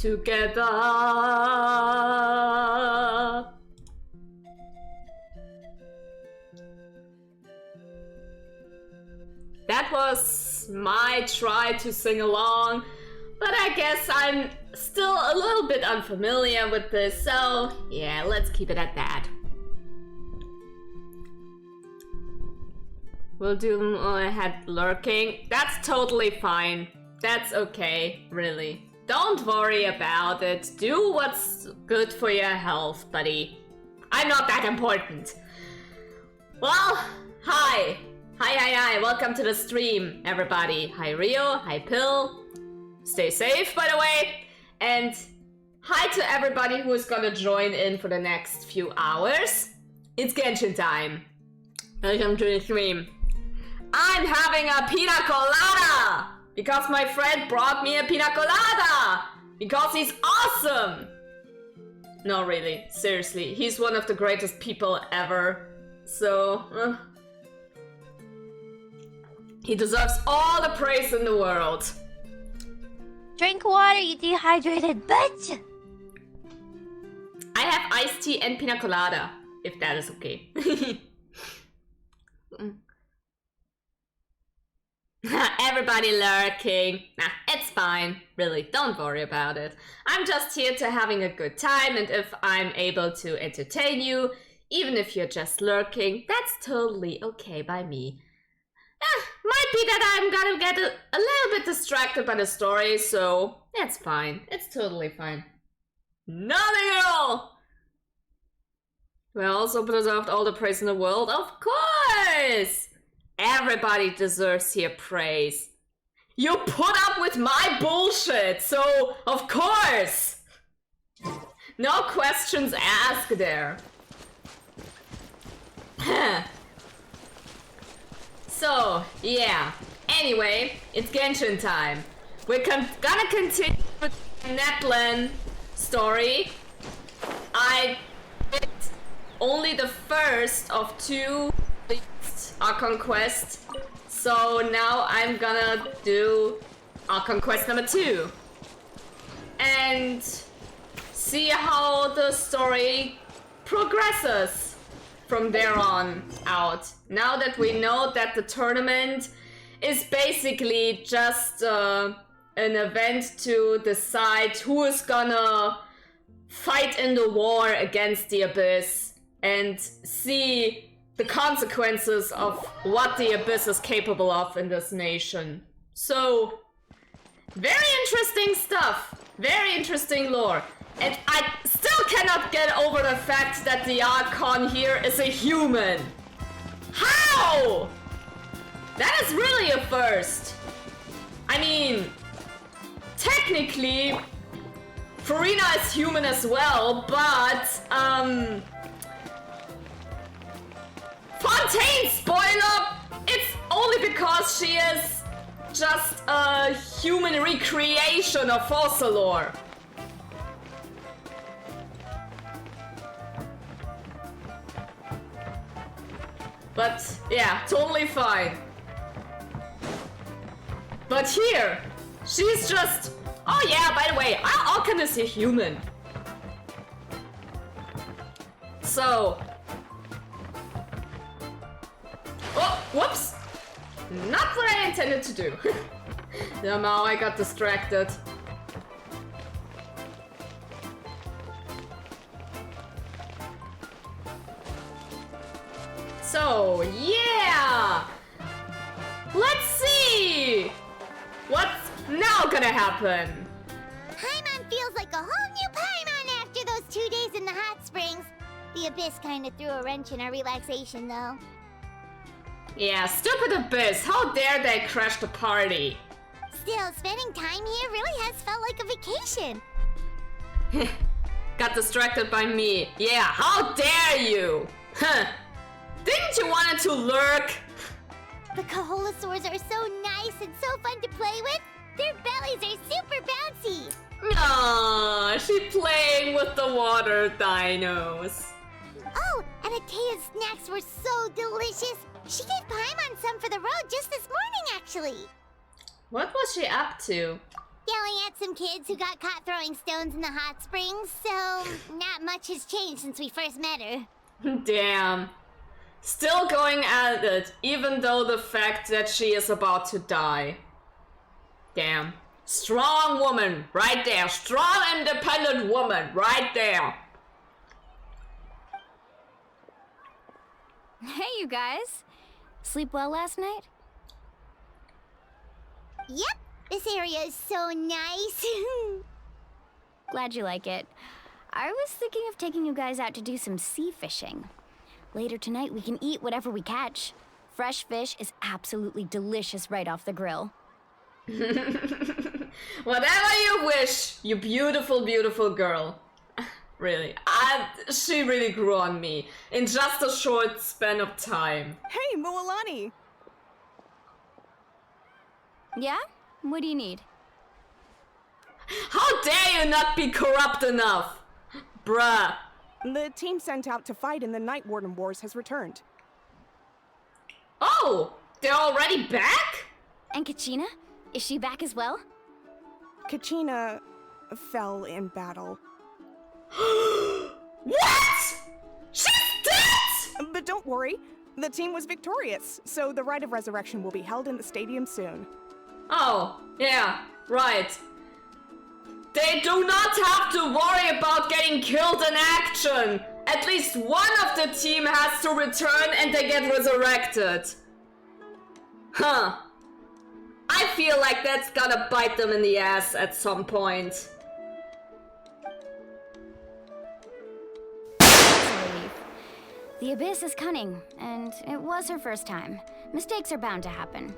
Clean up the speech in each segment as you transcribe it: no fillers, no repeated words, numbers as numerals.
together. That was my try to sing along, but I guess I'm still a little bit unfamiliar with this, so yeah, let's keep it at that. We'll do ahead lurking. That's totally fine. That's okay, really. Don't worry about it. Do what's good for your health, buddy. I'm not that important. Well, hi. Hi, welcome to the stream, everybody. Hi, Rio. Hi, Pill. Stay safe, by the way. And hi to everybody who is gonna join in for the next few hours. It's Genshin time. Welcome to the stream. I'm having a pina colada! Because my friend brought me a pina colada! Because he's awesome! No, really, seriously. He's one of the greatest people ever. So... he deserves all the praise in the world. Drink water, you dehydrated bitch! I have iced tea and pina colada, if that is okay. Everybody lurking. Nah, it's fine. Really, don't worry about it. I'm just here to having a good time, and if I'm able to entertain you, even if you're just lurking, that's totally okay by me. Might be that I'm gonna get a little bit distracted by the story, so it's fine. It's totally fine. Nothing at all! We also deserved all the praise in the world, of course! Everybody deserves here praise. You put up with my bullshit, so of course! No questions asked there. So, yeah. Anyway, it's Genshin time. We're gonna continue with the Netland story. I did only the first of 2 Archon Quest. So now I'm gonna do Archon Quest number 2. And see how the story progresses from there on out. Now that we know that the tournament is basically just an event to decide who is gonna fight in the war against the Abyss and see the consequences of what the Abyss is capable of in this nation. So, very interesting stuff. Very interesting lore. And I still cannot get over the fact that the Archon here is a human. How? That is really a first. I mean, technically, Farina is human as well, but, Fontaine, spoiler, it's only because she is just a human recreation of Fossilore. But yeah, totally fine. But here, she's just... Oh yeah, by the way, Archon is a human. So... Oh, whoops! Not what I intended to do. Somehow I got distracted. So, yeah! Let's see! What's now gonna happen? Paimon feels like a whole new Paimon after those 2 days in the hot springs. The Abyss kind of threw a wrench in our relaxation, though. Yeah, stupid Abyss. How dare they crash the party? Still, spending time here really has felt like a vacation. Got distracted by me. Yeah, how dare you? Huh. Didn't you want to lurk? The Kaholasaurs are so nice and so fun to play with. Their bellies are super bouncy. Aww, she's playing with the water dinos. Oh, and Atea's snacks were so delicious. She gave Paimon some for the road just this morning, actually. What was she up to? yelling at some kids who got caught throwing stones in the hot springs, so not much has changed since we first met her. Damn. Still going at it, even though the fact that she is about to die. Damn. Strong woman, right there. Strong, independent woman, right there. Hey, you guys. Sleep well last night? Yep, this area is so nice. Glad you like it. I was thinking of taking you guys out to do some sea fishing. Later tonight, we can eat whatever we catch. Fresh fish is absolutely delicious right off the grill. Whatever you wish, you beautiful, beautiful girl. Really. She really grew on me in just a short span of time. Hey, Moalani! Yeah? What do you need? How dare you not be corrupt enough? Bruh. The team sent out to fight in the Night Warden Wars has returned. Oh, they're already back? And Kachina? Is she back as well? Kachina fell in battle. What? She's dead? But don't worry, the team was victorious, so the rite of resurrection will be held in the stadium soon. Oh, yeah, right. They do not have to worry about getting killed in action. At least one of the team has to return and they get resurrected. Huh. I feel like that's gonna bite them in the ass at some point. Relief. The Abyss is cunning, and it was her first time. Mistakes are bound to happen.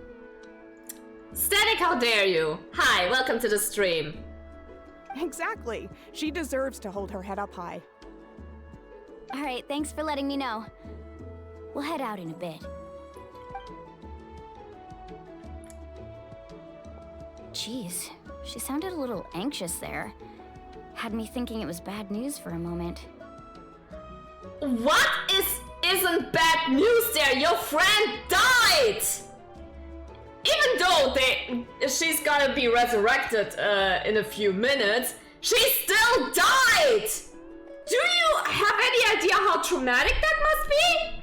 Static, how dare you? Hi, welcome to the stream. Exactly. She deserves to hold her head up high. Alright, thanks for letting me know. We'll head out in a bit. Jeez, she sounded a little anxious there. Had me thinking it was bad news for a moment. What isn't bad news there? Your friend died! Even though she's gonna be resurrected in a few minutes, she still died! Do you have any idea how traumatic that must be?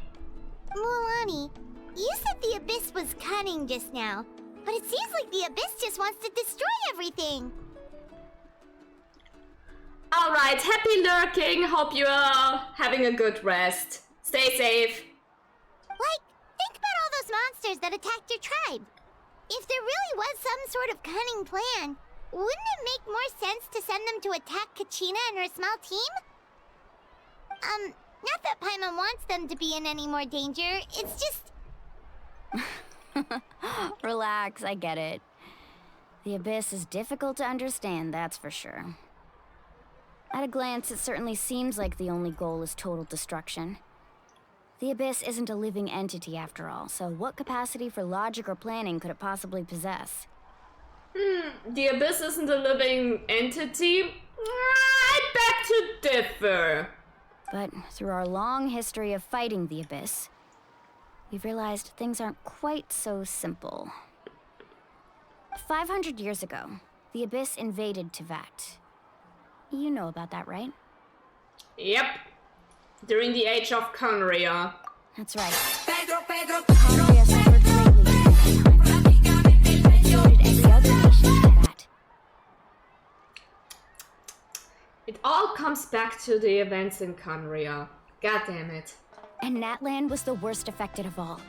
Mulani, you said the Abyss was cunning just now, but it seems like the Abyss just wants to destroy everything. Alright, happy lurking. Hope you are having a good rest. Stay safe. Like, think about all those monsters that attacked your tribe. If there really was some sort of cunning plan, wouldn't it make more sense to send them to attack Kachina and her small team? Not that Paimon wants them to be in any more danger, it's just... Relax, I get it. The Abyss is difficult to understand, that's for sure. At a glance, it certainly seems like the only goal is total destruction. The Abyss isn't a living entity after all, so what capacity for logic or planning could it possibly possess? The Abyss isn't a living entity? I beg to differ. But through our long history of fighting the Abyss, we've realized things aren't quite so simple. 500 years ago, the Abyss invaded Tevat. You know about that, right? Yep. During the Age of Conria. That's right. Conria suffered greatly during that time. So did every other nation in Tevat. It all comes back to the events in Conria. God damn it. And Natlan was the worst affected of all.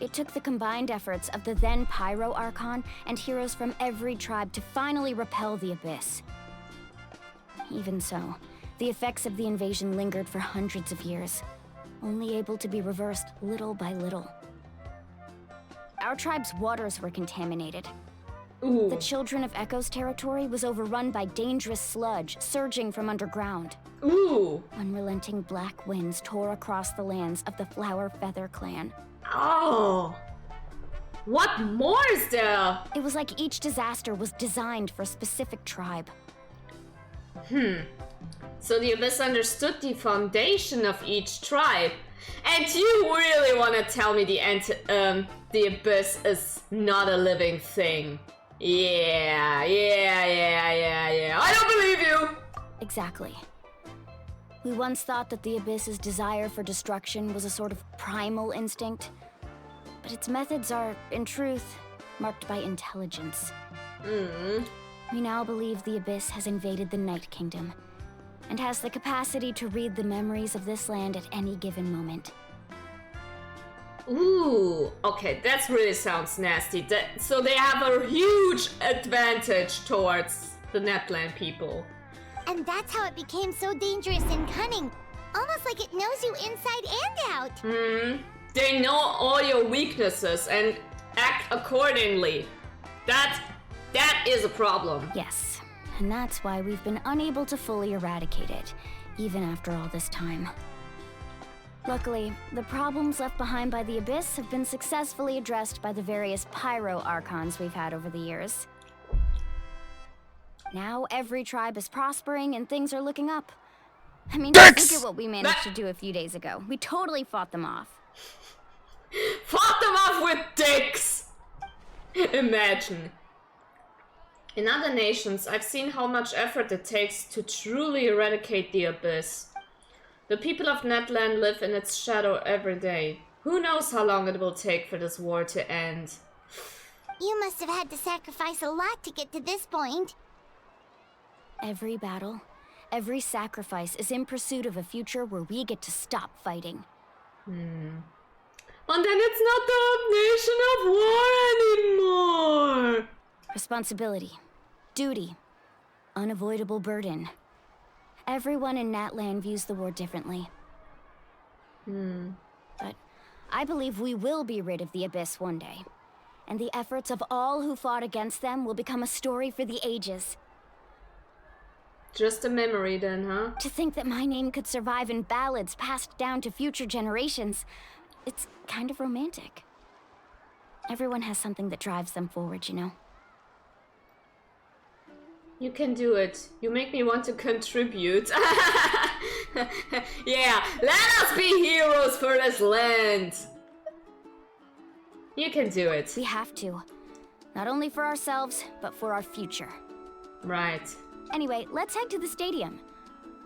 It took the combined efforts of the then Pyro Archon and heroes from every tribe to finally repel the Abyss. Even so, the effects of the invasion lingered for hundreds of years, only able to be reversed little by little. Our tribe's waters were contaminated. Ooh. The Children of Echo's territory was overrun by dangerous sludge surging from underground. Ooh. Unrelenting black winds tore across the lands of the Flower Feather clan. Oh. What more is there? It was like each disaster was designed for a specific tribe. So the Abyss understood the foundation of each tribe. And you really want to tell me the Abyss is not a living thing? Yeah. I don't believe you! Exactly. We once thought that the Abyss's desire for destruction was a sort of primal instinct, but its methods are, in truth, marked by intelligence. We now believe the Abyss has invaded the Night Kingdom, and has the capacity to read the memories of this land at any given moment. Ooh, okay, that really sounds nasty. So they have a huge advantage towards the Netland people. And that's how it became so dangerous and cunning. Almost like it knows you inside and out. They know all your weaknesses and act accordingly. That is a problem. Yes, and that's why we've been unable to fully eradicate it, even after all this time. Luckily, the problems left behind by the Abyss have been successfully addressed by the various pyro archons we've had over the years. Now every tribe is prospering and things are looking up. I mean, look at what we managed to do a few days ago. We totally fought them off. Fought them off with dicks! Imagine. In other nations, I've seen how much effort it takes to truly eradicate the Abyss. The people of Netland live in its shadow every day. Who knows how long it will take for this war to end? You must have had to sacrifice a lot to get to this point. Every battle, every sacrifice is in pursuit of a future where we get to stop fighting. And then it's not the nation of war anymore! Responsibility, duty, unavoidable burden. Everyone in Natland views the war differently. But I believe we will be rid of the Abyss one day. And the efforts of all who fought against them will become a story for the ages. Just a memory then, huh? To think that my name could survive in ballads passed down to future generations, it's kind of romantic. Everyone has something that drives them forward, you know? You can do it. You make me want to contribute. Yeah, let us be heroes for this land. You can do it. We have to. Not only for ourselves, but for our future. Right. Anyway, let's head to the stadium.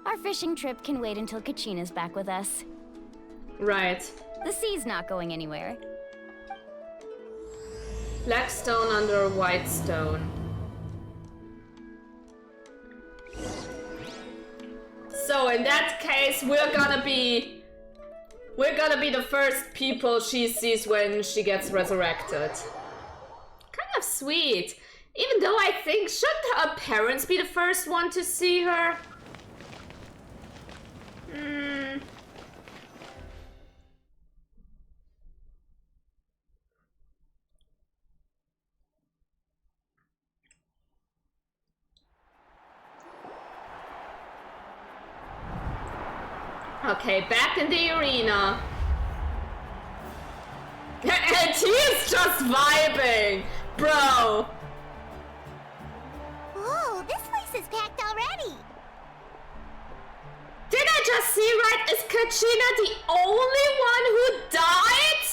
Our fishing trip can wait until Kachina's back with us. Right. The sea's not going anywhere. Black stone under white stone. So in that case, we're gonna be the first people she sees when she gets resurrected. Kind of sweet. Even though I think, shouldn't her parents be the first one to see her? Okay, back in the arena. And he is just vibing, bro. Whoa, this place is packed already. Did I just see right? Is Kachina the only one who died?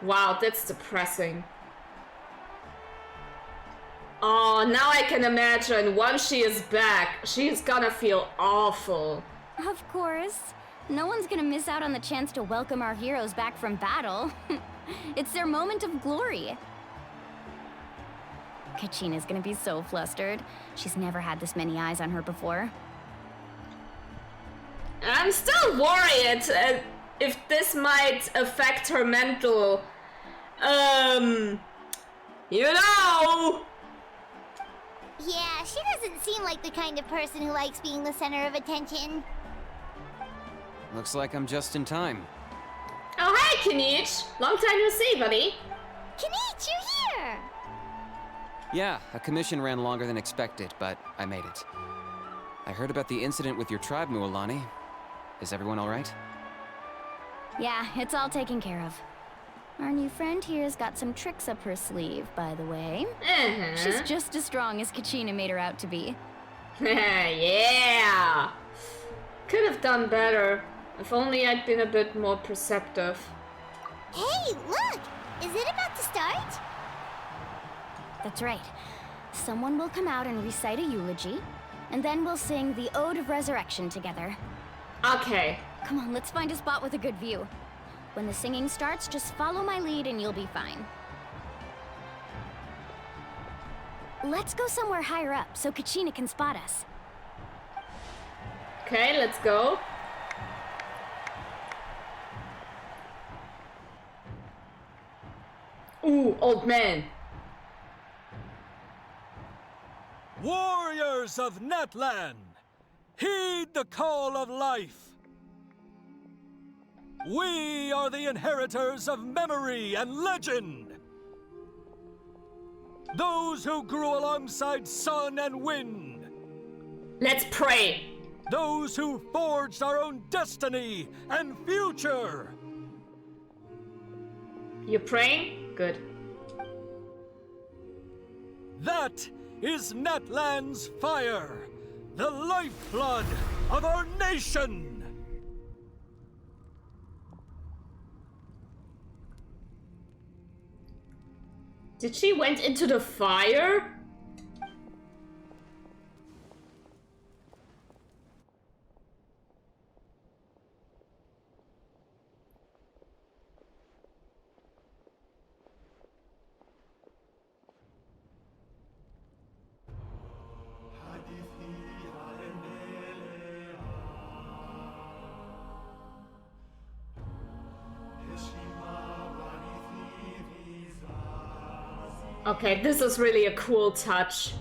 Wow, that's depressing. Oh, now I can imagine once she is back, she's gonna feel awful. Of course. No one's gonna miss out on the chance to welcome our heroes back from battle. It's their moment of glory. Kachina's gonna be so flustered. She's never had this many eyes on her before. I'm still worried if this might affect her mental, you know. Yeah, she doesn't seem like the kind of person who likes being the center of attention. Looks like I'm just in time. Oh, hi, Kinich. Long time no see, buddy. Kinich, you're here! Yeah, a commission ran longer than expected, but I made it. I heard about the incident with your tribe, Mualani. Is everyone all right? Yeah, it's all taken care of. Our new friend here's got some tricks up her sleeve, by the way. She's just as strong as Kachina made her out to be. Yeah. Could have done better. If only I'd been a bit more perceptive. Hey, look! Is it about to start? That's right. Someone will come out and recite a eulogy, and then we'll sing the Ode of Resurrection together. Okay. Come on, let's find a spot with a good view. When the singing starts, just follow my lead and you'll be fine. Let's go somewhere higher up so Kachina can spot us. Okay, let's go. Ooh, old man. Warriors of Netland, heed the call of life. We are the inheritors of memory and legend. Those who grew alongside sun and wind. Let's pray. Those who forged our own destiny and future. You praying? Good. That is Netland's fire, the lifeblood of our nation. Did she went into the fire? Okay, this is really a cool touch.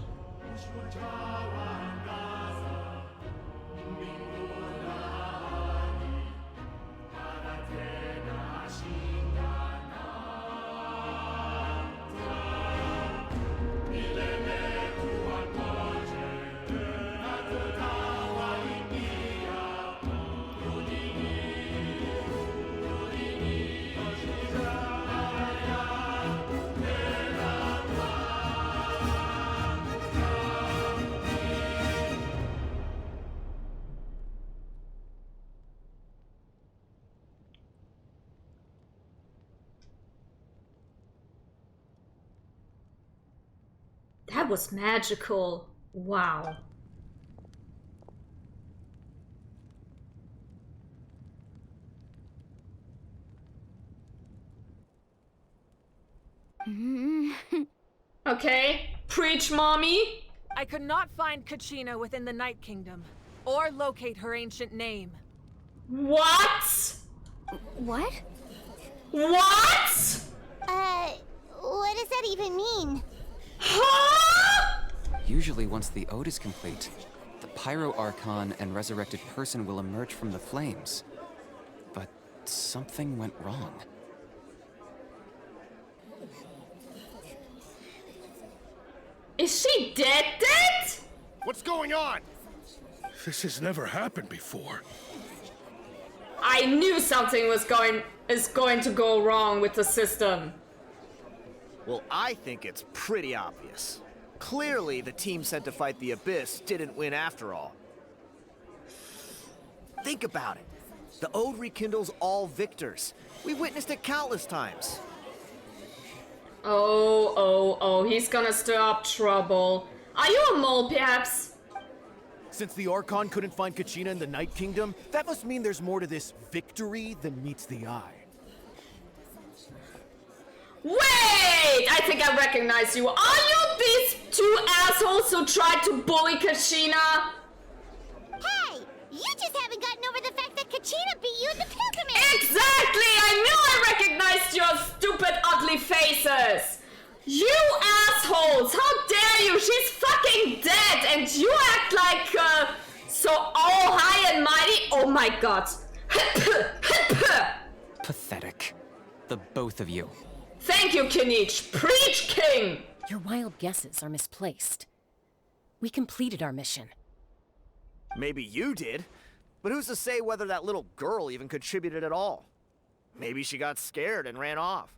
That was magical. Wow. Okay, preach, mommy. I could not find Kachina within the Night Kingdom, or locate her ancient name. What? What? What? What does that even mean? Huh? Usually once the ode is complete, the Pyro Archon and resurrected person will emerge from the flames. But something went wrong. Is she dead? What's going on? This has never happened before. I knew something is going to go wrong with the system. Well, I think it's pretty obvious. Clearly, the team sent to fight the Abyss didn't win after all. Think about it. The Ode rekindles all victors. We witnessed it countless times. Oh, he's gonna stir up trouble. Are you a mole, perhaps? Since the Archon couldn't find Kachina in the Night Kingdom, that must mean there's more to this victory than meets the eye. Wait! I think I recognize you. Are you these two assholes who tried to bully Kachina? Hey! You just haven't gotten over the fact that Kachina beat you in the pilgrimage! Exactly! I knew I recognized your stupid, ugly faces! You assholes! How dare you! She's fucking dead! And you act like, so all high and mighty? Oh my god. Pathetic. The both of you. Thank you, Kinich. Preach, King! Your wild guesses are misplaced. We completed our mission. Maybe you did, but who's to say whether that little girl even contributed at all? Maybe she got scared and ran off.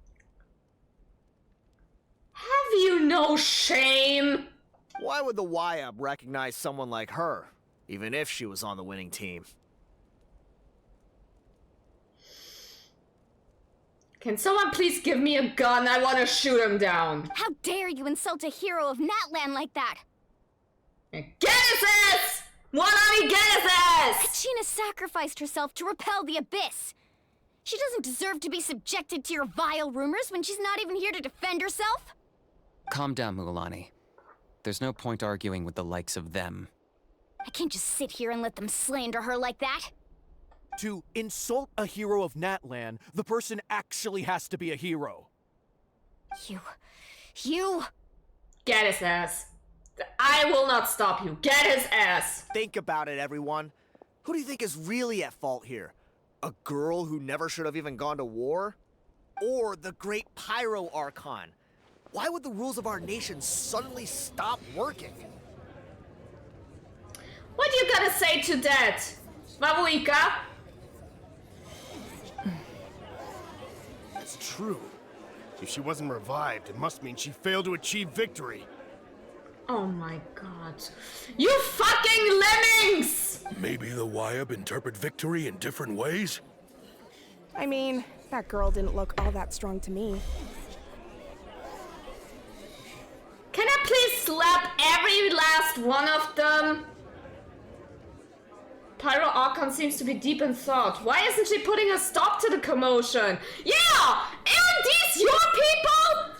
Have you no shame? Why would the YUB recognize someone like her, even if she was on the winning team? Can someone please give me a gun? I want to shoot him down. How dare you insult a hero of Natlan like that? Genesis! Wannabe Genesis! Kachina sacrificed herself to repel the abyss. She doesn't deserve to be subjected to your vile rumors when she's not even here to defend herself. Calm down, Mualani. There's no point arguing with the likes of them. I can't just sit here and let them slander her like that. To insult a hero of Natlan, the person actually has to be a hero. You... Get his ass. I will not stop you. Get his ass. Think about it, everyone. Who do you think is really at fault here? A girl who never should have even gone to war? Or the great Pyro Archon? Why would the rules of our nation suddenly stop working? What do you gotta say to that, Mavuika? It's true. If she wasn't revived, it must mean she failed to achieve victory. Oh my god. You fucking lemmings! Maybe the Wyab interpret victory in different ways? I mean, that girl didn't look all that strong to me. Can I please slap every last one of them? Pyro Archon seems to be deep in thought. Why isn't she putting a stop to the commotion? Yeah! Aren't these your people?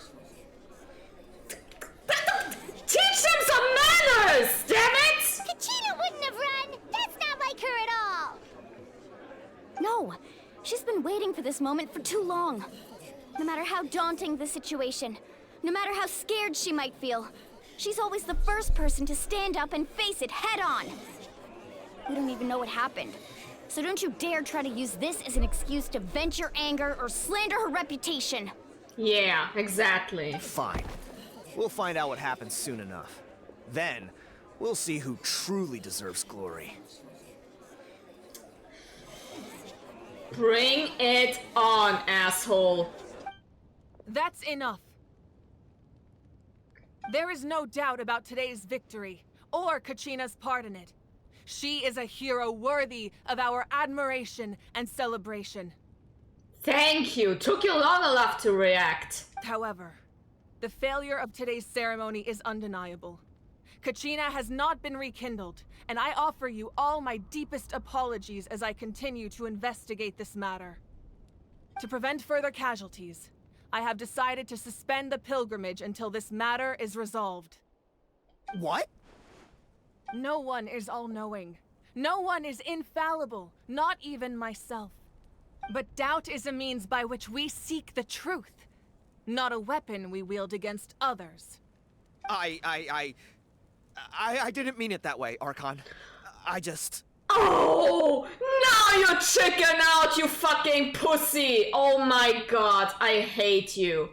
Teach them some manners, damn it! Kachina wouldn't have run! That's not like her at all! No, she's been waiting for this moment for too long. No matter how daunting the situation, no matter how scared she might feel, she's always the first person to stand up and face it head on. We don't even know what happened. So don't you dare try to use this as an excuse to vent your anger or slander her reputation. Yeah, exactly. Fine. We'll find out what happens soon enough. Then, we'll see who truly deserves glory. Bring it on, asshole. That's enough. There is no doubt about today's victory, or Kachina's part in it. She is a hero worthy of our admiration and celebration. Thank you. Took you long enough to react. However, the failure of today's ceremony is undeniable. Kachina has not been rekindled, and I offer you all my deepest apologies as I continue to investigate this matter. To prevent further casualties, I have decided to suspend the pilgrimage until this matter is resolved. What? No one is all-knowing. No one is infallible, not even myself. But doubt is a means by which we seek the truth, not a weapon we wield against others. I didn't mean it that way, Archon. I just... Oh! Now you chicken out, you fucking pussy! Oh my god, I hate you.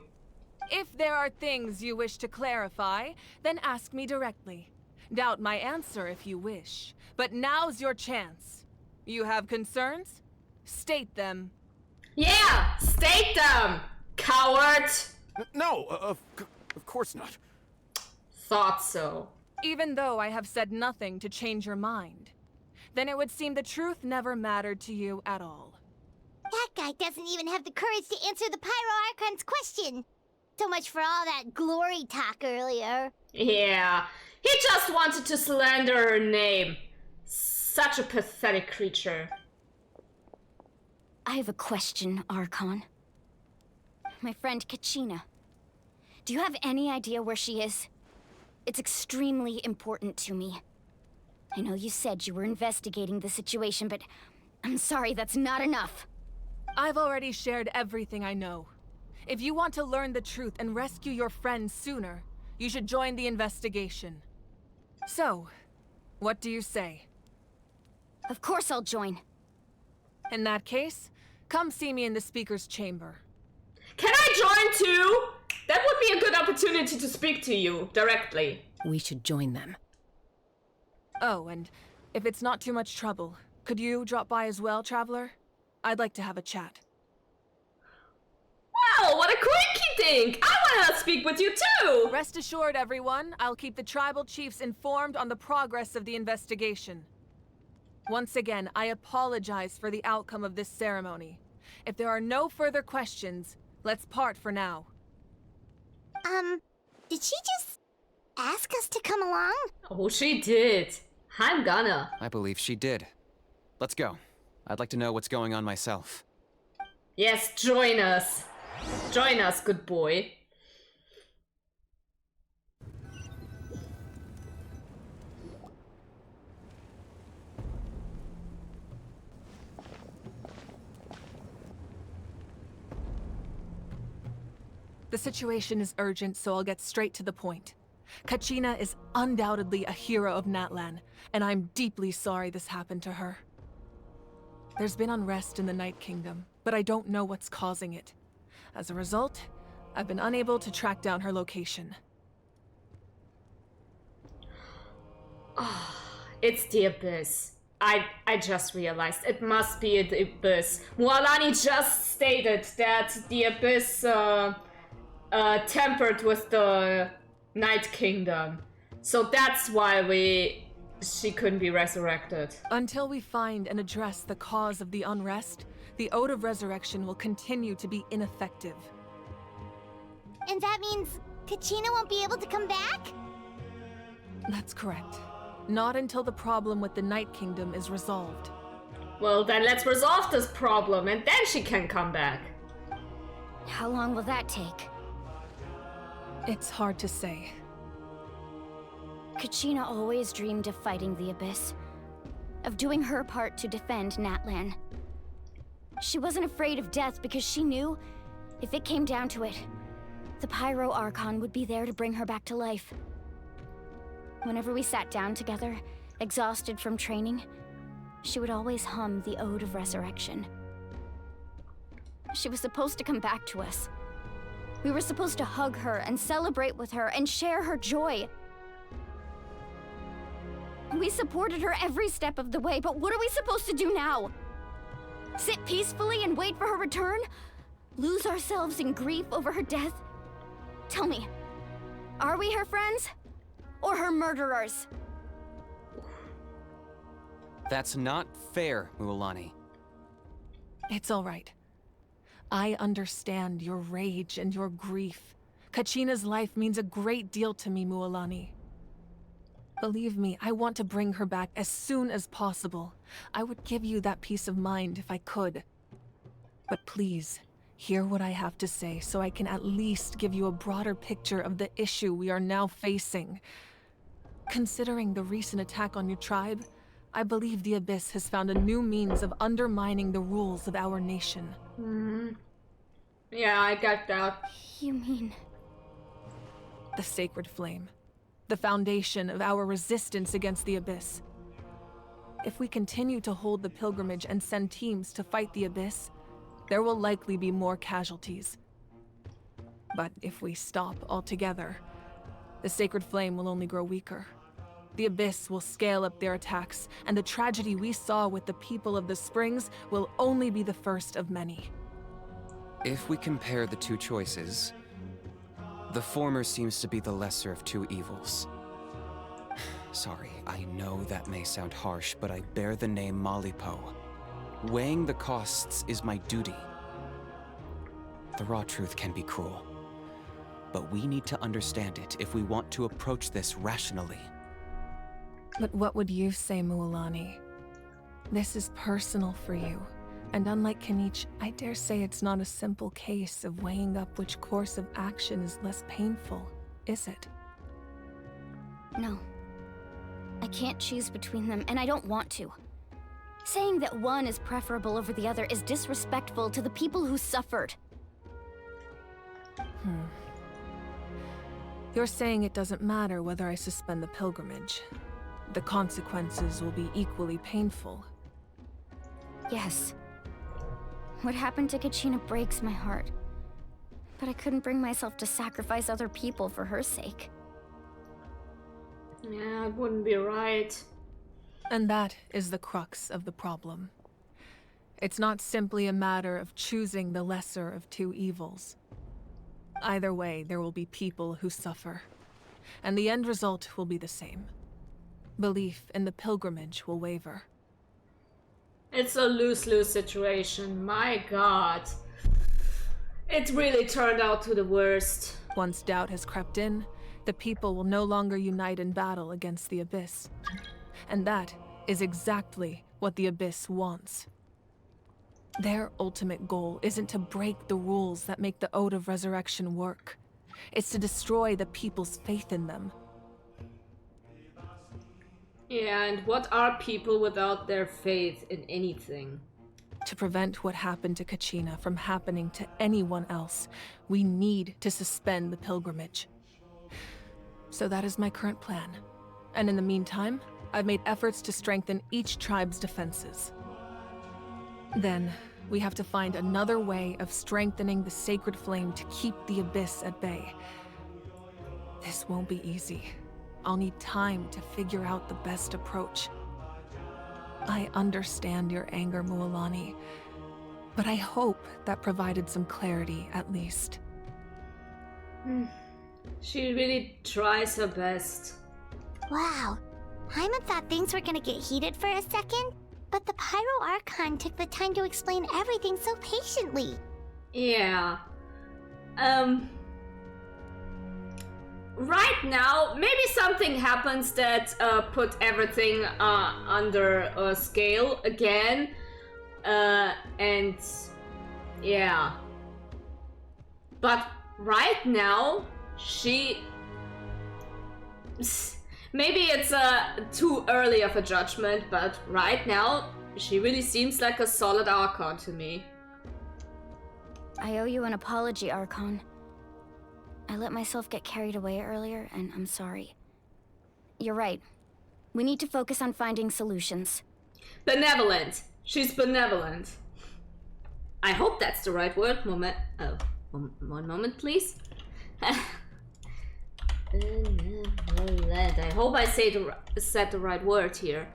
If there are things you wish to clarify, then ask me directly. Doubt my answer if you wish. But now's your chance. You have concerns? State them. Yeah, state them, coward! No, of course not. Thought so. Even though I have said nothing to change your mind, then it would seem the truth never mattered to you at all. That guy doesn't even have the courage to answer the Pyro Archon's question. So much for all that glory talk earlier. Yeah, he just wanted to slander her name. Such a pathetic creature. I have a question, Archon. My friend Kachina. Do you have any idea where she is? It's extremely important to me. I know you said you were investigating the situation, but I'm sorry, that's not enough. I've already shared everything I know. If you want to learn the truth and rescue your friend sooner, you should join the investigation. So, what do you say? Of course I'll join. In that case, come see me in the speaker's chamber. Can I join too? That would be a good opportunity to speak to you directly. We should join them. Oh, and if it's not too much trouble, could you drop by as well, Traveler? I'd like to have a chat. Wow, what a quickie think! I want to speak with you too! Rest assured, everyone, I'll keep the tribal chiefs informed on the progress of the investigation. Once again, I apologize for the outcome of this ceremony. If there are no further questions, Let's part for now. Did she just ask us to come along? Oh, she did. I'm gonna. I believe she did. Let's go. I'd like to know what's going on myself. Yes, join us. Join us, good boy. The situation is urgent, so I'll get straight to the point. Kachina is undoubtedly a hero of Natlan, and I'm deeply sorry this happened to her. There's been unrest in the Night Kingdom, but I don't know what's causing it. As a result, I've been unable to track down her location. It's the Abyss. I just realized it must be the Abyss. Mualani just stated that the Abyss tempered with the Night Kingdom. So that's why she couldn't be resurrected. Until we find and address the cause of the unrest, the Ode of Resurrection will continue to be ineffective. And that means Kachina won't be able to come back? That's correct. Not until the problem with the Night Kingdom is resolved. Well, then let's resolve this problem and then she can come back. How long will that take? It's hard to say. Kachina always dreamed of fighting the Abyss, of doing her part to defend Natlan. She wasn't afraid of death because she knew, if it came down to it, the Pyro Archon would be there to bring her back to life. Whenever we sat down together, exhausted from training, she would always hum the Ode of Resurrection. She was supposed to come back to us. We were supposed to hug her and celebrate with her and share her joy. We supported her every step of the way, but what are we supposed to do now? Sit peacefully and wait for her return? Lose ourselves in grief over her death? Tell me, are we her friends? Or her murderers? That's not fair, Mualani. It's all right. I understand your rage and your grief. Kachina's life means a great deal to me, Mualani. Believe me, I want to bring her back as soon as possible. I would give you that peace of mind if I could. But please, hear what I have to say so I can at least give you a broader picture of the issue we are now facing. Considering the recent attack on your tribe, I believe the Abyss has found a new means of undermining the rules of our nation. Yeah, I got that. You mean... The Sacred Flame. The foundation of our resistance against the Abyss. If we continue to hold the pilgrimage and send teams to fight the Abyss, there will likely be more casualties. But if we stop altogether, the Sacred Flame will only grow weaker. The Abyss will scale up their attacks, and the tragedy we saw with the people of the Springs will only be the first of many. If we compare the two choices, the former seems to be the lesser of two evils. Sorry, I know that may sound harsh, but I bear the name Malipo. Weighing the costs is my duty. The raw truth can be cruel, but we need to understand it if we want to approach this rationally. But what would you say, Mualani? This is personal for you. And unlike Kenichi, I dare say it's not a simple case of weighing up which course of action is less painful, is it? No. I can't choose between them, and I don't want to. Saying that one is preferable over the other is disrespectful to the people who suffered. You're saying it doesn't matter whether I suspend the pilgrimage. The consequences will be equally painful. Yes. What happened to Kachina breaks my heart. But I couldn't bring myself to sacrifice other people for her sake. Yeah, it wouldn't be right. And that is the crux of the problem. It's not simply a matter of choosing the lesser of two evils. Either way, there will be people who suffer. And the end result will be the same. Belief in the pilgrimage will waver. It's a lose-lose situation, my god. It really turned out to the worst. Once doubt has crept in, the people will no longer unite in battle against the Abyss. And that is exactly what the Abyss wants. Their ultimate goal isn't to break the rules that make the Ode of Resurrection work. It's to destroy the people's faith in them. Yeah, and what are people without their faith in anything? To prevent what happened to Kachina from happening to anyone else, we need to suspend the pilgrimage. So that is my current plan. And in the meantime, I've made efforts to strengthen each tribe's defenses. Then, we have to find another way of strengthening the sacred flame to keep the Abyss at bay. This won't be easy. I'll need time to figure out the best approach. I understand your anger, Mualani, but I hope that provided some clarity at least. She really tries her best. Wow. Paimon thought things were gonna get heated for a second, but the Pyro Archon took the time to explain everything so patiently. Yeah. Right now, maybe something happens that put everything under scale again. And yeah. But right now, she... Maybe it's too early of a judgment, but right now, she really seems like a solid Archon to me. I owe you an apology, Archon. I let myself get carried away earlier, and I'm sorry. You're right. We need to focus on finding solutions. Benevolent. She's benevolent. I hope that's the right word. One moment, please. Benevolent. I hope I said the right word here.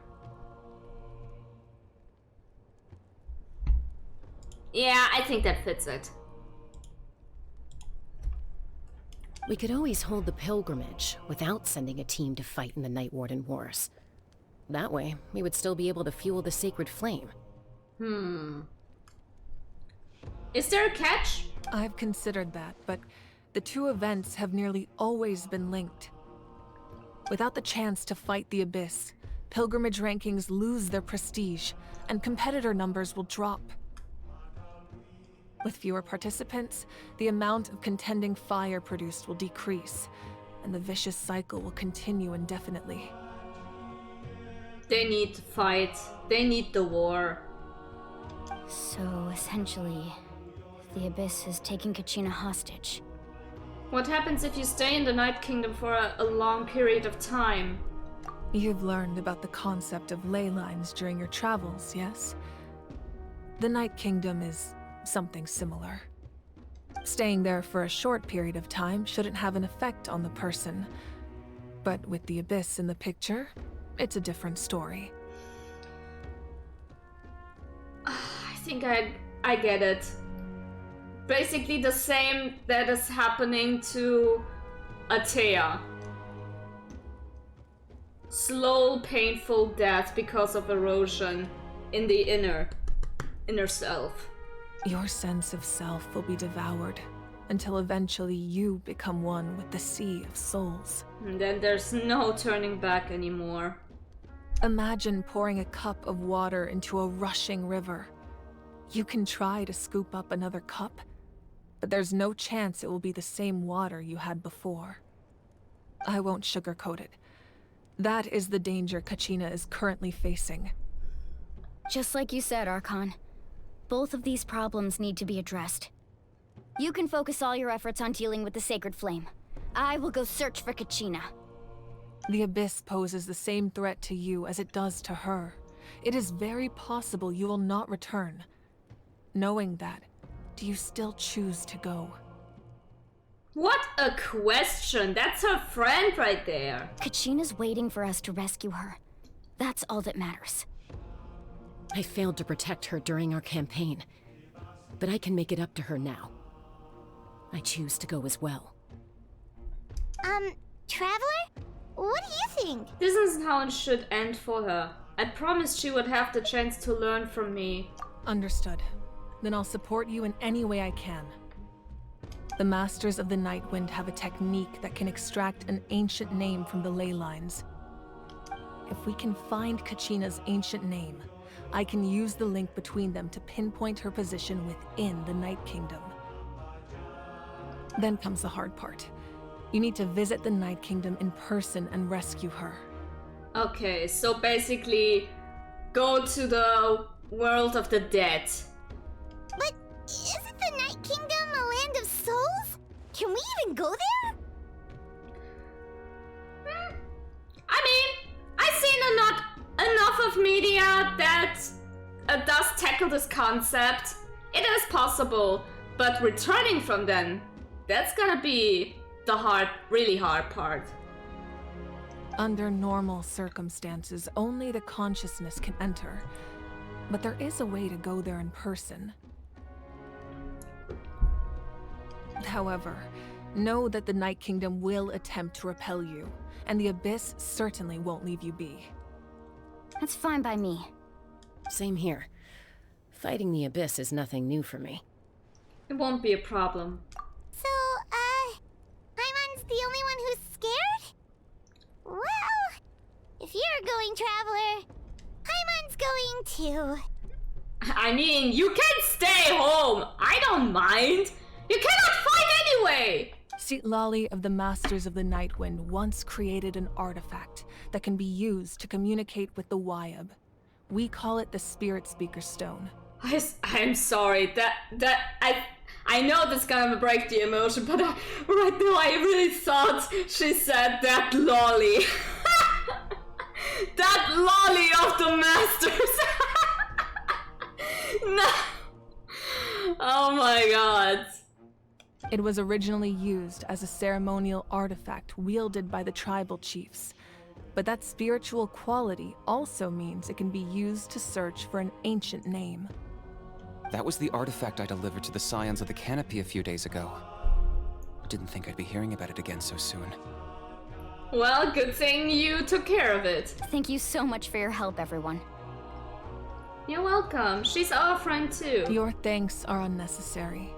Yeah, I think that fits it. We could always hold the pilgrimage without sending a team to fight in the Night Warden Wars. That way, we would still be able to fuel the sacred flame. Is there a catch? I've considered that, but the two events have nearly always been linked. Without the chance to fight the Abyss, pilgrimage rankings lose their prestige, and competitor numbers will drop. With fewer participants, the amount of contending fire produced will decrease, and the vicious cycle will continue indefinitely. They need to fight. They need the war. So, essentially, the Abyss is taking Kachina hostage. What happens if you stay in the Night Kingdom for a long period of time? You've learned about the concept of ley lines during your travels, yes? The Night Kingdom is something similar. Staying there for a short period of time shouldn't have an effect on the person. But with the Abyss in the picture, it's a different story. I think I get it. Basically the same that is happening to Atea. Slow, painful death because of erosion in the inner self. Your sense of self will be devoured until eventually you become one with the sea of souls. And then there's no turning back anymore. Imagine pouring a cup of water into a rushing river. You can try to scoop up another cup, but there's no chance it will be the same water you had before. I won't sugarcoat it. That is the danger Kachina is currently facing. Just like you said, Archon. Both of these problems need to be addressed. You can focus all your efforts on dealing with the sacred flame. I will go search for Kachina. The Abyss poses the same threat to you as it does to her. It is very possible you will not return. Knowing that, do you still choose to go? What a question! That's her friend right there. Kachina's waiting for us to rescue her. That's all that matters. I failed to protect her during our campaign, but I can make it up to her now. I choose to go as well. Traveler? What do you think? This isn't how it should end for her. I promised she would have the chance to learn from me. Understood. Then I'll support you in any way I can. The Masters of the Nightwind have a technique that can extract an ancient name from the ley lines. If we can find Kachina's ancient name, I can use the link between them to pinpoint her position within the Night Kingdom. Then comes the hard part. You need to visit the Night Kingdom in person and rescue her. Okay, so basically, go to the world of the dead. But isn't the Night Kingdom a land of souls? Can we even go there? I mean, I've seen not enough of media that does tackle this concept. It is possible, but returning from them, that's gonna be the really hard part. Under normal circumstances, only the consciousness can enter. But there is a way to go there in person. However, know that the Night Kingdom will attempt to repel you, and the Abyss certainly won't leave you be. That's fine by me. Same here. Fighting the Abyss is nothing new for me. It won't be a problem. So, Paimon's the only one who's scared? Well, if you're going, Traveler, Paimon's going too. I mean, you can stay home. I don't mind. You cannot fight anyway. Citlali of the Masters of the Nightwind once created an artifact that can be used to communicate with the Wyab. We call it the Spirit Speaker Stone. I'm sorry. I know this gonna break the emotion, but right now I really thought she said that lolly. That lolly of the Masters. No. Oh my god. It was originally used as a ceremonial artifact wielded by the tribal chiefs. But that spiritual quality also means it can be used to search for an ancient name. That was the artifact I delivered to the Scions of the Canopy a few days ago. Didn't think I'd be hearing about it again so soon. Well, good thing you took care of it. Thank you so much for your help, everyone. You're welcome. She's our friend too. Your thanks are unnecessary.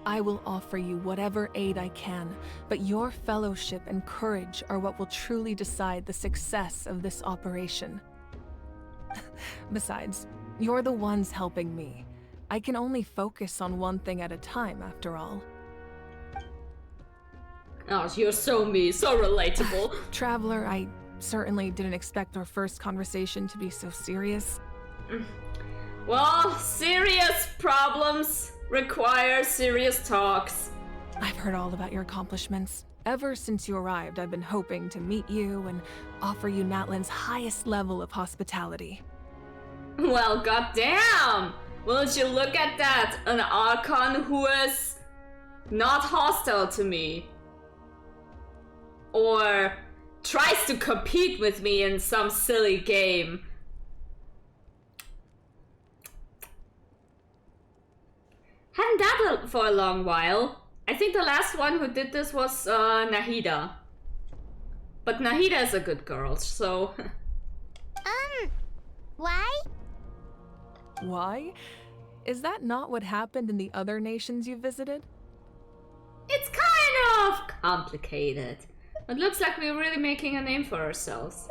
I will offer you whatever aid I can, but your fellowship and courage are what will truly decide the success of this operation. Besides, you're the ones helping me. I can only focus on one thing at a time, after all. Oh, you're so me, so relatable. Traveler, I certainly didn't expect our first conversation to be so serious. Well, serious problems require serious talks. I've heard all about your accomplishments. Ever since you arrived, I've been hoping to meet you and offer you Natlan's highest level of hospitality. Well, goddamn! Won't you look at that? An Archon who is not hostile to me. Or tries to compete with me in some silly game. Haven't done it for a long while. I think the last one who did this was Nahida. But Nahida is a good girl, so... Why? Why? Is that not what happened in the other nations you visited? It's kind of complicated. It looks like we're really making a name for ourselves.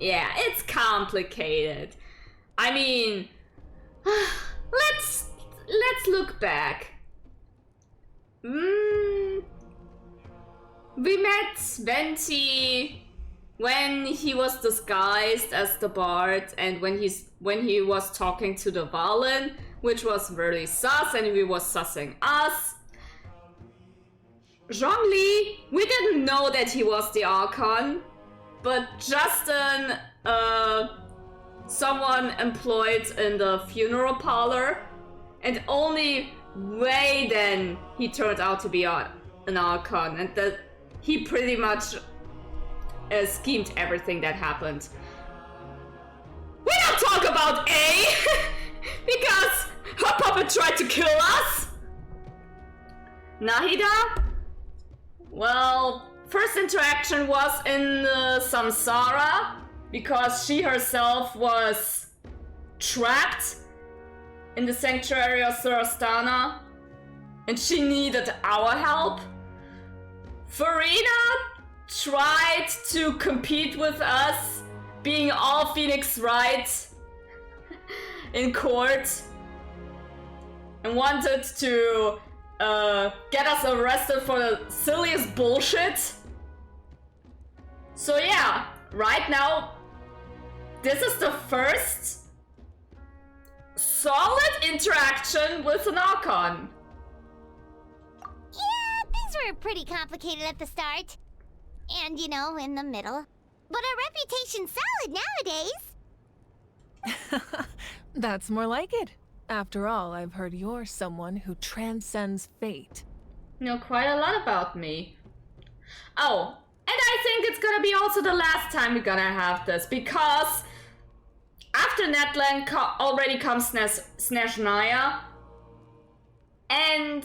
Yeah, it's complicated. I mean... Let's look back. We met Venti when he was disguised as the Bard, and when he was talking to the Valen, which was really sus, and he was sussing us. Zhongli, we didn't know that he was the Archon, but Justin, someone employed in the funeral parlor, and only way then he turned out to be an Archon, and that he pretty much schemed everything that happened. We don't talk about A! Because her puppet tried to kill us! Nahida? Well, first interaction was in Samsara, because she herself was trapped in the sanctuary of Surastana. and she needed our help. Farina tried to compete with us, being all Phoenix right in court, and wanted to get us arrested for the silliest bullshit. So yeah, right now, this is the first solid interaction with an Archon. Yeah, things were pretty complicated at the start. And, you know, in the middle. But our reputation's solid nowadays. That's more like it. After all, I've heard you're someone who transcends fate. You know quite a lot about me. Oh, and I think it's gonna be also the last time we're gonna have this, because after Netland already comes Snezhnaya, and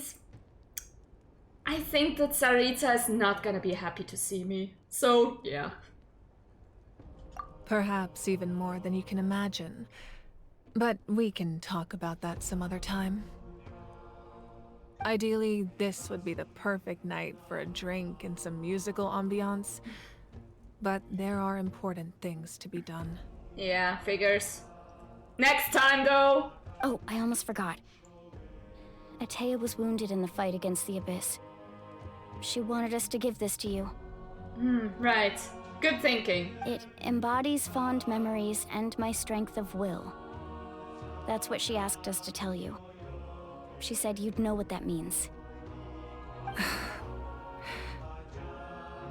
I think that Sarita is not gonna be happy to see me. So, yeah. Perhaps even more than you can imagine. But we can talk about that some other time. Ideally, this would be the perfect night for a drink and some musical ambiance. But there are important things to be done. Yeah, figures. Next time, though! Oh, I almost forgot. Atea was wounded in the fight against the Abyss. She wanted us to give this to you. Right. Good thinking. It embodies fond memories and my strength of will. That's what she asked us to tell you. She said you'd know what that means.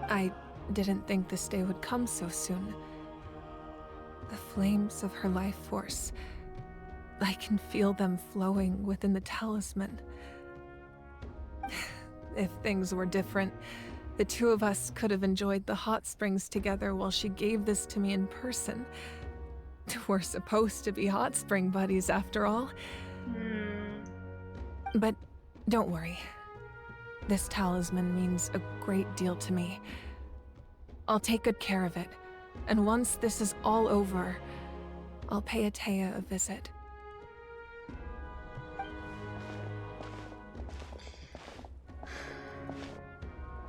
I didn't think this day would come so soon. The flames of her life force. I can feel them flowing within the talisman. If things were different, the two of us could have enjoyed the hot springs together while she gave this to me in person. We're supposed to be hot spring buddies after all. But don't worry. This talisman means a great deal to me. I'll take good care of it, and once this is all over, I'll pay Atea a visit.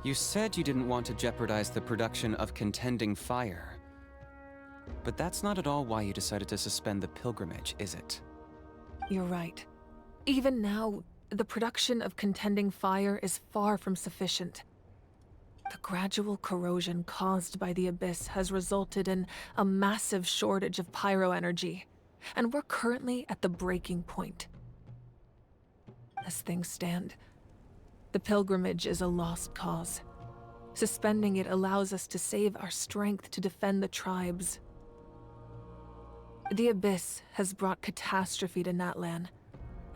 You said you didn't want to jeopardize the production of Contending Fire. But that's not at all why you decided to suspend the pilgrimage, is it? You're right. Even now, the production of Contending Fire is far from sufficient. The gradual corrosion caused by the Abyss has resulted in a massive shortage of pyro energy, and we're currently at the breaking point. As things stand, the pilgrimage is a lost cause. Suspending it allows us to save our strength to defend the tribes. The Abyss has brought catastrophe to Natlan,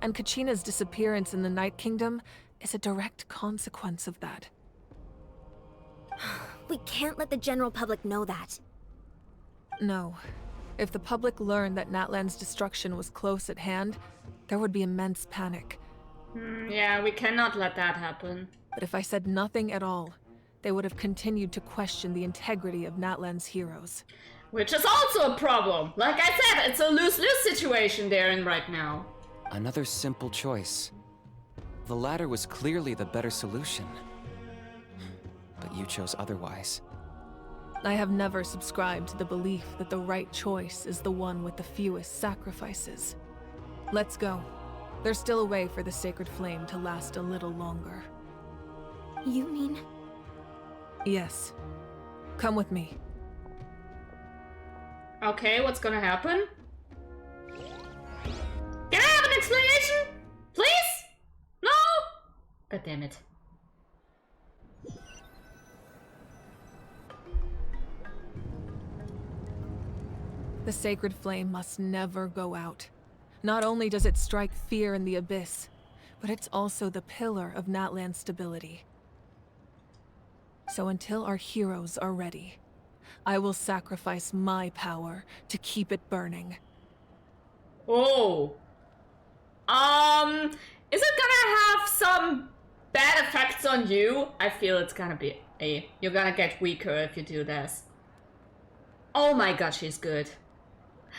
and Kachina's disappearance in the Night Kingdom is a direct consequence of that. We can't let the general public know that. No. If the public learned that Natlan's destruction was close at hand, there would be immense panic. Yeah, we cannot let that happen. But if I said nothing at all, they would have continued to question the integrity of Natlan's heroes. Which is also a problem. Like I said, it's a lose-lose situation they're in right now. Another simple choice. The latter was clearly the better solution. But you chose otherwise. I have never subscribed to the belief that the right choice is the one with the fewest sacrifices. Let's go. There's still a way for the sacred flame to last a little longer. You mean? Yes. Come with me. Okay, what's gonna happen? Can I have an explanation? Please? No? God damn it. The sacred flame must never go out. Not only does it strike fear in the Abyss, but it's also the pillar of Natlan's stability. So until our heroes are ready, I will sacrifice my power to keep it burning. Oh. Is it gonna have some bad effects on you? I feel it's gonna be you're gonna get weaker if you do this. Oh my god, she's good.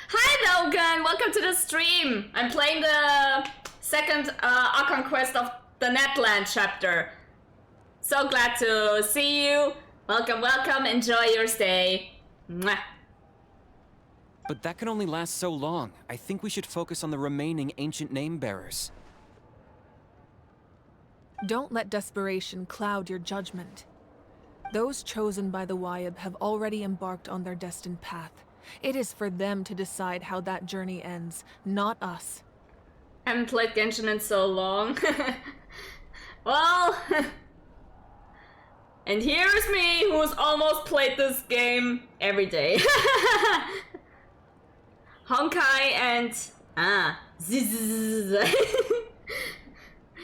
Hi Logan, welcome to the stream. I'm playing the second Archon quest of the Netland chapter. So glad to see you. Welcome, welcome. Enjoy your stay. Mwah. But that can only last so long. I think we should focus on the remaining ancient name bearers. Don't let desperation cloud your judgment. Those chosen by the Wyeb have already embarked on their destined path. It is for them to decide how that journey ends, not us. Haven't played Genshin in so long. Well, and here's me, who's almost played this game every day. Honkai and Zzz.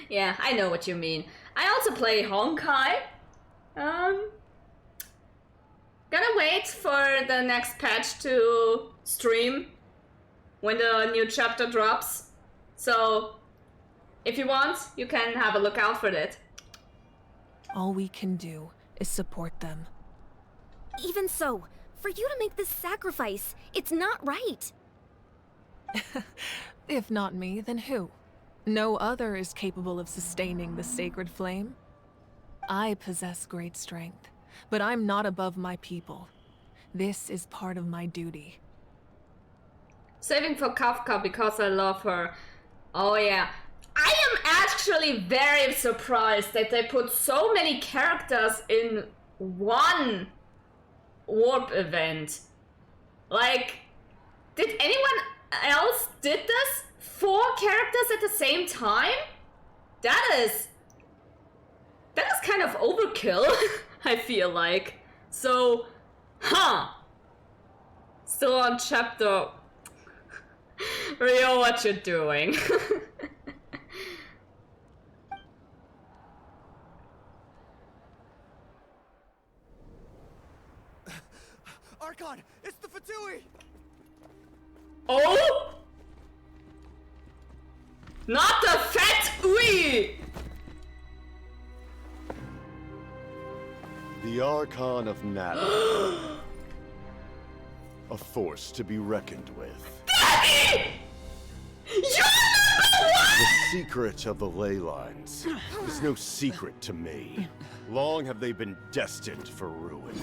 Yeah, I know what you mean. I also play Honkai. Gonna wait for the next patch to stream when the new chapter drops. So, if you want, you can have a look out for that. All we can do is support them. Even so, for you to make this sacrifice, it's not right. If not me, then who? No other is capable of sustaining the sacred flame. I possess great strength, but I'm not above my people. This is part of my duty. Saving for Kafka because I love her. Oh yeah. I am actually very surprised that they put so many characters in one warp event. Like, did anyone else did this? 4 characters at the same time? That is kind of overkill, I feel like. So, still on chapter. Rio, what you doing? Archon, it's the Fatui! Oh? Not the fat Ui! The Archon of Nat. A force to be reckoned with. Daddy! You're number one! The secret of the ley lines is no secret to me. Long have they been destined for ruin.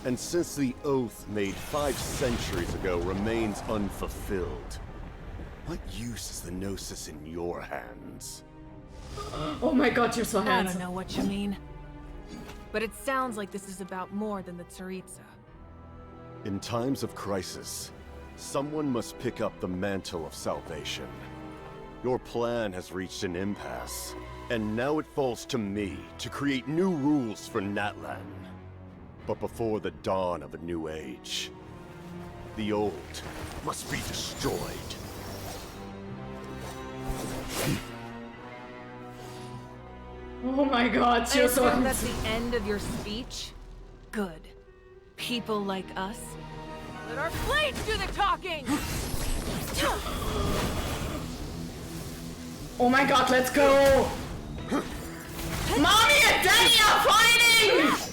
And since the oath made 5 centuries ago remains unfulfilled, what use is the Gnosis in your hands? Oh my god, you're so I handsome. don't know what you mean. But it sounds like this is about more than the Tsaritsa. In times of crisis, someone must pick up the mantle of salvation. Your plan has reached an impasse, and now it falls to me to create new rules for Natlan. But before the dawn of a new age, the old must be destroyed. Oh my god, I you're so assume that's handsome. the end of your speech? Good. People like us. Let our blades do the talking! Oh my god, let's go! Mommy and Daddy are fighting!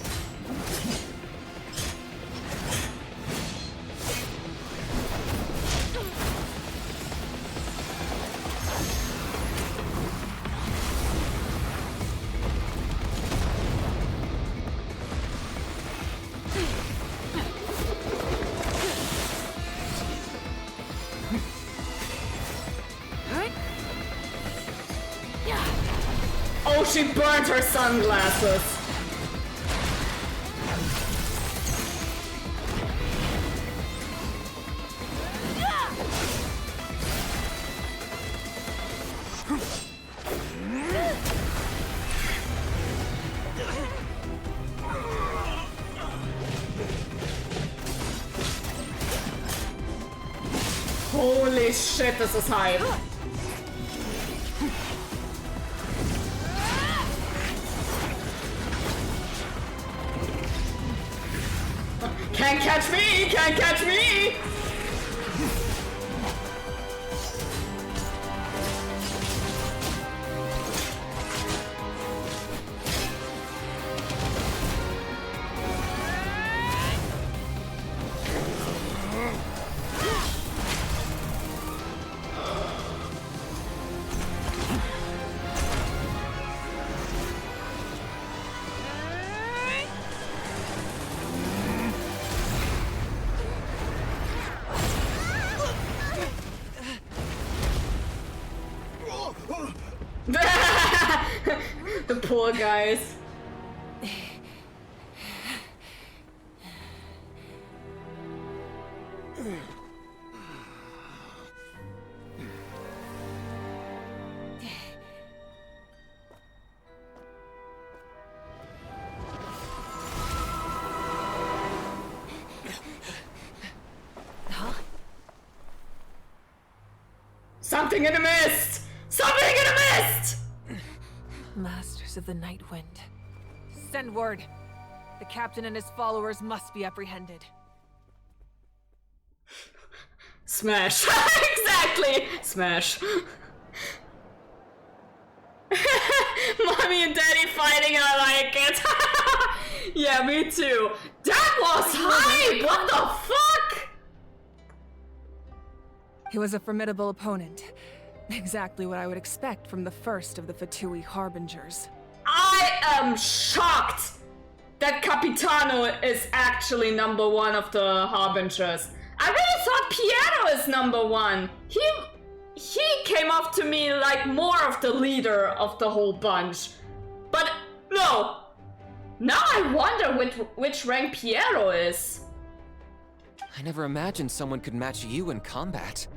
Oh, she burned her sunglasses. Holy shit, this is hype. Can't catch me! Can't catch me! cool, guys. Something in the mist! Something in the mist! Masters of the Night Wind. Send word. The captain and his followers must be apprehended. Smash. Exactly! Smash. Mommy and Daddy fighting, I like it. Yeah, me too. That was hype! What the fuck? He was a formidable opponent. Exactly what I would expect from the first of the Fatui Harbingers. I am shocked that Capitano is actually number one of the Harbingers. I really thought Piero is number one. He came off to me like more of the leader of the whole bunch. But no. Now I wonder which rank Piero is. I never imagined someone could match you in combat.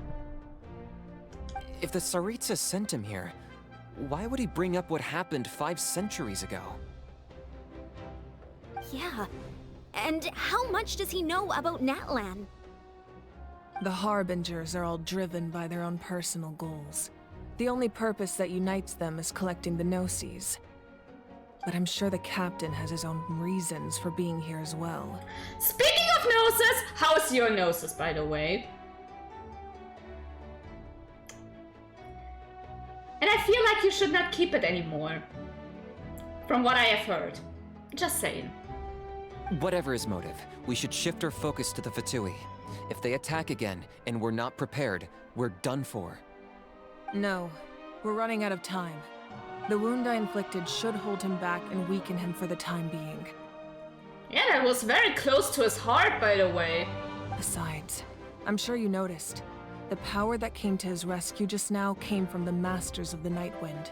If the Tsaritsa sent him here, why would he bring up what happened 5 centuries ago? Yeah. And how much does he know about Natlan? The Harbingers are all driven by their own personal goals. The only purpose that unites them is collecting the Gnosis. But I'm sure the captain has his own reasons for being here as well. Speaking of Gnosis, how's your Gnosis, by the way? And I feel like you should not keep it anymore. From what I have heard. Just saying. Whatever his motive, we should shift our focus to the Fatui. If they attack again, and we're not prepared, we're done for. No, we're running out of time. The wound I inflicted should hold him back and weaken him for the time being. Yeah, that was very close to his heart, by the way. Besides, I'm sure you noticed. The power that came to his rescue just now came from the Masters of the Night Wind.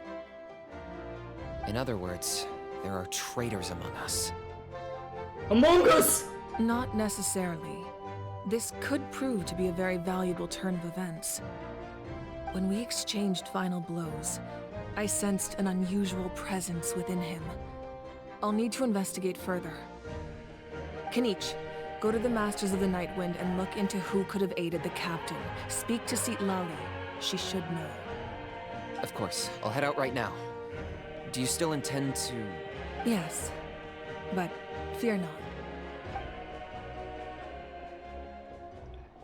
In other words, there are traitors among us. Among us! Not necessarily. This could prove to be a very valuable turn of events. When we exchanged final blows, I sensed an unusual presence within him. I'll need to investigate further. Kanich, go to the Masters of the Night Wind and look into who could have aided the captain. Speak to Lali. She should know. Of course, I'll head out right now. Do you still intend to... Yes, but fear not.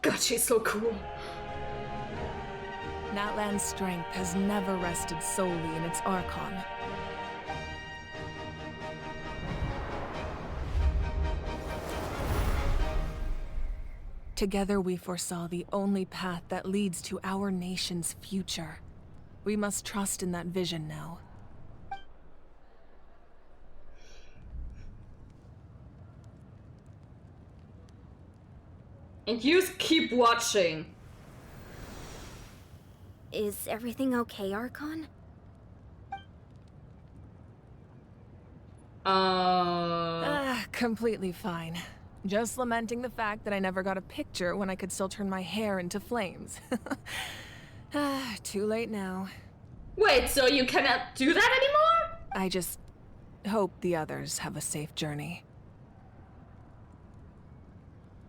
God, she's so cool. Natlan's strength has never rested solely in its Archon. Together we foresaw the only path that leads to our nation's future. We must trust in that vision now. And you keep watching. Is everything okay, Archon? Completely fine. Just lamenting the fact that I never got a picture when I could still turn my hair into flames. Too late now. Wait, so you cannot do that anymore? I just hope the others have a safe journey.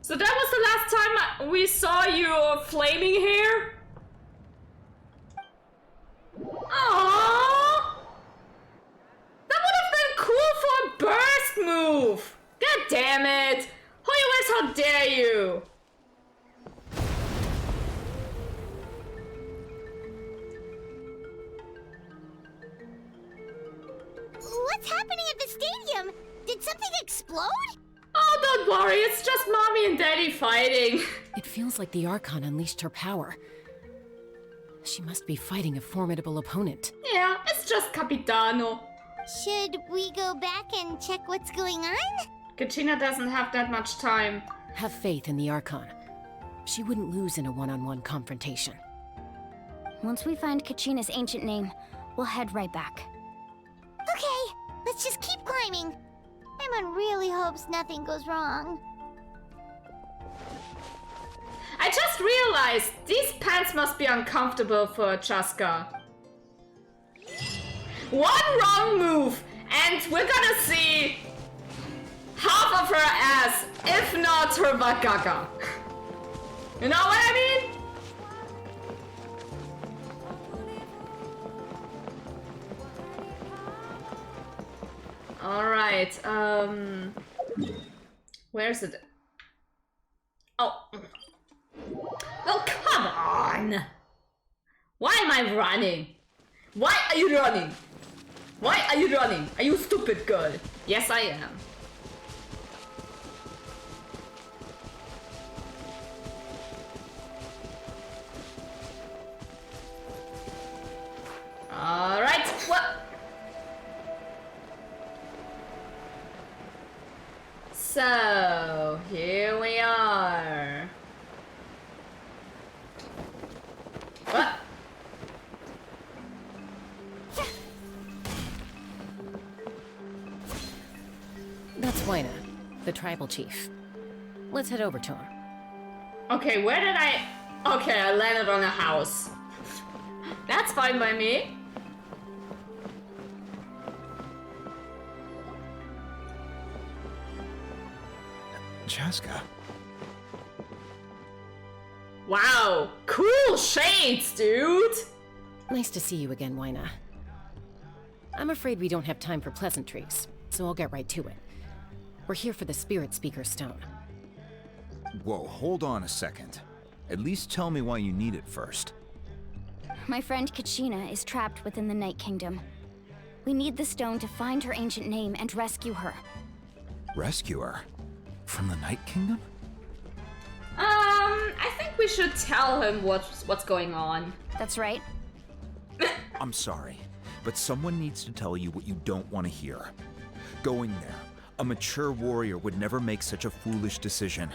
So that was the last time we saw your flaming hair? Aww! That would have been cool for a burst move! God damn it! Hoyuers, how dare you! What's happening at the stadium? Did something explode? Oh, don't worry, it's just Mommy and Daddy fighting. It feels like the Archon unleashed her power. She must be fighting a formidable opponent. Yeah, it's just Capitano. Should we go back and check what's going on? Kachina doesn't have that much time. Have faith in the Archon. She wouldn't lose in a one-on-one confrontation. Once we find Kachina's ancient name, we'll head right back. Okay. Let's just keep climbing. Emon really hopes nothing goes wrong. I just realized these pants must be uncomfortable for Chaska. One wrong move and we're gonna see half of her ass, if not her Vagaga. You know what I mean? Alright, where's it? Oh. Oh, come on! Why am I running? Why are you running? Why are you running? Are you stupid girl? Yes, I am. Alright, what? So, here we are. What? That's Wina, the tribal chief. Let's head over to him. Okay, where did I... Okay, I landed on a house. That's fine by me. Chaska. Wow, cool shades, dude! Nice to see you again, Wina. I'm afraid we don't have time for pleasantries, so I'll get right to it. We're here for the Spirit Speaker Stone. Whoa, hold on a second. At least tell me why you need it first. My friend Kachina is trapped within the Night Kingdom. We need the stone to find her ancient name and rescue her. Rescue her? From the Night Kingdom? I think we should tell him what's going on. That's right. I'm sorry, but someone needs to tell you what you don't want to hear. Going there, a mature warrior would never make such a foolish decision.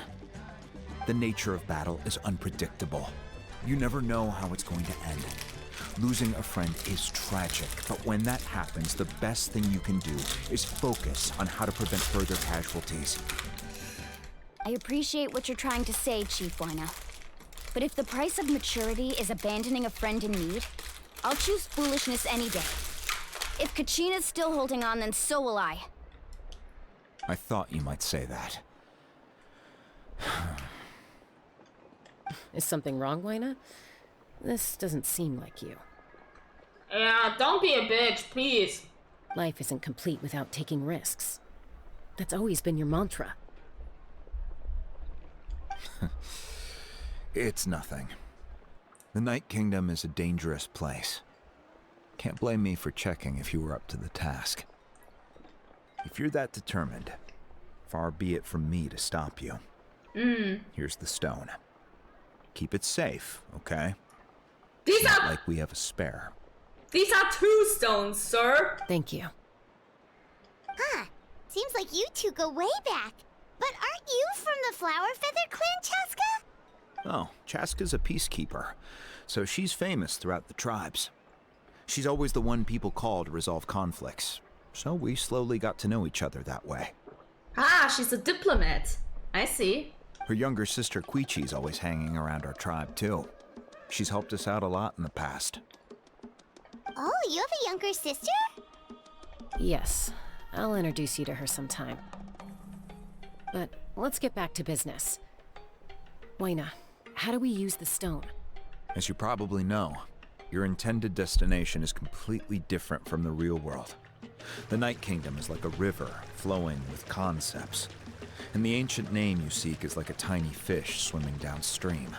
The nature of battle is unpredictable. You never know how it's going to end. Losing a friend is tragic, but when that happens, the best thing you can do is focus on how to prevent further casualties. I appreciate what you're trying to say, Chief Wina. But if the price of maturity is abandoning a friend in need, I'll choose foolishness any day. If Kachina's still holding on, then so will I. I thought you might say that. Is something wrong, Wina? This doesn't seem like you. Yeah, don't be a bitch, please. Life isn't complete without taking risks. That's always been your mantra. It's nothing. The Night Kingdom is a dangerous place. Can't blame me for checking if you were up to the task. If you're that determined, far be it from me to stop you. Here's the stone. Keep it safe, okay? These Not are like we have a spare. These are 2 stones, sir. Thank you. Huh. Seems like you two go way back. But aren't you from the Flower Feather Clan, Chaska? Oh, Chaska's a peacekeeper, so she's famous throughout the tribes. She's always the one people call to resolve conflicts, so we slowly got to know each other that way. Ah, she's a diplomat. I see. Her younger sister Quichi's always hanging around our tribe, too. She's helped us out a lot in the past. Oh, you have a younger sister? Yes, I'll introduce you to her sometime. But let's get back to business. Wina, how do we use the stone? As you probably know, your intended destination is completely different from the real world. The Night Kingdom is like a river flowing with concepts, and the ancient name you seek is like a tiny fish swimming downstream.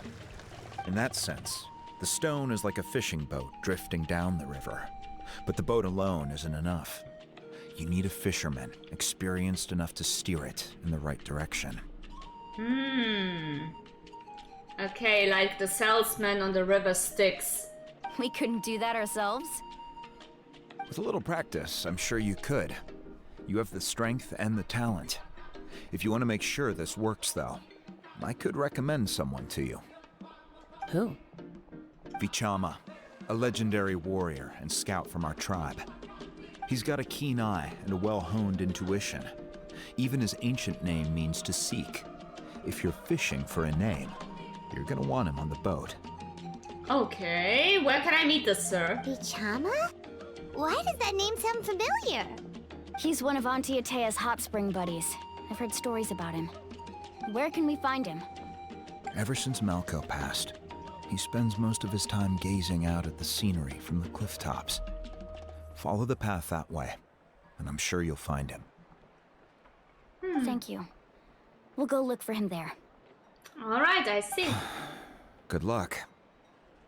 In that sense, the stone is like a fishing boat drifting down the river, but the boat alone isn't enough. You need a fisherman experienced enough to steer it in the right direction. Okay, like the salesman on the river Styx. We couldn't do that ourselves? With a little practice, I'm sure you could. You have the strength and the talent. If you want to make sure this works, though, I could recommend someone to you. Who? Vichama, a legendary warrior and scout from our tribe. He's got a keen eye and a well-honed intuition. Even his ancient name means to seek. If you're fishing for a name, you're gonna want him on the boat. Okay, where can I meet this, sir? Bichama? Why does that name sound familiar? He's one of Auntie Atea's hot spring buddies. I've heard stories about him. Where can we find him? Ever since Malco passed, he spends most of his time gazing out at the scenery from the cliff tops. Follow the path that way, and I'm sure you'll find him. Thank you. We'll go look for him there. All right, I see. Good luck.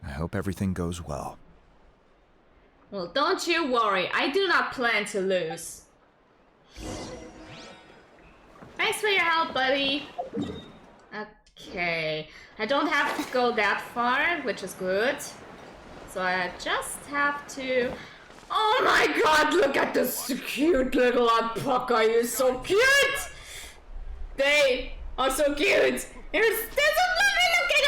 I hope everything goes well. Well, don't you worry. I do not plan to lose. Thanks for your help, buddy. Okay. I don't have to go that far, which is good. So I just have to... Oh my god, look at this cute little alpaca. You're so cute! They are so cute. They're so lovely looking.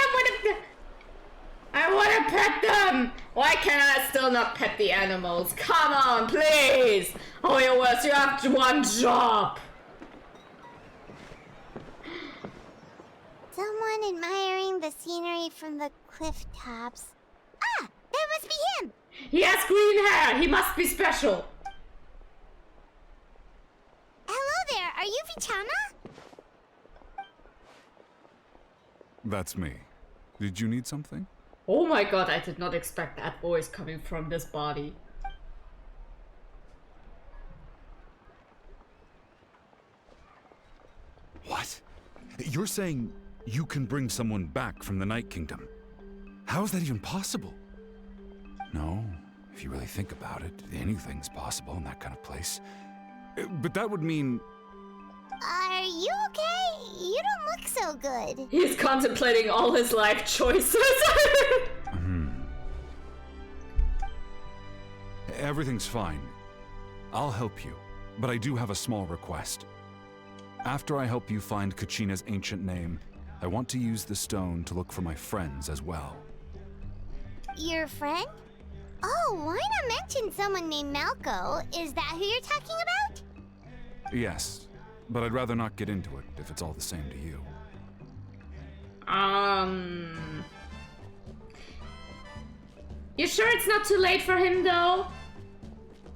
I want to pet them. Why can I still not pet the animals? Come on, please. Oh, you have one job. Someone admiring the scenery from the cliff tops. Ah, that must be him. He has green hair. He must be special. Hello there. Are you Vichama? That's me. Did you need something? Oh my god, I did not expect that voice coming from this body. What? You're saying you can bring someone back from the Night Kingdom? How is that even possible? No, if you really think about it, anything's possible in that kind of place. But that would mean... Are you okay? You don't look so good. He's contemplating all his life choices. Everything's fine. I'll help you, but I do have a small request. After I help you find Kachina's ancient name, I want to use the stone to look for my friends as well. Your friend? Oh, why not mention someone named Malco? Is that who you're talking about? Yes, but I'd rather not get into it if it's all the same to you. You sure it's not too late for him though?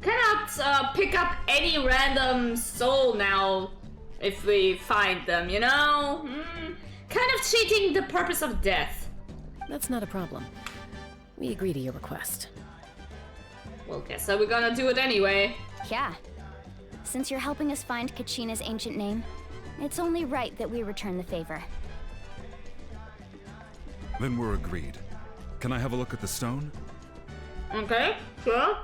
Cannot pick up any random soul now if we find them, you know? Kind of cheating the purpose of death. That's not a problem. We agree to your request. Well, guess so we're gonna do it anyway. Yeah. Since you're helping us find Kachina's ancient name, it's only right that we return the favor. Then we're agreed. Can I have a look at the stone? Okay, sure.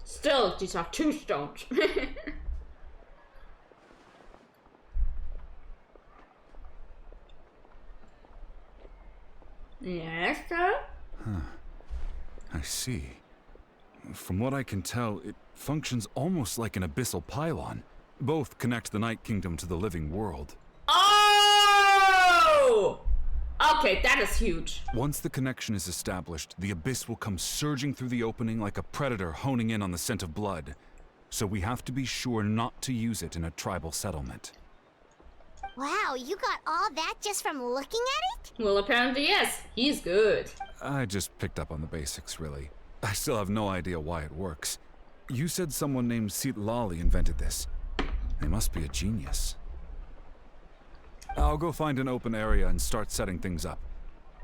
Still, these are two stones. Yes, sir? Huh. I see. From what I can tell, it functions almost like an abyssal pylon. Both connect the Night Kingdom to the living world. Oh! Okay, that is huge. Once the connection is established, the abyss will come surging through the opening like a predator honing in on the scent of blood. So we have to be sure not to use it in a tribal settlement. Wow, you got all that just from looking at it? Well, apparently yes. He's good. I just picked up on the basics, really. I still have no idea why it works. You said someone named Lali invented this. They must be a genius. I'll go find an open area and start setting things up.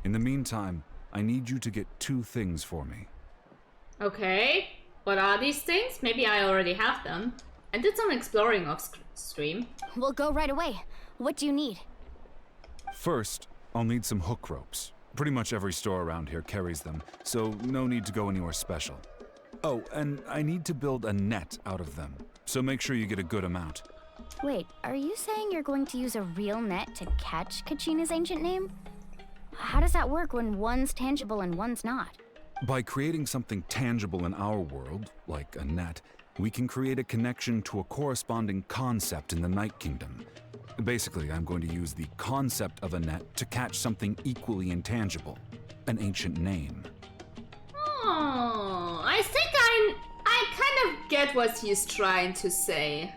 In the meantime, I need you to get 2 things for me. Okay. What are these things? Maybe I already have them. I did some exploring off stream. We'll go right away. What do you need? First, I'll need some hook ropes. Pretty much every store around here carries them, so no need to go anywhere special. Oh, and I need to build a net out of them, so make sure you get a good amount. Wait, are you saying you're going to use a real net to catch Kachina's ancient name? How does that work when one's tangible and one's not? By creating something tangible in our world, like a net, we can create a connection to a corresponding concept in the Night Kingdom. Basically, I'm going to use the concept of a net to catch something equally intangible, an ancient name. get what he's trying to say.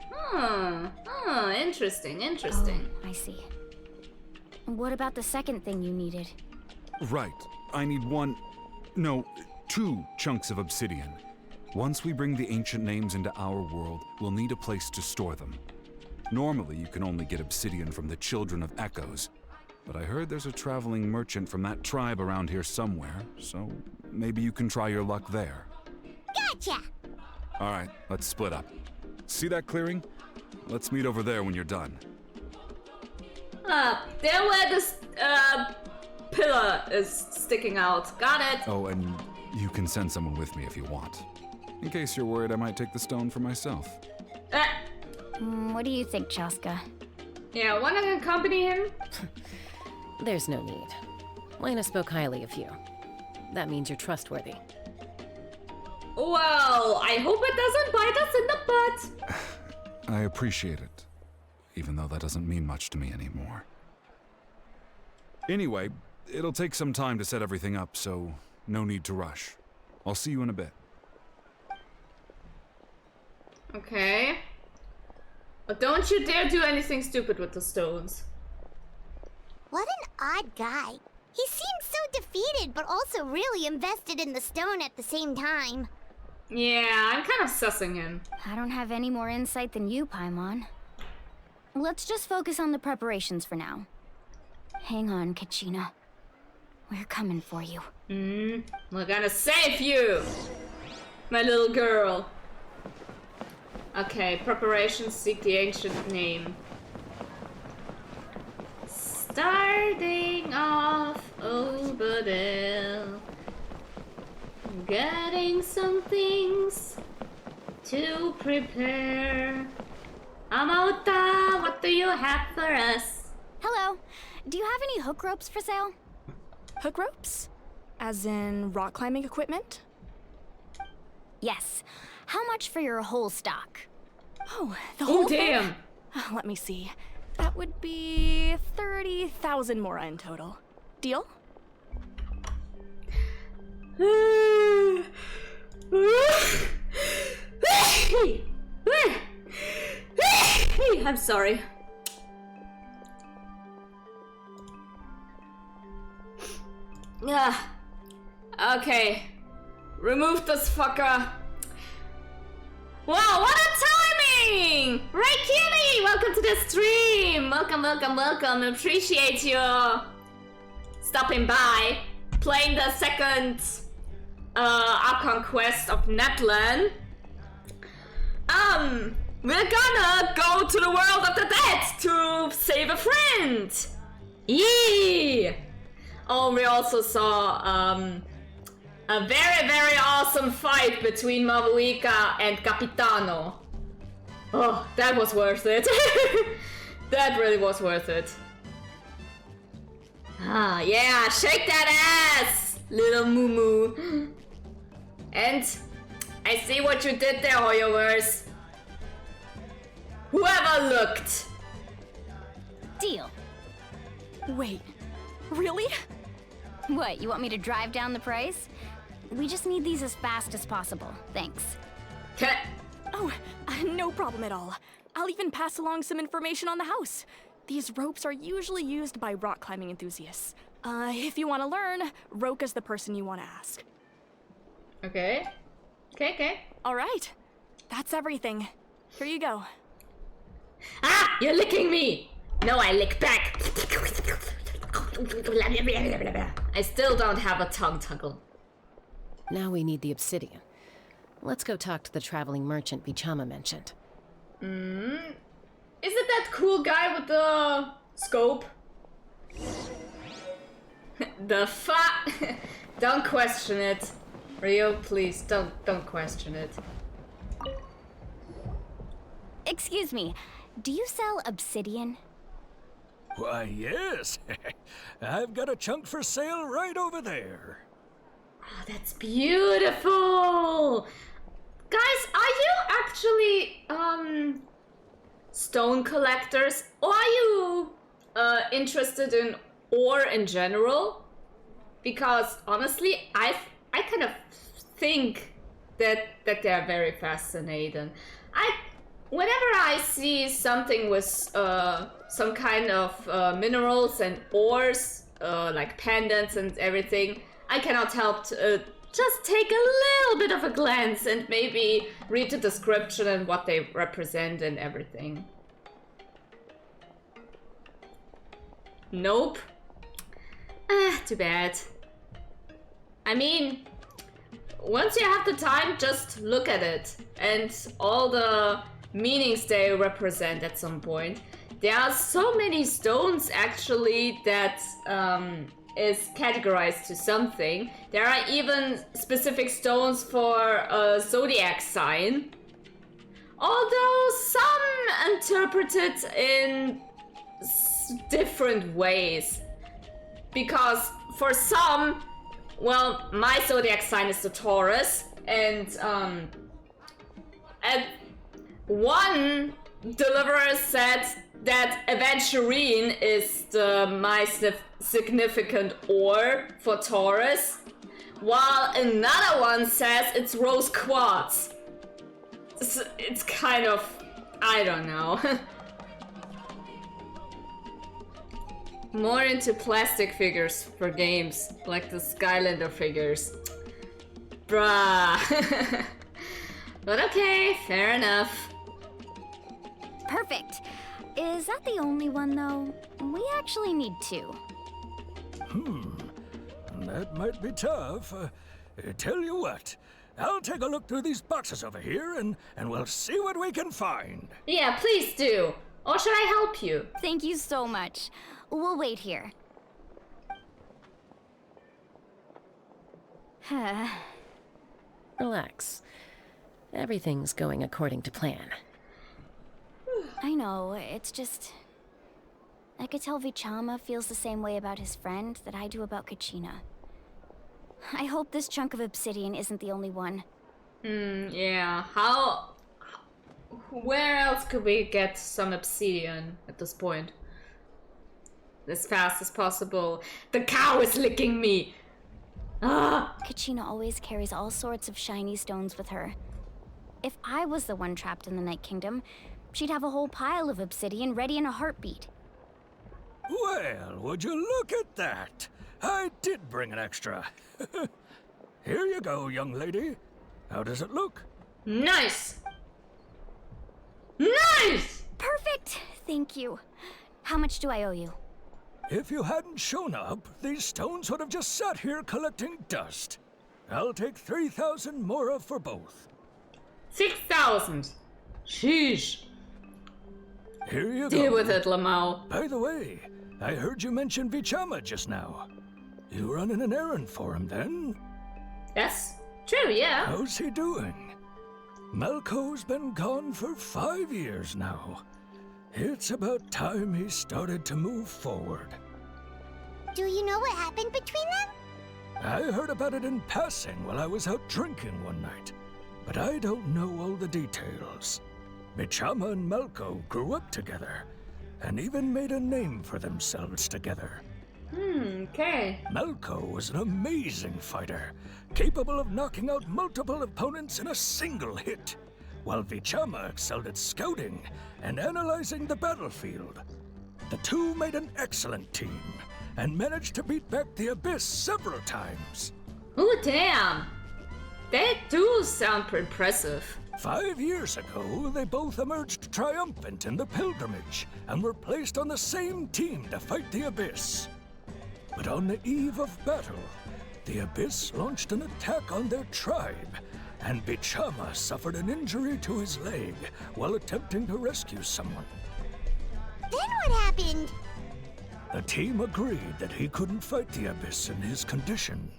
Interesting, interesting. Oh, I see. What about the second thing you needed? Right. I need two chunks of obsidian. Once we bring the ancient names into our world, we'll need a place to store them. Normally, you can only get obsidian from the Children of Echoes, but I heard there's a traveling merchant from that tribe around here somewhere, so maybe you can try your luck there. Gotcha! Alright, let's split up. See that clearing? Let's meet over there when you're done. There where this, pillar is sticking out. Got it. Oh, and you can send someone with me if you want. In case you're worried I might take the stone for myself. What do you think, Chaska? Yeah, wanna accompany him? There's no need. Lena spoke highly of you. That means you're trustworthy. Well, I hope it doesn't bite us in the butt. I appreciate it, even though that doesn't mean much to me anymore. Anyway, it'll take some time to set everything up, so no need to rush. I'll see you in a bit. Okay. But don't you dare do anything stupid with the stones. What an odd guy. He seems so defeated, but also really invested in the stone at the same time. Yeah, I'm kind of sussing him. I don't have any more insight than you, Paimon. Let's just focus on the preparations for now. Hang on, Kachina. We're coming for you. We're gonna save you, my little girl. Okay, preparations, seek the ancient name. Starting off over there. Getting some things to prepare. Amauta, what do you have for us? Hello. Do you have any hook ropes for sale? Hook ropes? As in rock climbing equipment? Yes. How much for your whole stock? Oh, the whole damn. thing? Let me see. That would be 30,000 mora in total. Deal? I'm sorry. Okay. Remove this fucker. Wow, what a timing! Raikini, welcome to the stream. Welcome, welcome, welcome. Appreciate you stopping by. Playing the second Archon quest of Netland. We're gonna go to the world of the dead to save a friend. Yee! Oh, we also saw a very, very awesome fight between Mavuika and Capitano. Oh, that was worth it. That really was worth it. Ah, yeah, shake that ass, little moo. And I see what you did there, Hoyoverse. Whoever looked. Deal. Wait, really? What, you want me to drive down the price? We just need these as fast as possible. Thanks. Oh, no problem at all. I'll even pass along some information on the house. These ropes are usually used by rock climbing enthusiasts. If you want to learn, Roka's the person you want to ask. Okay. Okay. All right. That's everything. Here you go. Ah! You're licking me! No, I lick back. I still don't have a tongue tuckle. Now we need the obsidian. Let's go talk to the traveling merchant Bichama mentioned. Is it that cool guy with the scope? The Don't question it. Rio, please, don't question it. Excuse me, do you sell obsidian? Why, yes. I've got a chunk for sale right over there. Oh, that's beautiful! Guys, are you actually, stone collectors? Or are you, interested in ore in general? Because, honestly, I kind of think that they're very fascinating. Whenever I see something with some kind of minerals and ores, like pendants and everything, I cannot help to just take a little bit of a glance and maybe read the description and what they represent and everything. Nope. Too bad. I mean, once you have the time, just look at it and all the meanings they represent at some point. There are so many stones actually that is categorized to something. There are even specific stones for a zodiac sign. Although some interpret it in different ways. Because for some, well, my zodiac sign is the Taurus, and one deliverer said that aventurine is my significant ore for Taurus, while another one says it's rose quartz. It's kind of, I don't know. More into plastic figures for games, like the Skylander figures. Bruh. But okay, fair enough. Perfect. Is that the only one, though? We actually need two. That might be tough. Tell you what, I'll take a look through these boxes over here and we'll see what we can find. Yeah, please do. Or should I help you? Thank you so much. We'll wait here. Relax. Everything's going according to plan. I know, it's just... I could tell Vichama feels the same way about his friend that I do about Kachina. I hope this chunk of obsidian isn't the only one. Yeah. Where else could we get some obsidian at this point? As fast as possible. The cow is licking me! Ah! Kachina always carries all sorts of shiny stones with her. If I was the one trapped in the Night Kingdom, she'd have a whole pile of obsidian ready in a heartbeat. Well, would you look at that? I did bring an extra. Here you go, young lady. How does it look? Nice! Nice! Perfect! Thank you. How much do I owe you? If you hadn't shown up, these stones would have just sat here collecting dust. I'll take 3,000 mora for both. 6,000. Sheesh. Here you go. Deal with it, Lamau. By the way, I heard you mention Vichama just now. You running an errand for him, then? Yes, true, yeah. How's he doing? Malco's been gone for 5 years now. It's about time he started to move forward. Do you know what happened between them? I heard about it in passing while I was out drinking one night, but I don't know all the details. Vichama and Malco grew up together, and even made a name for themselves together. Okay. Malco was an amazing fighter, capable of knocking out multiple opponents in a single hit, while Vichama excelled at scouting and analyzing the battlefield. The two made an excellent team, and managed to beat back the Abyss several times. Ooh, damn. They do sound impressive. 5 years ago, they both emerged triumphant in the pilgrimage, and were placed on the same team to fight the Abyss. But on the eve of battle, the Abyss launched an attack on their tribe, and Vichama suffered an injury to his leg while attempting to rescue someone. Then what happened? The team agreed that he couldn't fight the Abyss in his condition.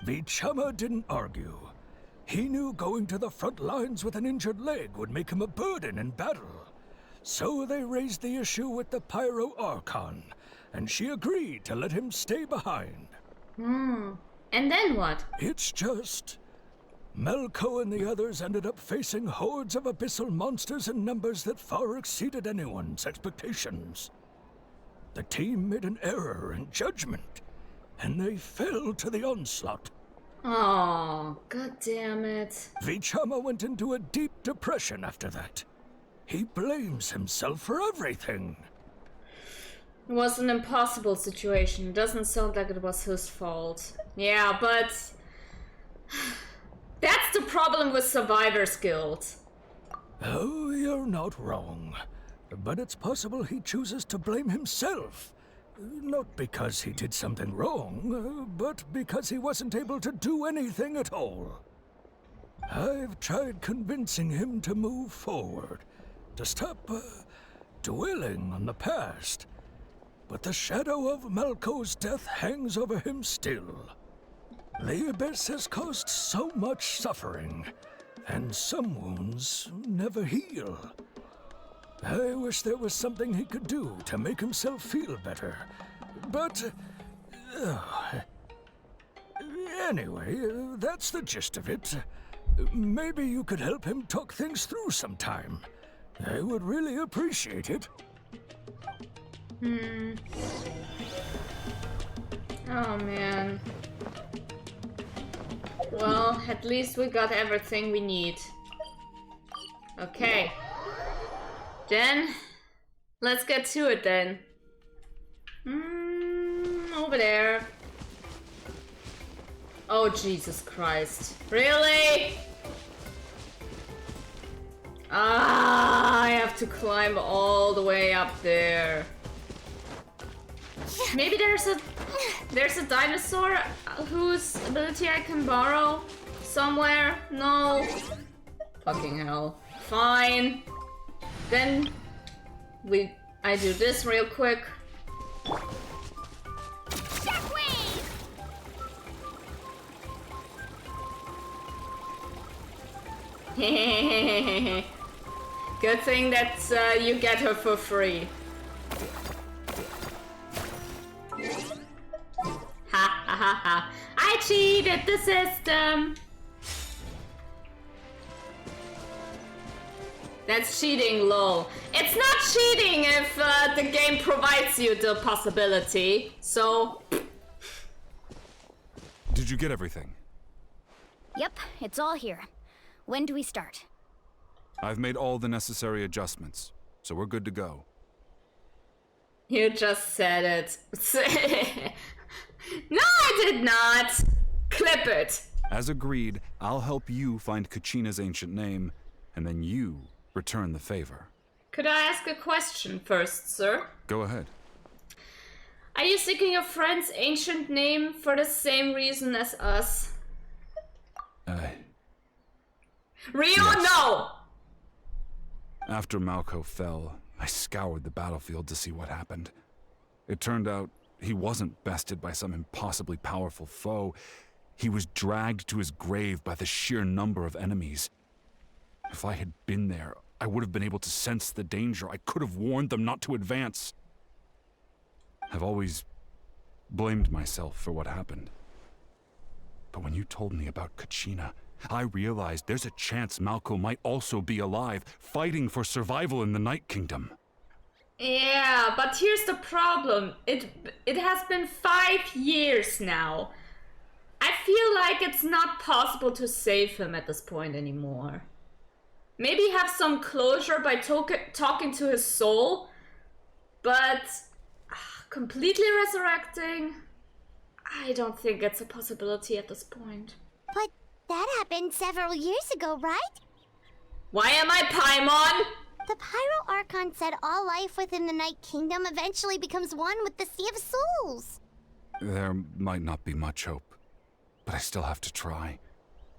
Vichama didn't argue. He knew going to the front lines with an injured leg would make him a burden in battle. So they raised the issue with the Pyro Archon, and she agreed to let him stay behind. And then what? It's just... Malco and the others ended up facing hordes of abyssal monsters in numbers that far exceeded anyone's expectations. The team made an error in judgment, and they fell to the onslaught. Oh, god damn it. Vichama went into a deep depression after that. He blames himself for everything. It was an impossible situation. It doesn't sound like it was his fault. Yeah, but that's the problem with Survivor's Guild. Oh, you're not wrong. But it's possible he chooses to blame himself. Not because he did something wrong, but because he wasn't able to do anything at all. I've tried convincing him to move forward, to stop dwelling on the past. But the shadow of Malco's death hangs over him still. The Abyss has caused so much suffering, and some wounds never heal. I wish there was something he could do to make himself feel better. But... anyway, that's the gist of it. Maybe you could help him talk things through sometime. I would really appreciate it. Oh man. Well, at least we got everything we need. Okay. Then, let's get to it then. Over there. Oh, Jesus Christ. Really? Ah, I have to climb all the way up there. Maybe there's a dinosaur whose ability I can borrow somewhere? No. Fucking hell. Fine. Then I do this real quick. Shockwave! Good thing that you get her for free. Ha ha ha ha. I cheated the system. That's cheating, lol. It's not cheating if the game provides you the possibility, so... Did you get everything? Yep, it's all here. When do we start? I've made all the necessary adjustments, so we're good to go. You just said it. No, I did not! Clip it! As agreed, I'll help you find Kachina's ancient name, and then you return the favor. Could I ask a question first, sir? Go ahead. Are you seeking your friend's ancient name for the same reason as us? Rio, yes. no! After Malco fell, I scoured the battlefield to see what happened. It turned out he wasn't bested by some impossibly powerful foe. He was dragged to his grave by the sheer number of enemies. If I had been there, I would have been able to sense the danger. I could have warned them not to advance. I've always blamed myself for what happened. But when you told me about Kachina, I realized there's a chance Malco might also be alive, fighting for survival in the Night Kingdom. Yeah, but here's the problem. It has been 5 years now. I feel like it's not possible to save him at this point anymore. Maybe have some closure by talking to his soul, but completely resurrecting? I don't think it's a possibility at this point. But that happened several years ago, right? Why am I Paimon? The Pyro Archon said all life within the Night Kingdom eventually becomes one with the Sea of Souls. There might not be much hope, but I still have to try.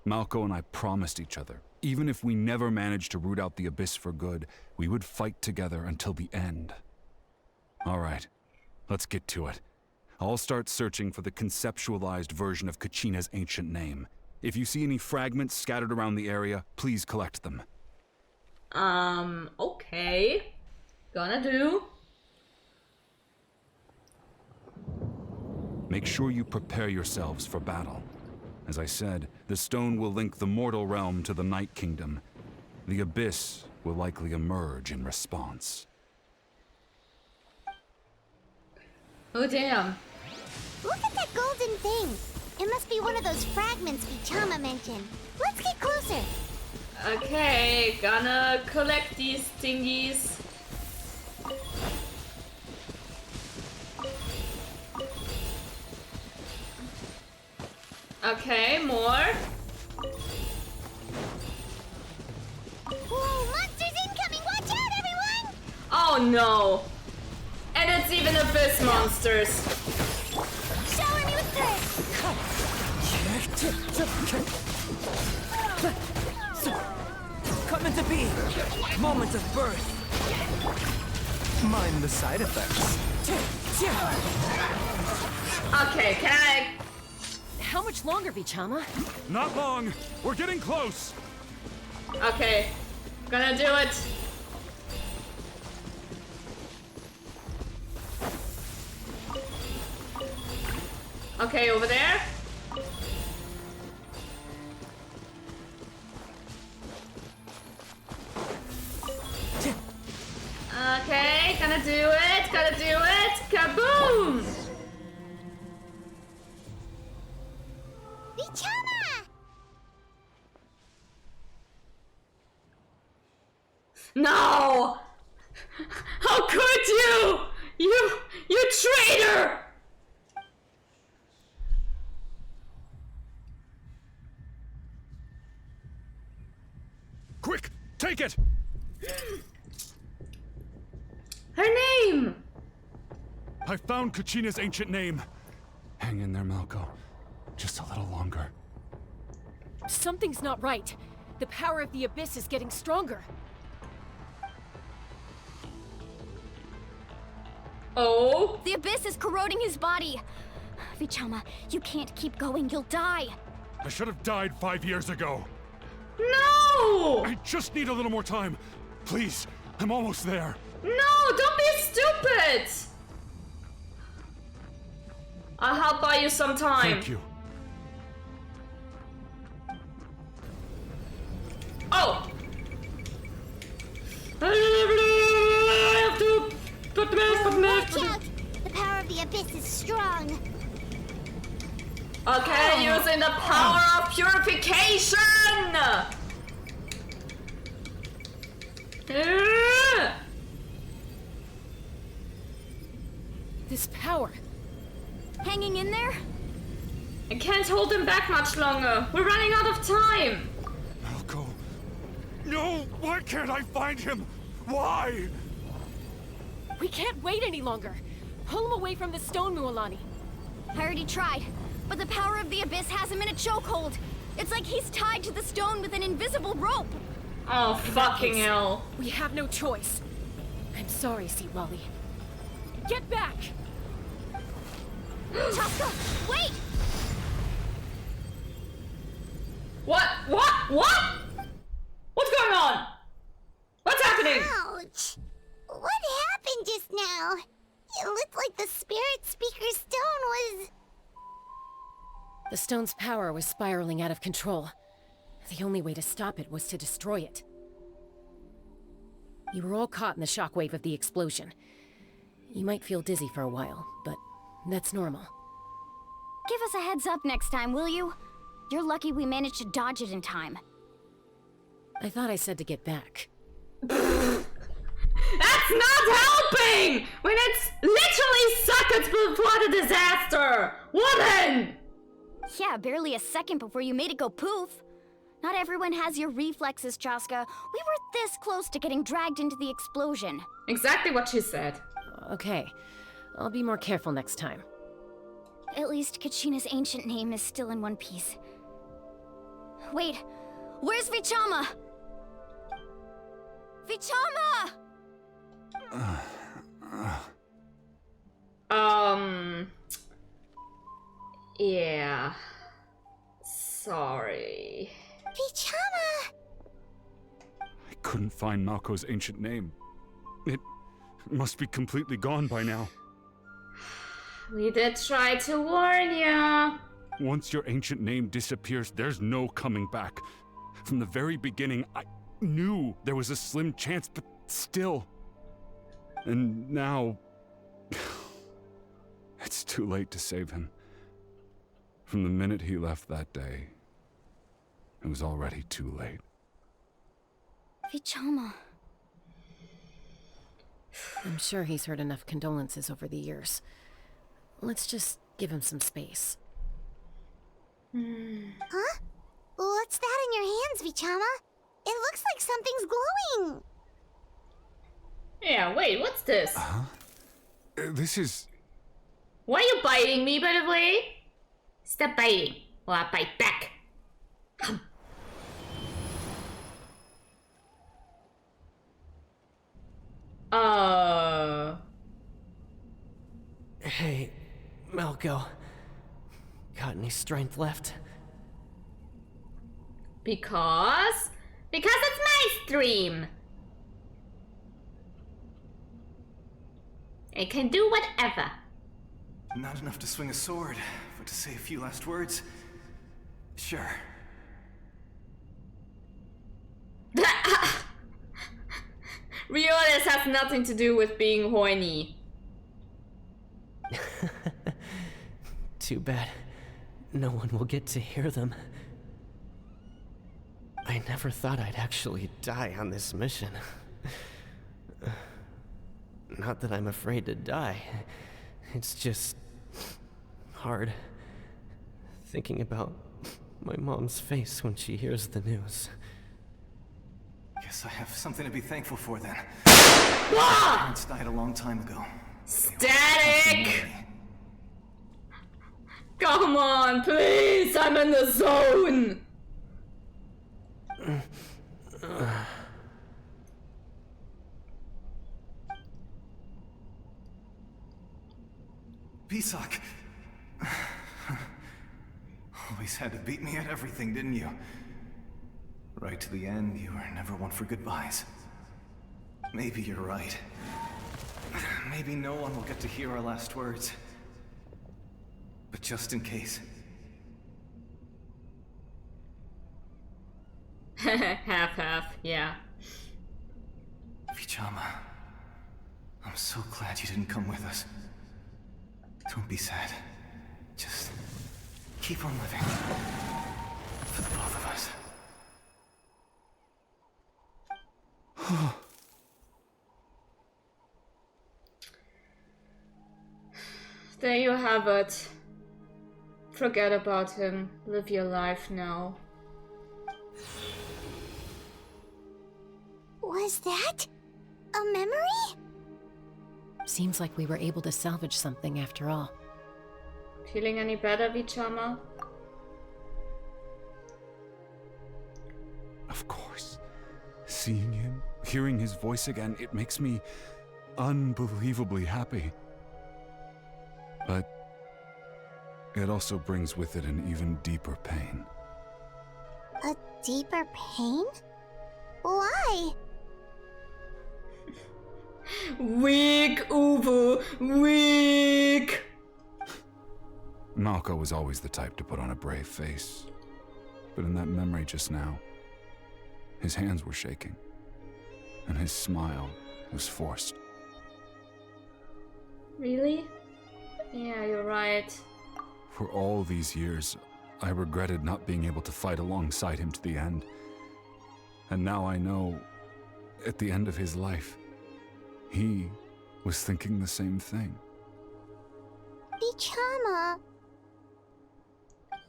Malco and I promised each other, even if we never managed to root out the Abyss for good, we would fight together until the end. All right, let's get to it. I'll start searching for the conceptualized version of Kachina's ancient name. If you see any fragments scattered around the area, please collect them. Okay. Gonna do. Make sure you prepare yourselves for battle. As I said, the stone will link the mortal realm to the Night Kingdom. The Abyss will likely emerge in response. Oh damn. Look at that golden thing. It must be one of those fragments Vichama mentioned. Let's get closer. Okay, gonna collect these thingies. Okay, more. Whoa, monsters incoming! Watch out, everyone! Oh no! And it's even abyss monsters. Shower me with Coming to be. Moment of birth. Mind the side effects. Okay, can I... How much longer, Vichama? Not long. We're getting close. Okay, gonna do it. Okay, over there. Okay, gonna do it, gotta do it. Kaboom! Vichama! No! How could you? You traitor! Quick, take it! Her name! I found Kachina's ancient name. Hang in there, Malko. Just a little longer. Something's not right. The power of the Abyss is getting stronger. Oh? The Abyss is corroding his body. Vichama, you can't keep going. You'll die. I should have died 5 years ago. No! I just need a little more time. Please, I'm almost there. No, don't be stupid! I'll help buy you some time. Thank you. Oh! I have to put the Watch out! The power of the Abyss is strong. Okay, using the power of purification! This power. Hanging in there? I can't hold him back much longer. We're running out of time. Malko. No, why can't I find him? Why? We can't wait any longer. Pull him away from the stone, Mualani. I already tried, but the power of the Abyss has him in a chokehold. It's like he's tied to the stone with an invisible rope. Oh, fucking hell. We have no choice. I'm sorry, Seat Lolly. Get back! Chaska, wait! What? What's going on? What's happening? Ouch! What happened just now? It looked like the Spirit Speaker Stone was... The stone's power was spiraling out of control. The only way to stop it was to destroy it. You were all caught in the shockwave of the explosion. You might feel dizzy for a while, but that's normal. Give us a heads up next time, will you? You're lucky we managed to dodge it in time. I thought I said to get back. That's not helping! When it's literally seconds before the disaster! Woman! Yeah, barely a second before you made it go poof. Not everyone has your reflexes, Chaska. We were this close to getting dragged into the explosion. Exactly what she said. Okay, I'll be more careful next time. At least Kachina's ancient name is still in one piece. Wait, where's Vichama? Vichama! Yeah. Sorry. Vichama! I couldn't find Malko's ancient name. It must be completely gone by now. We did try to warn ya. Once your ancient name disappears, there's no coming back. From the very beginning, I knew there was a slim chance, but still. And now... it's too late to save him. From the minute he left that day, it was already too late. Vichama. I'm sure he's heard enough condolences over the years. Let's just give him some space. Huh? What's that in your hands, Vichama? It looks like something's glowing. Yeah, wait, what's this? Huh? This is... Why are you biting me, by the way? Stop biting, or I bite back. Hey, Malco. Got any strength left? Because it's my stream. I can do whatever. Not enough to swing a sword, but to say a few last words? Sure. Rioles has nothing to do with being horny. Too bad. No one will get to hear them. I never thought I'd actually die on this mission. Not that I'm afraid to die. It's just... hard. Thinking about my mom's face when she hears the news. Guess I have something to be thankful for then. Ah! My parents died a long time ago. Static! Come on, please! I'm in the zone! Pisak! Always had to beat me at everything, didn't you? Right to the end, you were never one for goodbyes. Maybe you're right. Maybe no one will get to hear our last words. But just in case. Half, yeah. Vichama, I'm so glad you didn't come with us. Don't be sad. Just keep on living. For the both of us. There you have it. Forget about him. Live your life now. Was that a memory? Seems like we were able to salvage something after all. Feeling any better, Vichama? Of course. Seeing him, hearing his voice again, it makes me unbelievably happy. But it also brings with it an even deeper pain. A deeper pain? Why? Weak, Uvu, weak! Malco was always the type to put on a brave face. But in that memory just now, his hands were shaking, and his smile was forced. Really? Yeah, you're right. For all these years, I regretted not being able to fight alongside him to the end. And now I know, at the end of his life, he was thinking the same thing. Vichama.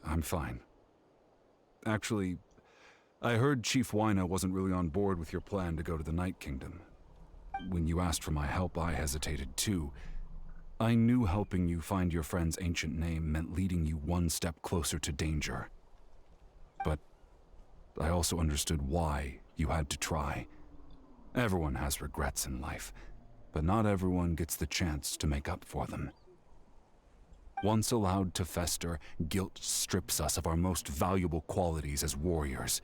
I'm fine. Actually, I heard Chief Wina wasn't really on board with your plan to go to the Night Kingdom. When you asked for my help, I hesitated too. I knew helping you find your friend's ancient name meant leading you one step closer to danger. But I also understood why you had to try. Everyone has regrets in life, but not everyone gets the chance to make up for them. Once allowed to fester, guilt strips us of our most valuable qualities as warriors.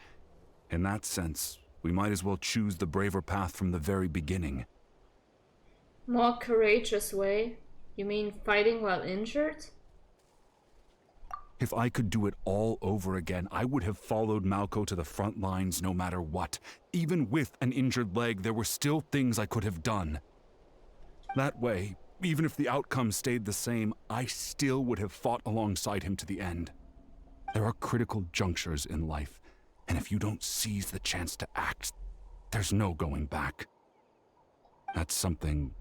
In that sense, we might as well choose the braver path from the very beginning. More courageous way? You mean fighting while injured? If I could do it all over again, I would have followed Malco to the front lines no matter what. Even with an injured leg, there were still things I could have done. That way, even if the outcome stayed the same, I still would have fought alongside him to the end. There are critical junctures in life, and if you don't seize the chance to act, there's no going back. That's something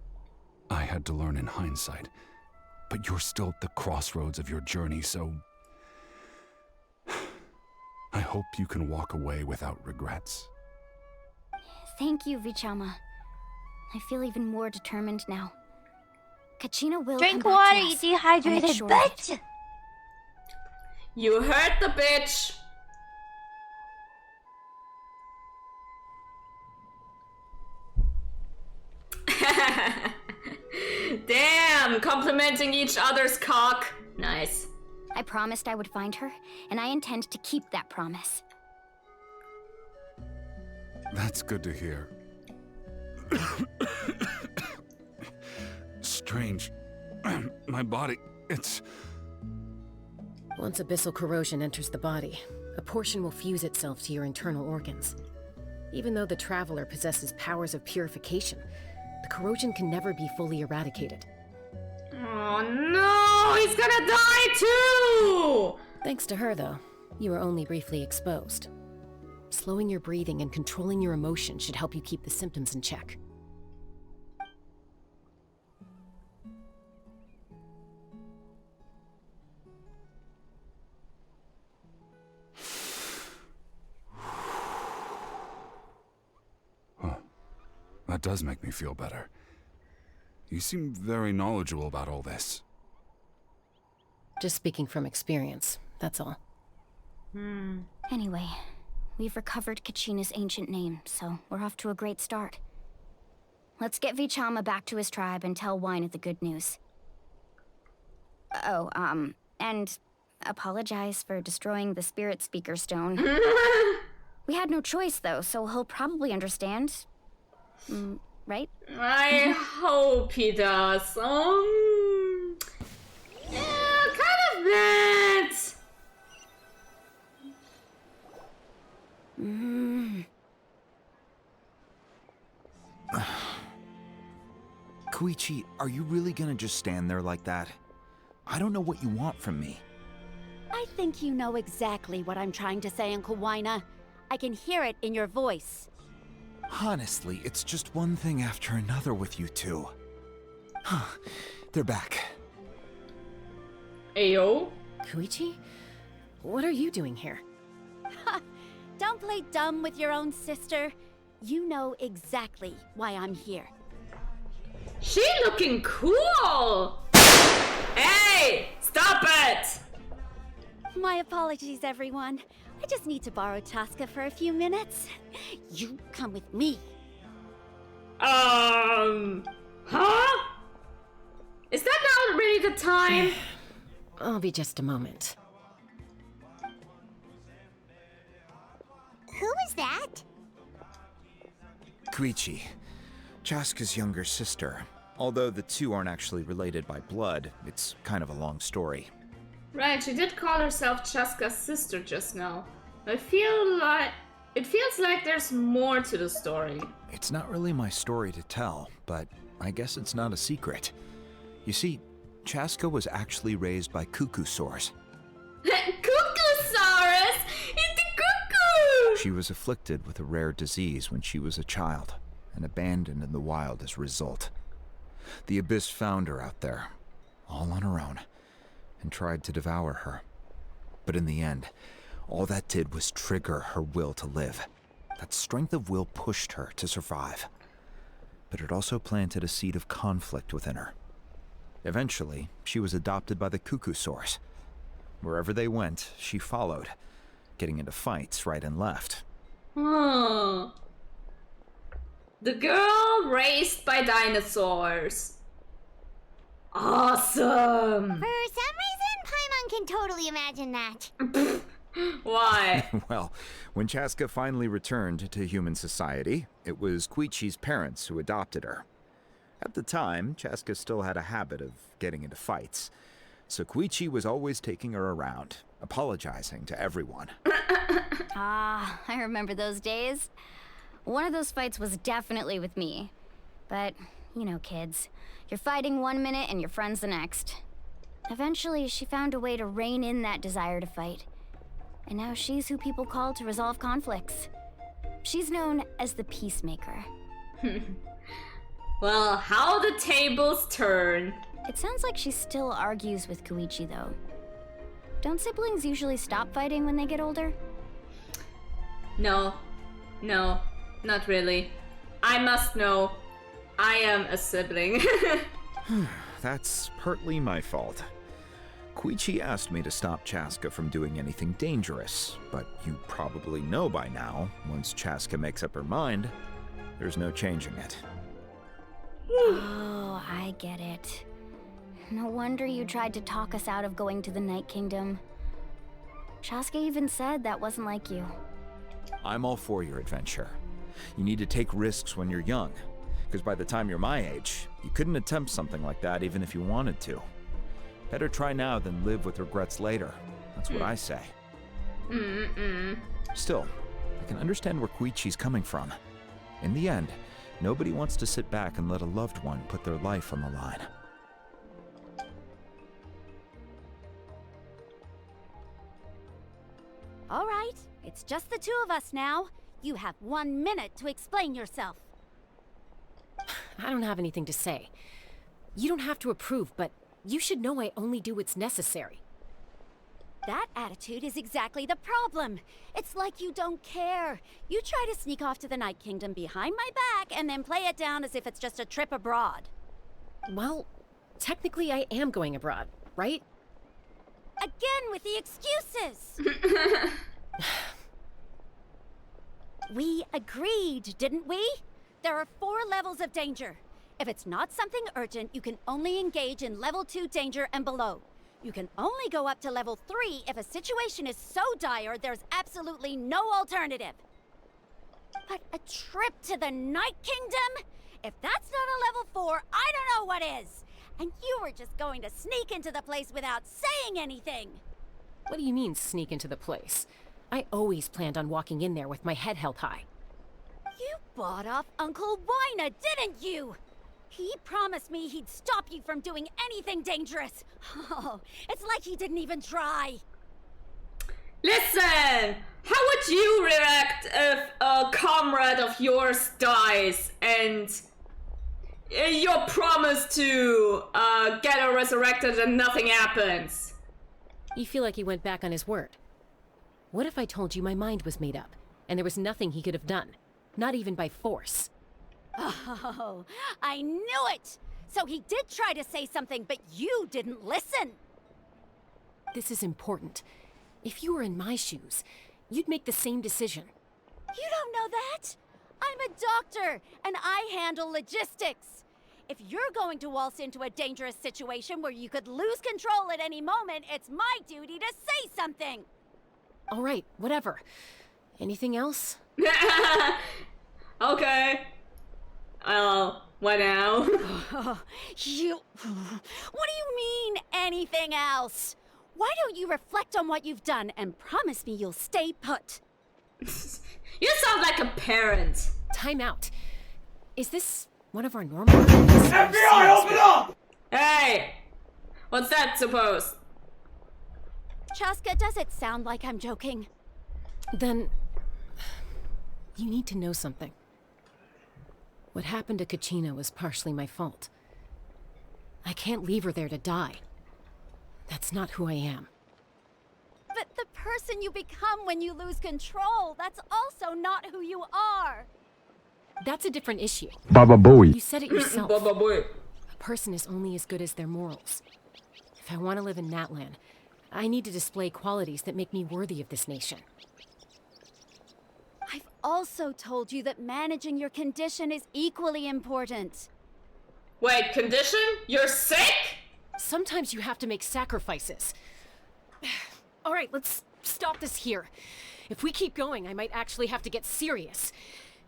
I had to learn in hindsight, but you're still at the crossroads of your journey, so I hope you can walk away without regrets. Thank you, Vichama. I feel even more determined now. Kachina will Drink come back water, to you us. dehydrated I'm sure of it. bitch! You heard the bitch! Damn, complimenting each other's cock. Nice. I promised I would find her, and I intend to keep that promise. That's good to hear. Strange. My body, it's... Once abyssal corrosion enters the body, a portion will fuse itself to your internal organs. Even though the Traveler possesses powers of purification, the corrosion can never be fully eradicated. Oh no, he's gonna die too! Thanks to her, though, you were only briefly exposed. Slowing your breathing and controlling your emotions should help you keep the symptoms in check. Huh. That does make me feel better. You seem very knowledgeable about all this. Just speaking from experience, that's all. Anyway, we've recovered Kachina's ancient name, so we're off to a great start. Let's get Vichama back to his tribe and tell Wina the good news. Oh, and apologize for destroying the Spirit Speaker Stone. We had no choice, though, so he'll probably understand. Right? I hope he does. Yeah, kind of bad. Koichi, are you really gonna just stand there like that? I don't know what you want from me. I think you know exactly what I'm trying to say, Uncle Wina. I can hear it in your voice. Honestly, it's just one thing after another with you two. They're back. Ayo? Koichi? What are you doing here? Don't play dumb with your own sister. You know exactly why I'm here. She looking cool! Hey! Stop it! My apologies, everyone. I just need to borrow Chaska for a few minutes. You come with me. Huh? Is that not really the time? I'll be just a moment. Who is that? Koichi, Chaska's younger sister. Although the two aren't actually related by blood, it's kind of a long story. Right, she did call herself Chaska's sister just now. It feels like there's more to the story. It's not really my story to tell, but I guess it's not a secret. You see, Chaska was actually raised by cuckoo-saurs. Cuckoo-saurus! It's the cuckoo! She was afflicted with a rare disease when she was a child, and abandoned in the wild as a result. The Abyss found her out there, all on her own, and tried to devour her. But in the end, all that did was trigger her will to live. That strength of will pushed her to survive. But it also planted a seed of conflict within her. Eventually, she was adopted by the cuckoo-saurs. Wherever they went, she followed, getting into fights right and left. The girl raised by dinosaurs. Awesome! For some reason, Paimon can totally imagine that. Why? Well, when Chaska finally returned to human society, it was Koichi's parents who adopted her. At the time, Chaska still had a habit of getting into fights, so Koichi was always taking her around, apologizing to everyone. I remember those days. One of those fights was definitely with me. But, you know, kids. You're fighting one minute and your friend's the next. Eventually, she found a way to rein in that desire to fight. And now she's who people call to resolve conflicts. She's known as the Peacemaker. Well, how the tables turn. It sounds like she still argues with Koichi, though. Don't siblings usually stop fighting when they get older? No, not really. I must know. I am a sibling. That's partly my fault. Koichi asked me to stop Chaska from doing anything dangerous, but you probably know by now, once Chaska makes up her mind, there's no changing it. Oh, I get it. No wonder you tried to talk us out of going to the Night Kingdom. Chaska even said that wasn't like you. I'm all for your adventure. You need to take risks when you're young, because by the time you're my age, you couldn't attempt something like that even if you wanted to. Better try now than live with regrets later. That's what I say. Still, I can understand where Koichi's coming from. In the end, nobody wants to sit back and let a loved one put their life on the line. All right, it's just the two of us now. You have 1 minute to explain yourself. I don't have anything to say. You don't have to approve, but you should know I only do what's necessary. That attitude is exactly the problem. It's like you don't care. You try to sneak off to the Night Kingdom behind my back and then play it down as if it's just a trip abroad. Well, technically I am going abroad, right? Again with the excuses! We agreed, didn't we? There are 4 levels of danger. If it's not something urgent, you can only engage in level 2 danger and below. You can only go up to level 3 if a situation is so dire there's absolutely no alternative. But a trip to the Night Kingdom? If that's not a level 4, I don't know what is. And you were just going to sneak into the place without saying anything. What do you mean, sneak into the place? I always planned on walking in there with my head held high. You bought off Uncle Wina, didn't you? He promised me he'd stop you from doing anything dangerous. Oh, it's like he didn't even try. Listen! How would you react if a comrade of yours dies and your promise to get her resurrected and nothing happens? You feel like he went back on his word. What if I told you my mind was made up, and there was nothing he could have done? Not even by force. Oh, I knew it! So he did try to say something, but you didn't listen. This is important. If you were in my shoes, you'd make the same decision. You don't know that? I'm a doctor, and I handle logistics. If you're going to waltz into a dangerous situation where you could lose control at any moment, it's my duty to say something. All right, whatever. Anything else? Okay. What now? What do you mean, anything else? Why don't you reflect on what you've done and promise me you'll stay put? You sound like a parent. Time out. Is this one of our normal events? FBI, open up! Hey! What's that supposed? Chaska, does it sound like I'm joking? Then you need to know something. What happened to Kachina was partially my fault. I can't leave her there to die. That's not who I am. But the person you become when you lose control, that's also not who you are. That's a different issue. Baba Booey. You said it yourself. Baba Booey. A person is only as good as their morals. If I want to live in Natlan, I need to display qualities that make me worthy of this nation. I've also told you that managing your condition is equally important. Wait, condition? You're sick? Sometimes you have to make sacrifices. All right, let's stop this here. If we keep going, I might actually have to get serious.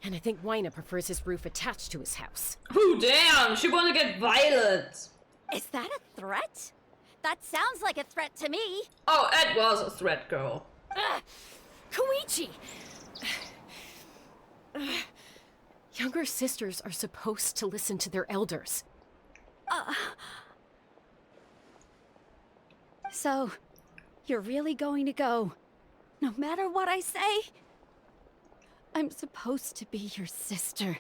And I think Wina prefers his roof attached to his house. Oh, damn! She wanna get violent! Is that a threat? That sounds like a threat to me. Oh, it was a threat, girl. Koichi! Younger sisters are supposed to listen to their elders. So, you're really going to go? No matter what I say, I'm supposed to be your sister.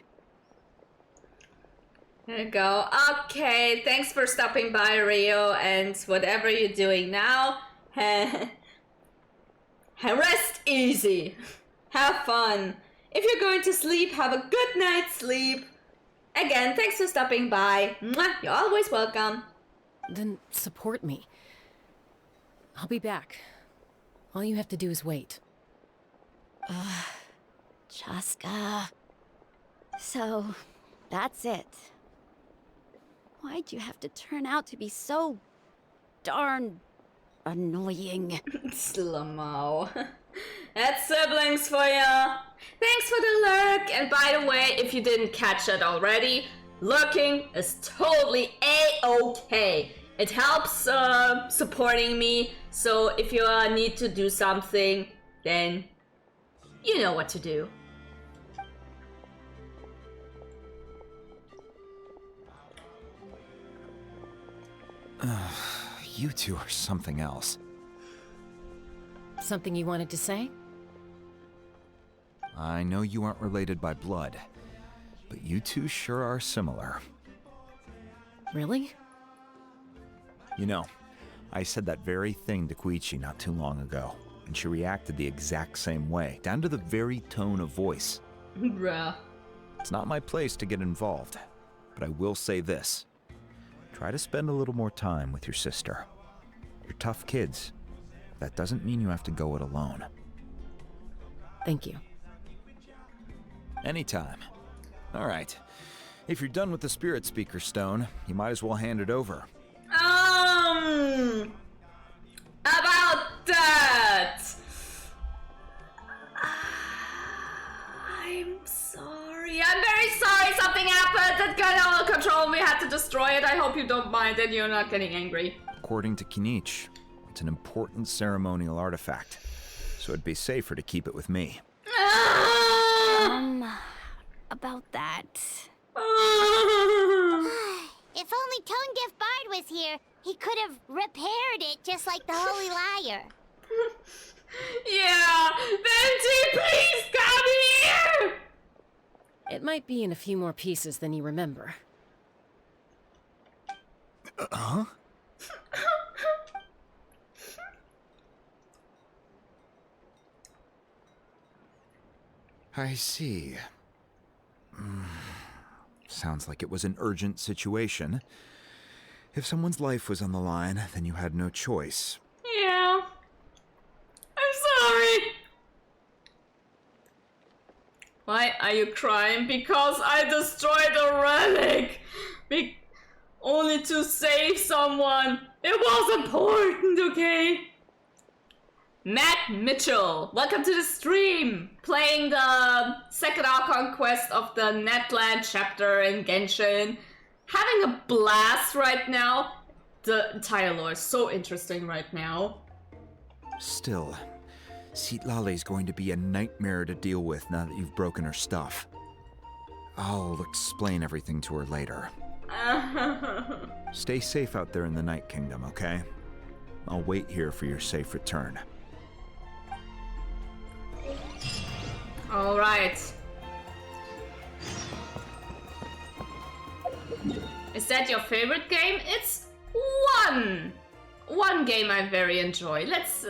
There you go. Okay, thanks for stopping by, Rio, and whatever you're doing now, rest easy. Have fun. If you're going to sleep, have a good night's sleep. Again, thanks for stopping by. Mwah, you're always welcome. Then support me. I'll be back. All you have to do is wait. Chaska. So, that's it. Why'd you have to turn out to be so darn annoying? Slow-mo. That's siblings for ya. Thanks for the lurk. And by the way, if you didn't catch it already, lurking is totally a-okay. It helps supporting me. So if you need to do something, then you know what to do. You two are something else. Something you wanted to say? I know you aren't related by blood, but you two sure are similar. Really? You know, I said that very thing to Koichi not too long ago, and she reacted the exact same way, down to the very tone of voice. Bruh. It's not my place to get involved, but I will say this. Try to spend a little more time with your sister. You're tough kids. That doesn't mean you have to go it alone. Thank you. Anytime. All right. If you're done with the Spirit Speaker Stone, you might as well hand it over. About that. I'm sorry. I'm very sorry something happened. It got out of control and we had to destroy it. I hope you don't mind and you're not getting angry. According to Kinich, it's an important ceremonial artifact, so it'd be safer to keep it with me. About that. If only Tone-Deaf Bard was here, he could have repaired it just like the Holy Liar. Yeah, Venti, please come here! It might be in a few more pieces than you remember. Huh? I see. Sounds like it was an urgent situation. If someone's life was on the line, then you had no choice. Yeah. I'm sorry. Why are you crying? Because I destroyed a relic. Only to save someone. It was important, okay? Matt Mitchell, welcome to the stream. Playing the second Archon quest of the Netland chapter in Genshin. Having a blast right now. The entire lore is so interesting right now. Still, Citlali's going to be a nightmare to deal with now that you've broken her stuff. I'll explain everything to her later. Stay safe out there in the Night Kingdom, okay? I'll wait here for your safe return. All right. Is that your favorite game? It's one game I very enjoy. Let's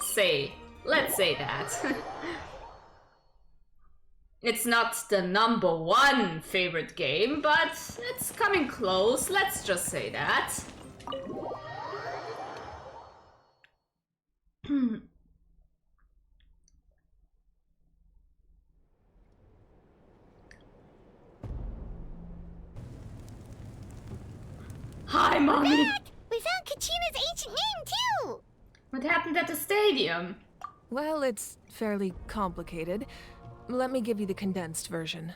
say that. It's not the #1 favorite game, but it's coming close. Let's just say that. Hi, Mommy! We're back! We found Kachina's ancient name, too! What happened at the stadium? Well, it's fairly complicated. Let me give you the condensed version.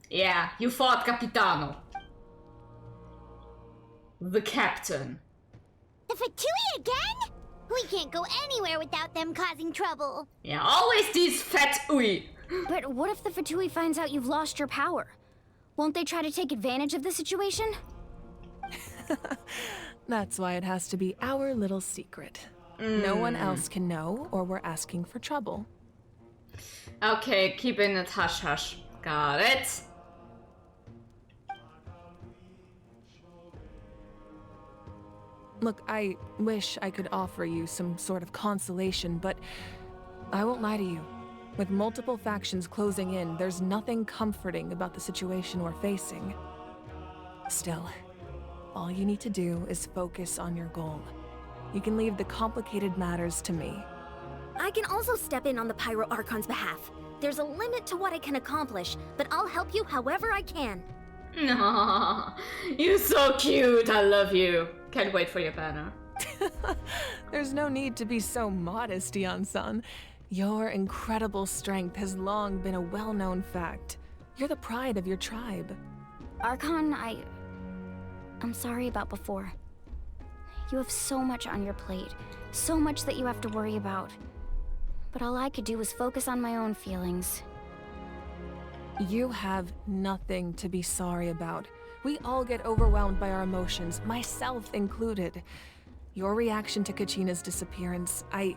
Yeah, you fought Capitano. The captain. The Fatui again? We can't go anywhere without them causing trouble. Yeah, always these fat ui. But what if the Fatui finds out you've lost your power? Won't they try to take advantage of the situation? That's why it has to be our little secret. No one else can know, or we're asking for trouble. Okay, keeping it hush hush. Got it. Look, I wish I could offer you some sort of consolation, but I won't lie to you. With multiple factions closing in, there's nothing comforting about the situation we're facing. Still, all you need to do is focus on your goal. You can leave the complicated matters to me. I can also step in on the Pyro Archon's behalf. There's a limit to what I can accomplish, but I'll help you however I can. Aww, you're so cute. I love you. Can't wait for your banner. There's no need to be so modest, Yan-san. Your incredible strength has long been a well-known fact. You're the pride of your tribe. Archon, I'm sorry about before. You have so much on your plate, so much that you have to worry about. But all I could do was focus on my own feelings. You have nothing to be sorry about. We all get overwhelmed by our emotions, myself included. Your reaction to Kachina's disappearance, I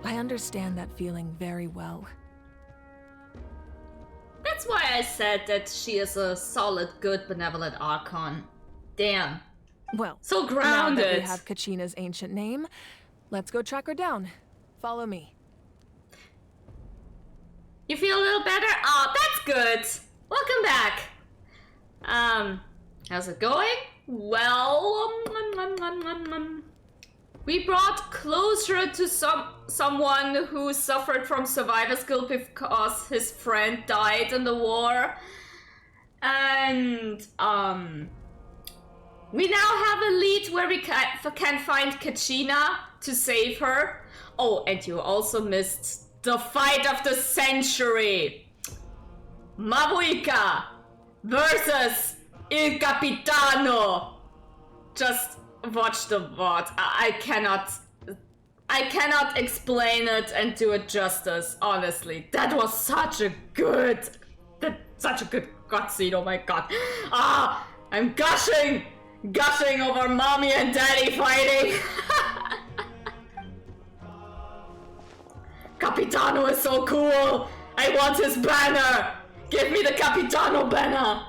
understand that feeling very well. That's why I said that she is a solid, good, benevolent Archon. Damn. Well, so grounded. Now that we have Kachina's ancient name, let's go track her down. Follow me. You feel a little better? Oh, that's good. Welcome back. How's it going? Well, we brought closure to someone who suffered from survivor's guilt because his friend died in the war. And, we now have a lead where we can find Kachina to save her. Oh, and you also missed the fight of the century. Mabuika versus Il Capitano. Just watch the VOD. I cannot explain it and do it justice, honestly. That was such a good cutscene, oh my god. Ah, I'm gushing over mommy and daddy fighting. Capitano is so cool. I want his banner. Give me the Capitano banner.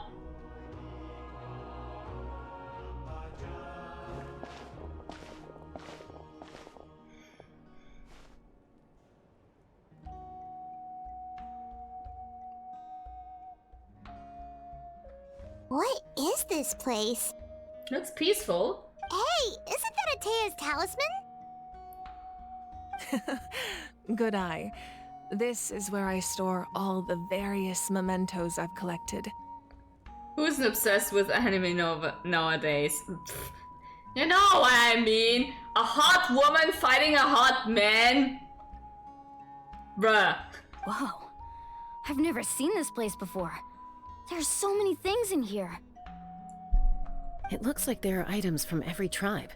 What is this place? Looks peaceful. Hey, isn't that Atea's talisman? Good eye. This is where I store all the various mementos I've collected. Who's obsessed with anime nowadays? You know what I mean? A hot woman fighting a hot man? Bruh. Whoa. I've never seen this place before. There's so many things in here. It looks like there are items from every tribe.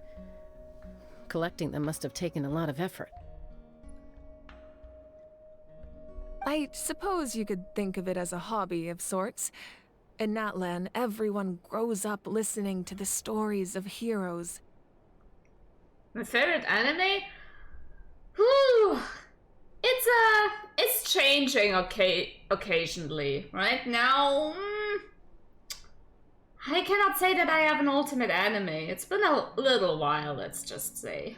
Collecting them must have taken a lot of effort. I suppose you could think of it as a hobby of sorts. In Natlan, everyone grows up listening to the stories of heroes. My favorite anime? Whew. It's changing occasionally. Right now, I cannot say that I have an ultimate anime. It's been a little while, let's just say.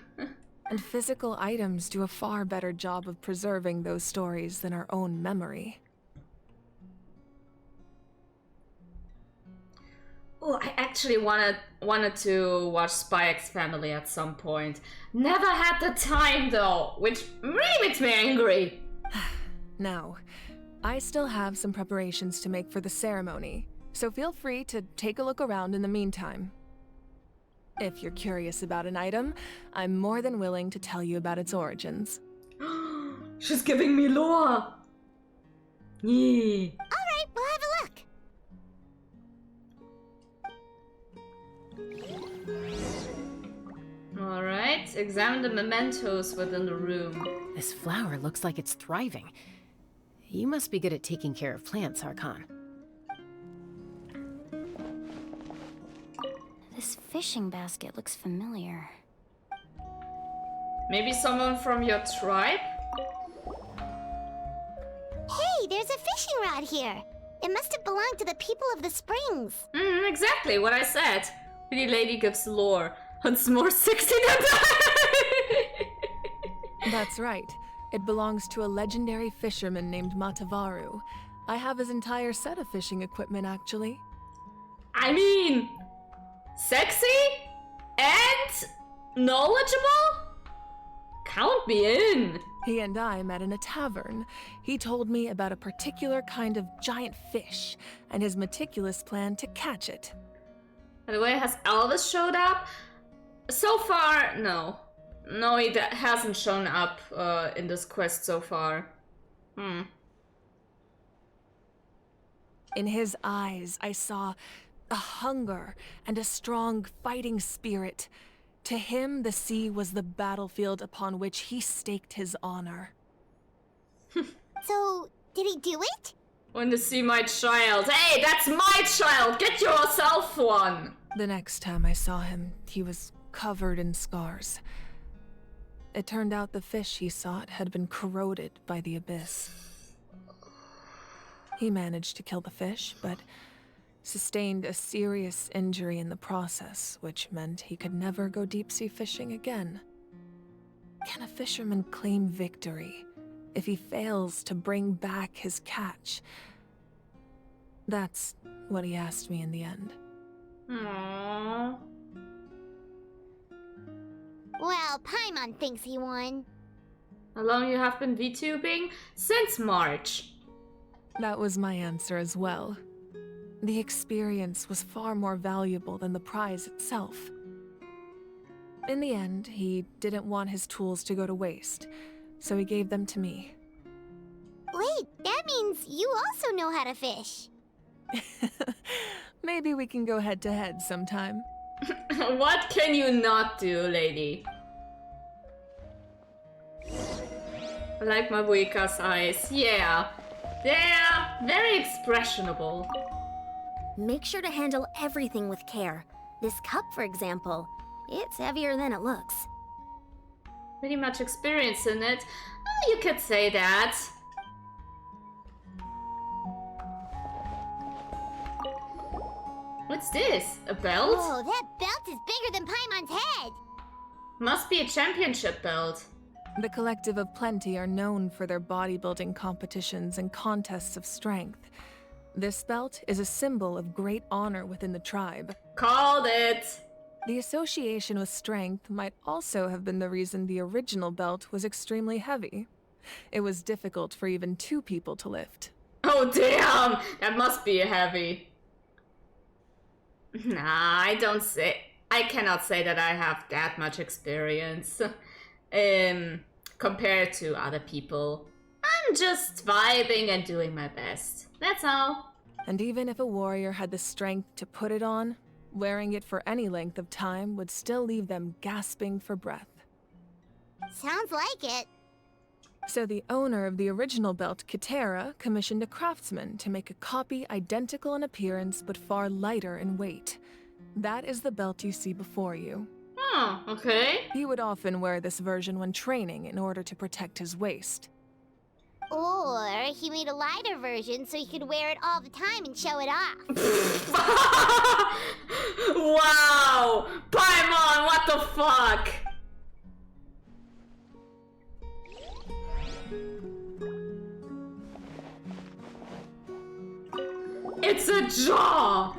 And physical items do a far better job of preserving those stories than our own memory. Oh, I actually wanted to watch Spy X Family at some point. Never had the time though, which really makes me angry. Now, I still have some preparations to make for the ceremony, so feel free to take a look around in the meantime. If you're curious about an item, I'm more than willing to tell you about its origins. She's giving me lore! Yeah. Alright, we'll have a look. Alright, examine the mementos within the room. This flower looks like it's thriving. You must be good at taking care of plants, Archon. This fishing basket looks familiar. Maybe someone from your tribe? Hey, there's a fishing rod here. It must have belonged to the people of the springs. Exactly what I said. Pretty lady gives lore. Hunts more sexy than that. That's right. It belongs to a legendary fisherman named Matavaru. I have his entire set of fishing equipment, actually. I mean, sexy and knowledgeable? Count me in. He and I met in a tavern. He told me about a particular kind of giant fish and his meticulous plan to catch it. By the way, has Elvis showed up? So far, no. No, he hasn't shown up in this quest so far. In his eyes, I saw a hunger and a strong fighting spirit. To him, the sea was the battlefield upon which he staked his honor. So, did he do it? Want to see my child? Hey, that's my child! Get yourself one! The next time I saw him, he was covered in scars. It turned out the fish he sought had been corroded by the abyss. He managed to kill the fish, but sustained a serious injury in the process, which meant he could never go deep-sea fishing again. Can a fisherman claim victory if he fails to bring back his catch? That's what he asked me in the end. Aww. Well, Paimon thinks he won. How long you have been VTubing? Since March. That was my answer as well. The experience was far more valuable than the prize itself. In the end, he didn't want his tools to go to waste, so he gave them to me. Wait, that means you also know how to fish. Maybe we can go head-to-head sometime. What can you not do, lady? I like my Wuika's eyes. Yeah, they're very expressionable. Make sure to handle everything with care. This cup, for example, it's heavier than it looks. Pretty much experience in it. Oh, you could say that. What's this? A belt? Oh, that belt is bigger than Paimon's head! Must be a championship belt. The Collective of Plenty are known for their bodybuilding competitions and contests of strength. This belt is a symbol of great honor within the tribe. Called it! The association with strength might also have been the reason the original belt was extremely heavy. It was difficult for even 2 people to lift. Oh damn! That must be heavy. Nah, I cannot say that I have that much experience. Compared to other people. I'm just vibing and doing my best. That's all. And even if a warrior had the strength to put it on, wearing it for any length of time would still leave them gasping for breath. Sounds like it. So the owner of the original belt, Kitera, commissioned a craftsman to make a copy identical in appearance but far lighter in weight. That is the belt you see before you. Oh, okay. He would often wear this version when training in order to protect his waist. Or he made a lighter version so he could wear it all the time and show it off. Wow! Paimon, what the fuck? It's a jar!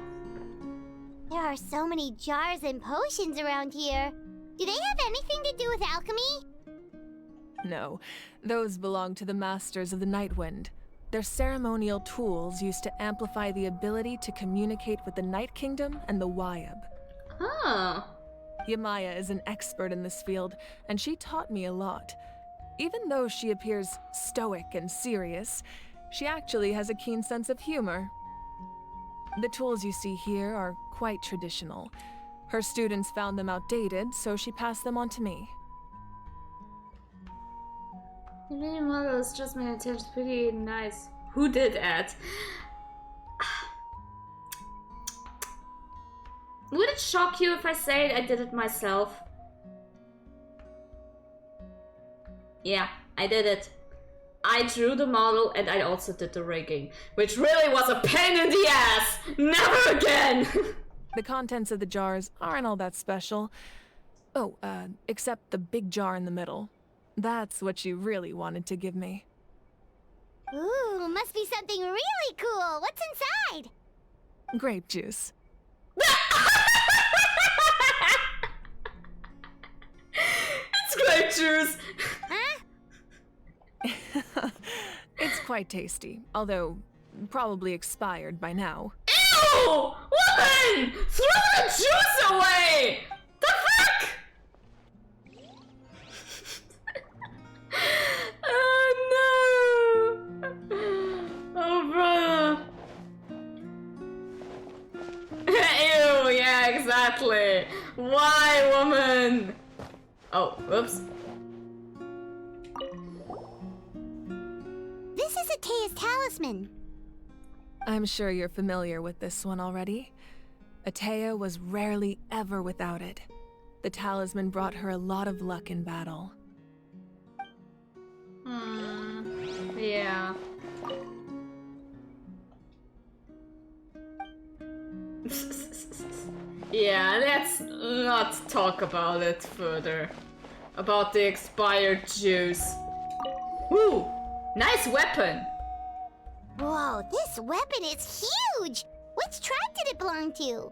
There are so many jars and potions around here. Do they have anything to do with alchemy? No, those belong to the Masters of the Nightwind. They're ceremonial tools used to amplify the ability to communicate with the Night Kingdom and the Wyab. Huh. Yamaya is an expert in this field, and she taught me a lot. Even though she appears stoic and serious, she actually has a keen sense of humor. The tools you see here are quite traditional. Her students found them outdated, so she passed them on to me. The mini model is just my attention. Pretty nice. Who did that? Would it shock you if I say I did it myself? Yeah, I did it. I drew the model and I also did the rigging, which really was a pain in the ass! Never again! The contents of the jars aren't all that special. Oh, except the big jar in the middle. That's what you really wanted to give me. Ooh, must be something really cool. What's inside? Grape juice. It's grape juice! Huh? It's quite tasty, although probably expired by now. Ew! Woman! Throw the juice away! The fuck? Oh no! Oh brother! Ew, yeah, exactly. Why, woman? Oh, whoops. This is Atea's talisman. I'm sure you're familiar with this one already. Atea was rarely ever without it. The talisman brought her a lot of luck in battle. Yeah. Yeah, let's not talk about it further. About the expired juice. Woo! Nice weapon! Whoa, this weapon is huge! Which tribe did it belong to?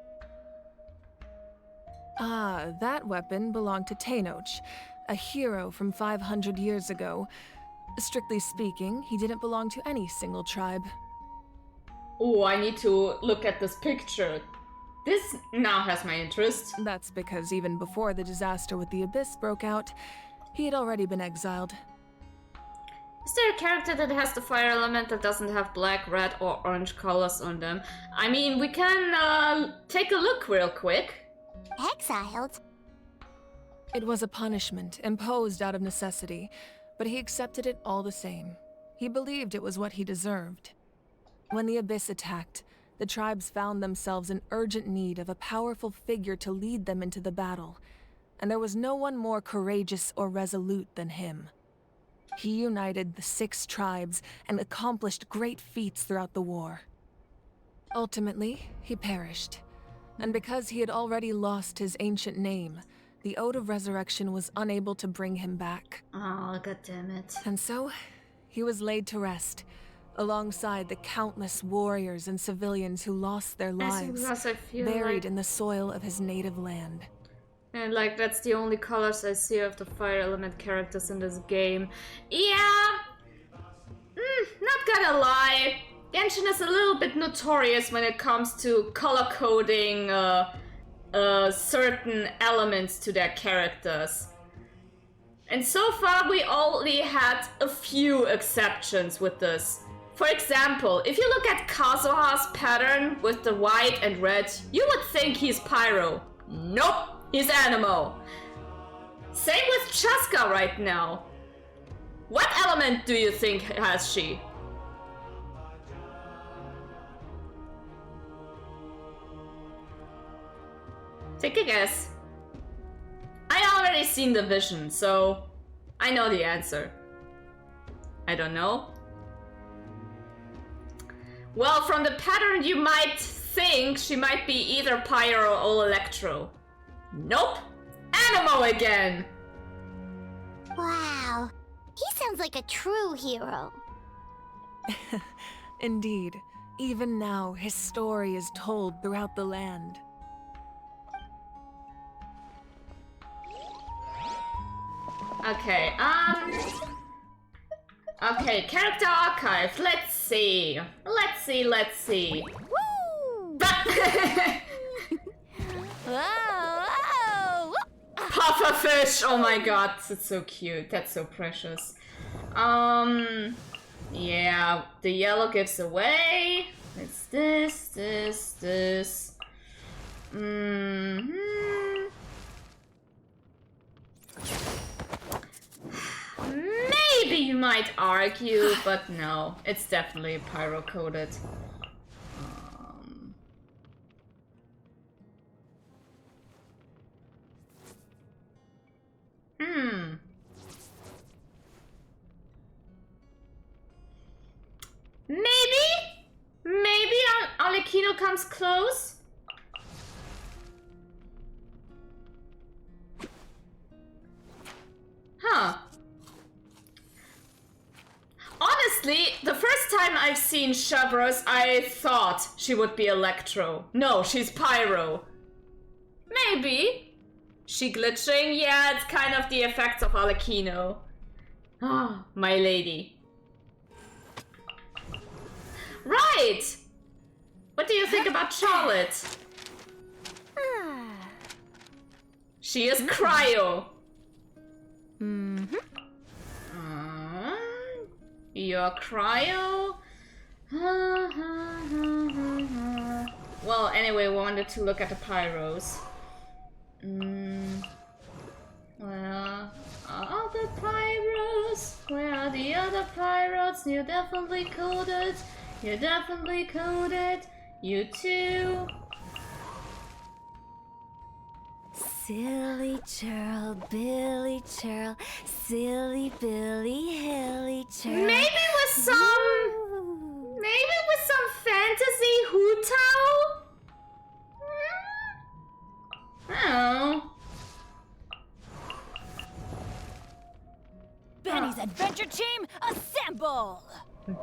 Ah, that weapon belonged to Tenoch, a hero from 500 years ago. Strictly speaking, he didn't belong to any single tribe. Oh, I need to look at this picture. This now has my interest. That's because even before the disaster with the Abyss broke out, he had already been exiled. Is there a character that has the fire element that doesn't have black, red, or orange colors on them? I mean, we can take a look real quick. Exiled? It was a punishment imposed out of necessity, but he accepted it all the same. He believed it was what he deserved. When the Abyss attacked, the tribes found themselves in urgent need of a powerful figure to lead them into the battle, and there was no one more courageous or resolute than him. He united the 6 tribes and accomplished great feats throughout the war. Ultimately, he perished, and because he had already lost his ancient name, the Ode of Resurrection was unable to bring him back. Oh, god damn it. And so, he was laid to rest, alongside the countless warriors and civilians who lost their lives, I feel buried like... in the soil of his native land. And like, that's the only colors I see of the fire element characters in this game. Yeah! Not gonna lie. Genshin is a little bit notorious when it comes to color coding certain elements to their characters. And so far we only had a few exceptions with this. For example, if you look at Kazuha's pattern with the white and red, you would think he's Pyro. Nope! He's Anemo. Same with Chaska right now. What element do you think has she? Take a guess. I already seen the vision, so I know the answer. I don't know. Well, from the pattern you might think she might be either Pyro or Electro. Nope! Anemo again! Wow. He sounds like a true hero. Indeed, even now his story is told throughout the land. Okay, okay, character archive, let's see. Let's see. Woo! Pufferfish! Oh my god, it's so cute. That's so precious. Yeah, the yellow gives away. It's this. Maybe you might argue, but no, it's definitely pyro-coded. Alekino comes close. Huh. Honestly, the first time I've seen Shavros, I thought she would be Electro. No, she's Pyro. Maybe. She glitching? Yeah, it's kind of the effects of Alekino. Ah, my lady. Right! What do you think about Charlotte? She is Cryo. You're Cryo? Well, anyway, we wanted to look at the Pyros. Where are the Pyros? Where are the other Pyros? You're definitely coded. You're definitely coded. You too. Silly churl, Billy churl, silly Billy, hilly churl. Maybe with some fantasy Hutao? Oh. Benny's adventure team, assemble!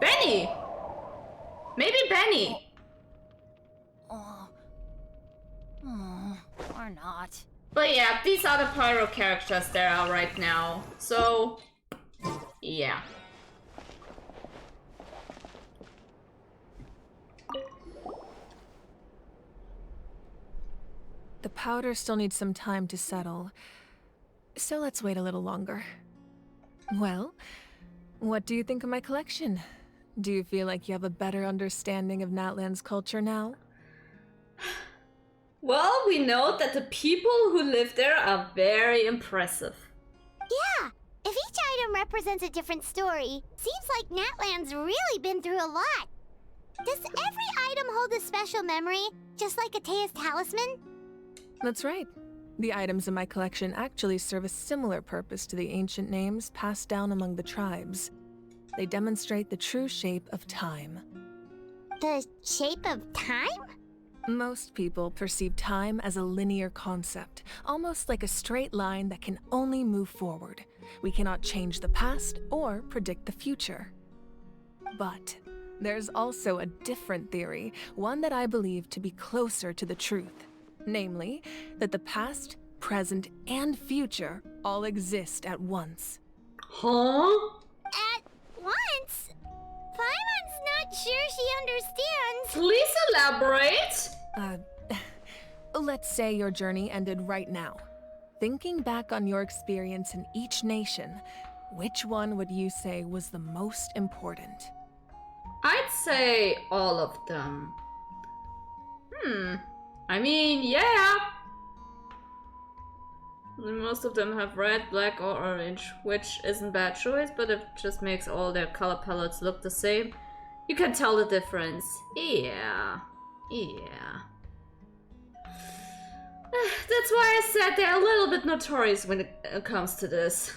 Benny! Maybe Benny. Or not. But yeah, these are the Pyro characters there are right now. So, yeah. The powder still needs some time to settle, so let's wait a little longer. Well, what do you think of my collection? Do you feel like you have a better understanding of Natlan's culture now? Well, we know that the people who live there are very impressive. Yeah, if each item represents a different story, seems like Natlan's really been through a lot. Does every item hold a special memory, just like Atea's talisman? That's right. The items in my collection actually serve a similar purpose to the ancient names passed down among the tribes. They demonstrate the true shape of time. The shape of time? Most people perceive time as a linear concept, almost like a straight line that can only move forward. We cannot change the past or predict the future. But there's also a different theory, one that I believe to be closer to the truth. Namely, that the past, present, and future all exist at once. Huh? At once? Paimon's not sure she understands. Please elaborate. Let's say your journey ended right now. Thinking back on your experience in each nation, which one would you say was the most important? I'd say all of them. I mean, yeah. Most of them have red, black, or orange, which isn't bad choice, but it just makes all their color palettes look the same. You can tell the difference. Yeah. That's why I said they're a little bit notorious when it comes to this.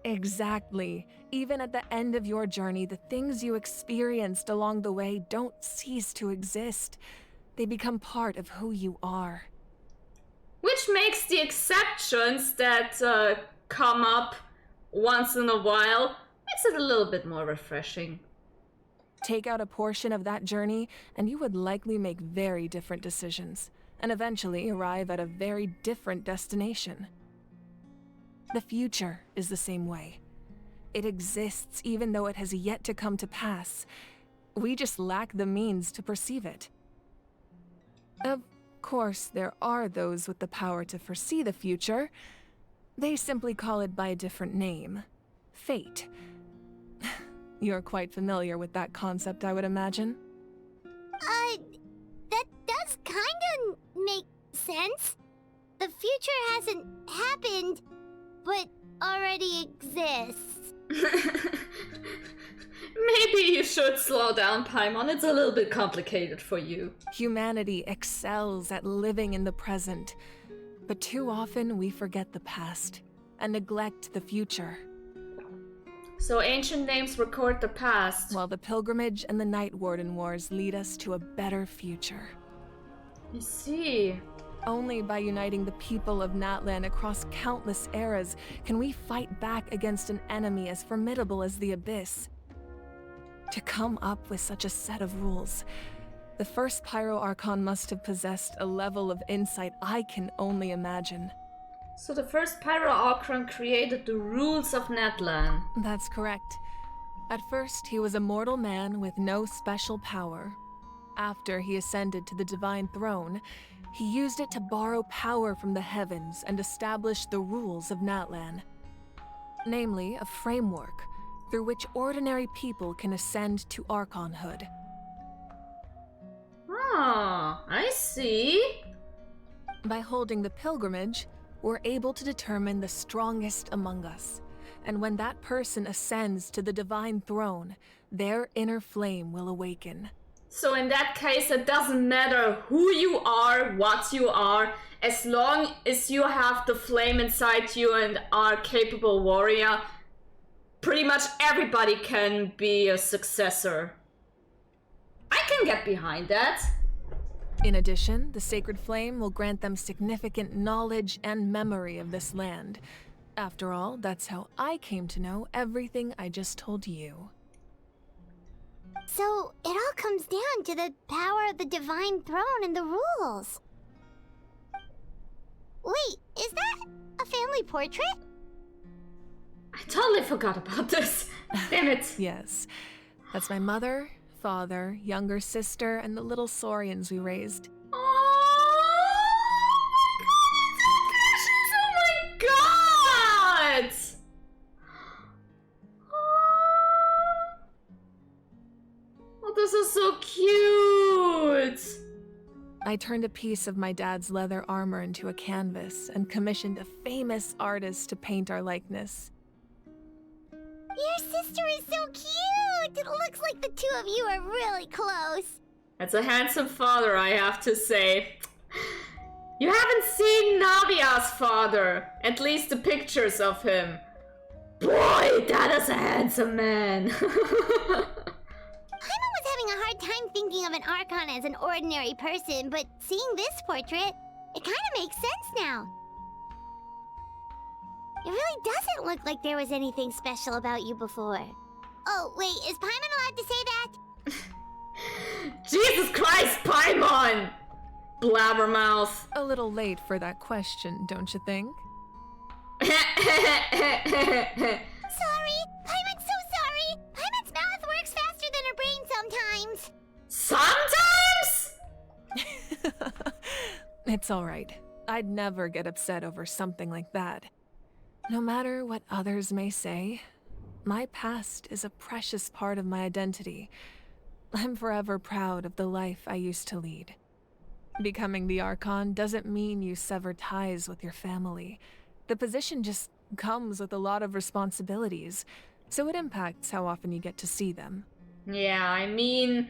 Exactly. Even at the end of your journey, the things you experienced along the way don't cease to exist. They become part of who you are. Which makes the exceptions that come up once in a while, makes it a little bit more refreshing. Take out a portion of that journey, and you would likely make very different decisions, and eventually arrive at a very different destination. The future is the same way. It exists even though it has yet to come to pass. We just lack the means to perceive it. Of course, there are those with the power to foresee the future. They simply call it by a different name. Fate. You're quite familiar with that concept, I would imagine. That does kinda make sense. The future hasn't happened, but already exists. Maybe you should slow down, Paimon. It's a little bit complicated for you. Humanity excels at living in the present, but too often we forget the past and neglect the future. So ancient names record the past. While the Pilgrimage and the Night Warden Wars lead us to a better future. I see. Only by uniting the people of Natlan across countless eras can we fight back against an enemy as formidable as the Abyss. To come up with such a set of rules, the first Pyro Archon must have possessed a level of insight I can only imagine. So the first Pyro Archon created the rules of Natlan. That's correct. At first, he was a mortal man with no special power. After he ascended to the Divine Throne, he used it to borrow power from the heavens and establish the rules of Natlan. Namely, a framework through which ordinary people can ascend to Archonhood. Ah, I see. By holding the pilgrimage, we're able to determine the strongest among us. And when that person ascends to the Divine Throne, their inner flame will awaken. So in that case, it doesn't matter who you are, what you are, as long as you have the flame inside you and are a capable warrior, pretty much everybody can be a successor. I can get behind that. In addition, the sacred flame will grant them significant knowledge and memory of this land. After all, that's how I came to know everything I just told you. So, it all comes down to the power of the Divine Throne and the rules. Wait, is that a family portrait? I totally forgot about this. Damn it. Yes. That's my mother, father, younger sister, and the little saurians we raised. Oh my god! Oh, this is so cute! I turned a piece of my dad's leather armor into a canvas and commissioned a famous artist to paint our likeness. Your sister is so cute! It looks like the two of you are really close. That's a handsome father, I have to say. You haven't seen Navia's father, at least the pictures of him. Boy, that is a handsome man. Paimon was having a hard time thinking of an Archon as an ordinary person, but seeing this portrait, it kind of makes sense now. It really doesn't look like there was anything special about you before. Oh, wait, is Paimon allowed to say that? Jesus Christ, Paimon! Blabbermouth. A little late for that question, don't you think? Sorry! Paimon's so sorry! Paimon's mouth works faster than her brain sometimes! Sometimes?! It's alright. I'd never get upset over something like that. No matter what others may say, my past is a precious part of my identity. I'm forever proud of the life I used to lead. Becoming the Archon doesn't mean you sever ties with your family. The position just comes with a lot of responsibilities, so it impacts how often you get to see them. Yeah, I mean,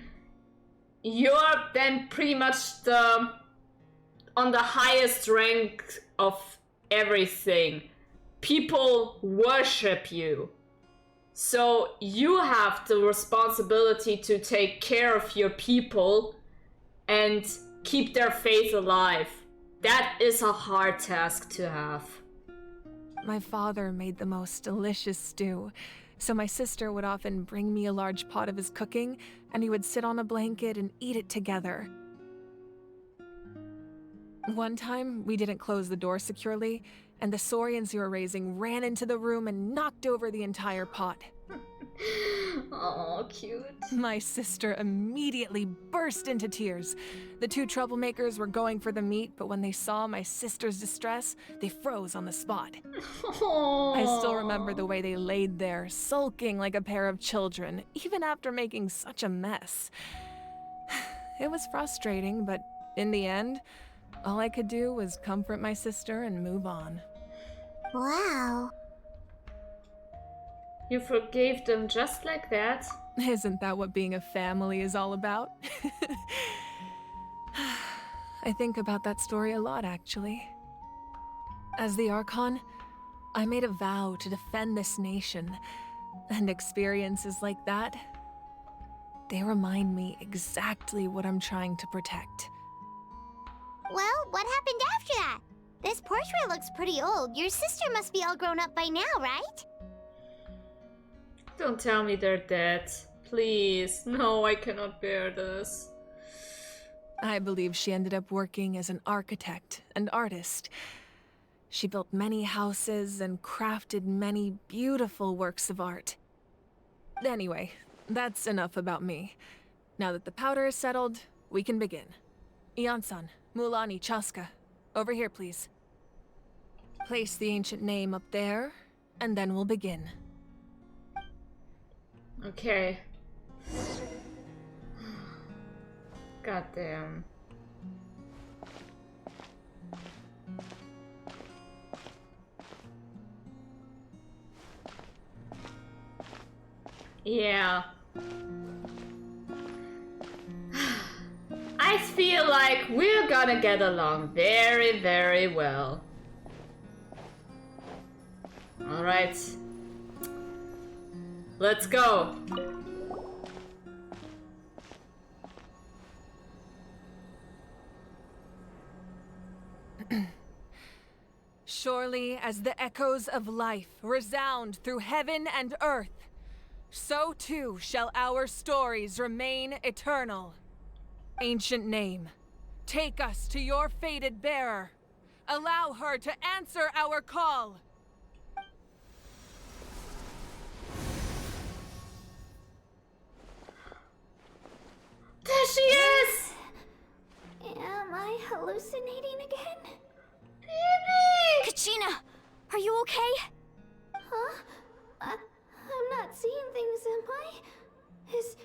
you're then pretty much on the highest rank of everything. People worship you. So you have the responsibility to take care of your people and keep their faith alive. That is a hard task to have. My father made the most delicious stew, so my sister would often bring me a large pot of his cooking, and we would sit on a blanket and eat it together. One time, we didn't close the door securely, and the saurians you were raising ran into the room and knocked over the entire pot. Oh, cute. My sister immediately burst into tears. The two troublemakers were going for the meat, but when they saw my sister's distress, they froze on the spot. Aww. I still remember the way they laid there, sulking like a pair of children, even after making such a mess. It was frustrating, but in the end, all I could do was comfort my sister and move on. Wow. You forgave them just like that? Isn't that what being a family is all about? I think about that story a lot, actually. As the Archon, I made a vow to defend this nation, And experiences like that, they remind me exactly what I'm trying to protect. Well, what happened after that? This portrait looks pretty old. Your sister must be all grown up by now, right? Don't tell me they're dead. Please. No, I cannot bear this. I believe she ended up working as an architect and artist. She built many houses and crafted many beautiful works of art. Anyway, that's enough about me. Now that the powder is settled, we can begin. Ian-san, Mulani, Chaska, over here, please. Place the ancient name up there, and then we'll begin. Okay. Goddamn. Yeah. I feel like we're gonna get along very, very well. Alright. Let's go. Surely as the echoes of life resound through heaven and earth, so too shall our stories remain eternal. Ancient name, take us to your fated bearer. Allow her to answer our call. There she is! Am I hallucinating again? Baby! Kachina, are you okay? Huh? I'm not seeing things, am I? Is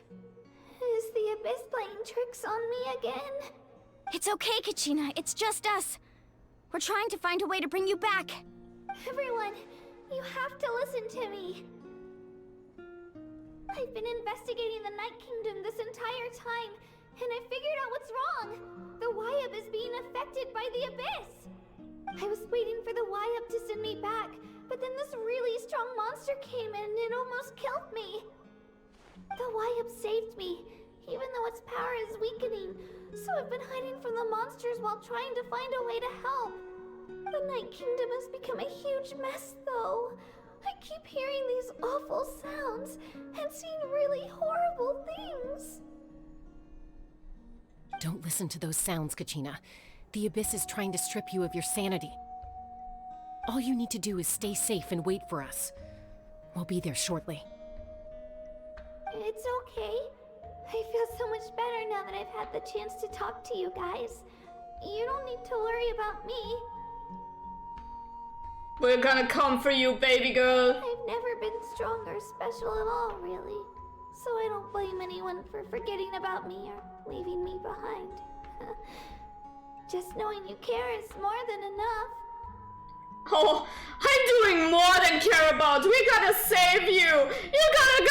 the Abyss playing tricks on me again? It's okay, Kachina. It's just us. We're trying to find a way to bring you back. Everyone, you have to listen to me. I've been investigating the Night Kingdom this entire time, and I figured out what's wrong. The Wyab is being affected by the Abyss. I was waiting for the Wyab to send me back, but then this really strong monster came in and it almost killed me. The Wyab saved me, even though its power is weakening, so I've been hiding from the monsters while trying to find a way to help. The Night Kingdom has become a huge mess, though. I keep hearing these awful sounds and seeing really horrible things. Don't listen to those sounds, Kachina. The Abyss is trying to strip you of your sanity. All you need to do is stay safe and wait for us. We'll be there shortly. It's okay. I feel so much better now that I've had the chance to talk to you guys. You don't need to worry about me. We're gonna come for you, baby girl. I've never been strong or special at all, really. So I don't blame anyone for forgetting about me or leaving me behind. Just knowing you care is more than enough. Oh, I'm doing more than care about. We gotta save you. You gotta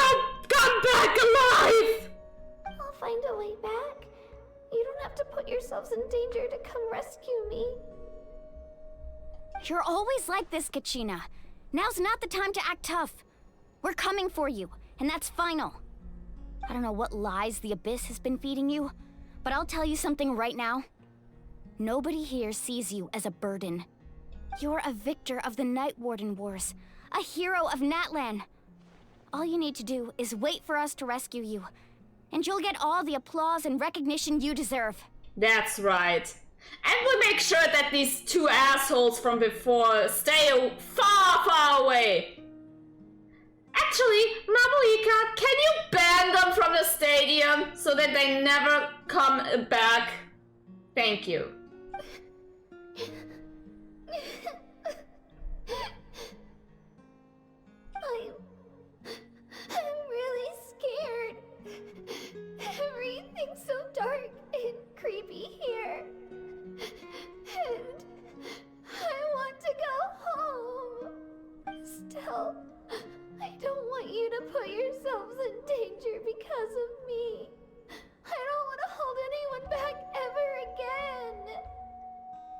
come back alive. I'll find a way back. You don't have to put yourselves in danger to come rescue me. You're always like this, Kachina. Now's not the time to act tough. We're coming for you, and that's final. I don't know what lies the Abyss has been feeding you, but I'll tell you something right now. Nobody here sees you as a burden. You're a victor of the Night Warden Wars, a hero of Natlan. All you need to do is wait for us to rescue you, and you'll get all the applause and recognition you deserve. That's right. And we'll make sure that these two assholes from before stay far, far away. Actually, Mabuika, can you ban them from the stadium so that they never come back? Thank you. I'm really scared. Everything's so dark and creepy here. And I want to go home. Still, I don't want you to put yourselves in danger because of me. I don't want to hold anyone back ever again.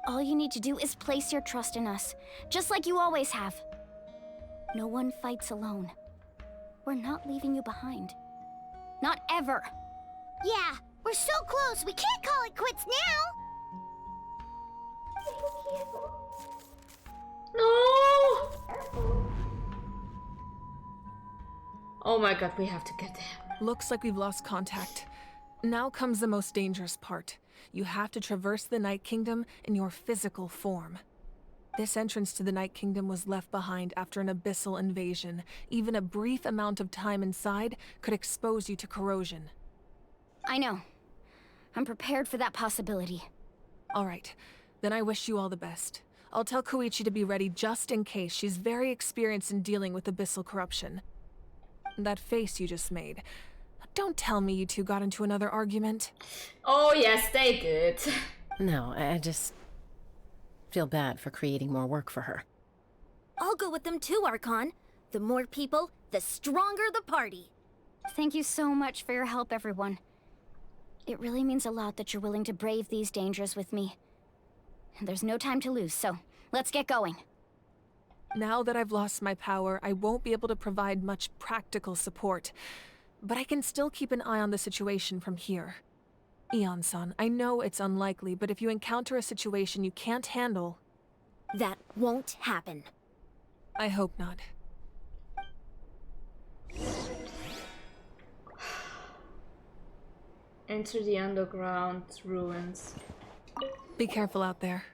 All you need to do is place your trust in us, just like you always have. No one fights alone. we're not leaving you behind. Not ever. Yeah, we're so close, we can't call it quits now! No! Oh my god, we have to get there. Looks like we've lost contact. Now comes the most dangerous part. You have to traverse the Night Kingdom in your physical form. This entrance to the Night Kingdom was left behind after an abyssal invasion. Even a brief amount of time inside could expose you to corrosion. I know. I'm prepared for that possibility. All right, then I wish you all the best. I'll tell Koichi to be ready just in case. She's very experienced in dealing with abyssal corruption. That face you just made. Don't tell me you two got into another argument. Oh yes, they did. No, I just feel bad for creating more work for her. I'll go with them too, Archon. The more people, the stronger the party. Thank you so much for your help, everyone. It really means a lot that you're willing to brave these dangers with me. And there's no time to lose, so let's get going. Now that I've lost my power, I won't be able to provide much practical support. But I can still keep an eye on the situation from here. Eon-san, I know it's unlikely, but if you encounter a situation you can't handle... That won't happen. I hope not. Enter the underground ruins. Be careful out there.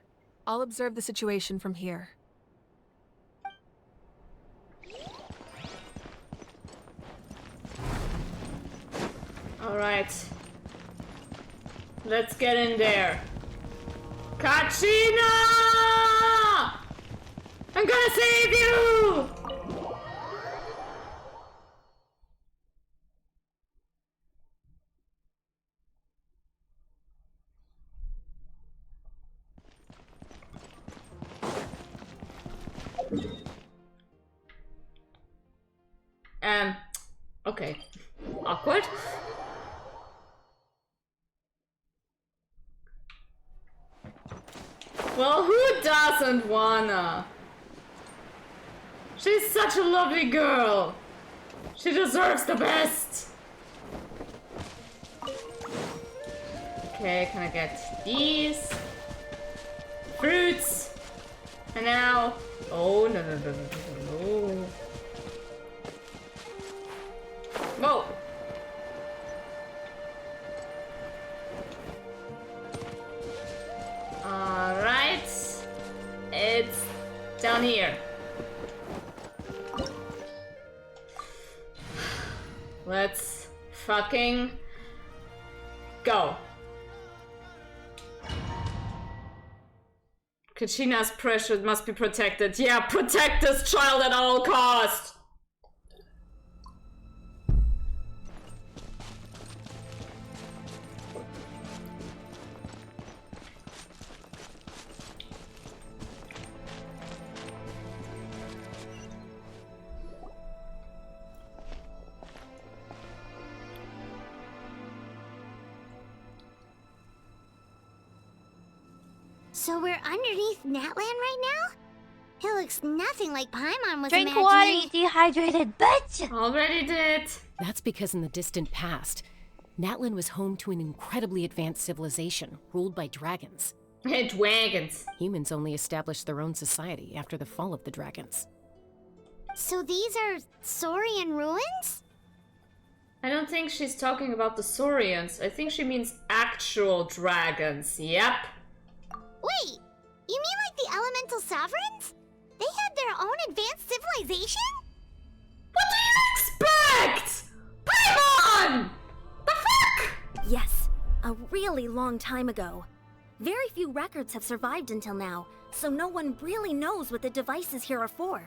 I'll observe the situation from here. Alright. Let's get in there. Kachina! I'm gonna save you! Okay. Awkward. Well, who doesn't wanna? She's such a lovely girl. She deserves the best. Okay, can I get these? Fruits. And now... Oh, no, no, no, no, no, no. Whoa. Alright. It's down here. Let's fucking go. Kachina's pressure must be protected. Yeah, protect this child at all costs. So we're underneath Natlan right now? It looks nothing like Paimon was Drink imagining. water, you dehydrated bitch! Already did. That's because in the distant past, Natlan was home to an incredibly advanced civilization ruled by dragons. Dragons. Humans only established their own society after the fall of the dragons. So these are Saurian ruins? I don't think she's talking about the Saurians. I think she means actual dragons. Yep. Wait, you mean like the elemental sovereigns? They had their own advanced civilization? What do you expect? Paimon! The fuck? Yes, a really long time ago. Very few records have survived until now, so no one really knows what the devices here are for.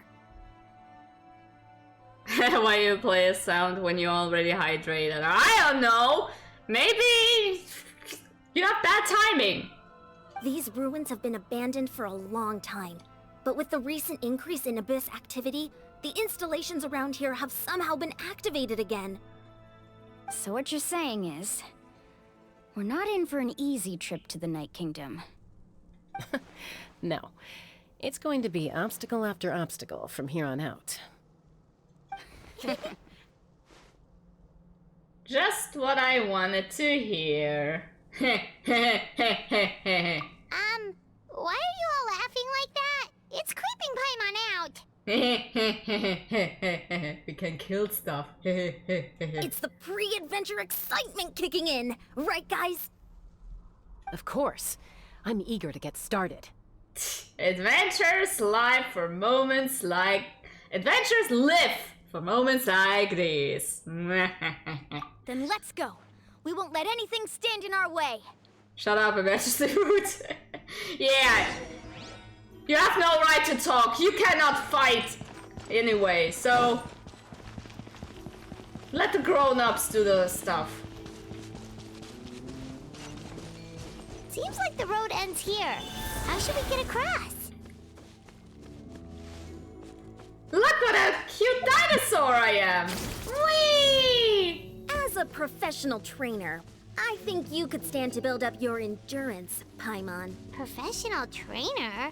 Why you play a sound when you're already hydrated? I don't know. Maybe you have bad timing. These ruins have been abandoned for a long time, but with the recent increase in Abyss activity, the installations around here have somehow been activated again. So what you're saying is, we're not in for an easy trip to the Night Kingdom. No, it's going to be obstacle after obstacle from here on out. Just what I wanted to hear. Why are you all laughing like that? It's creeping Paimon out. We can kill stuff. It's the pre-adventure excitement kicking in, right guys? Of course. I'm eager to get started. Adventures live for moments like... Adventures live for moments like this. Then let's go. We won't let anything stand in our way. Shut up, Adventure Root. Yeah. You have no right to talk. You cannot fight. Anyway, so... Let the grown-ups do the stuff. Seems like the road ends here. How should we get across? Look what a cute dinosaur I am! Whee! As a professional trainer, I think you could stand to build up your endurance, Paimon. Professional trainer?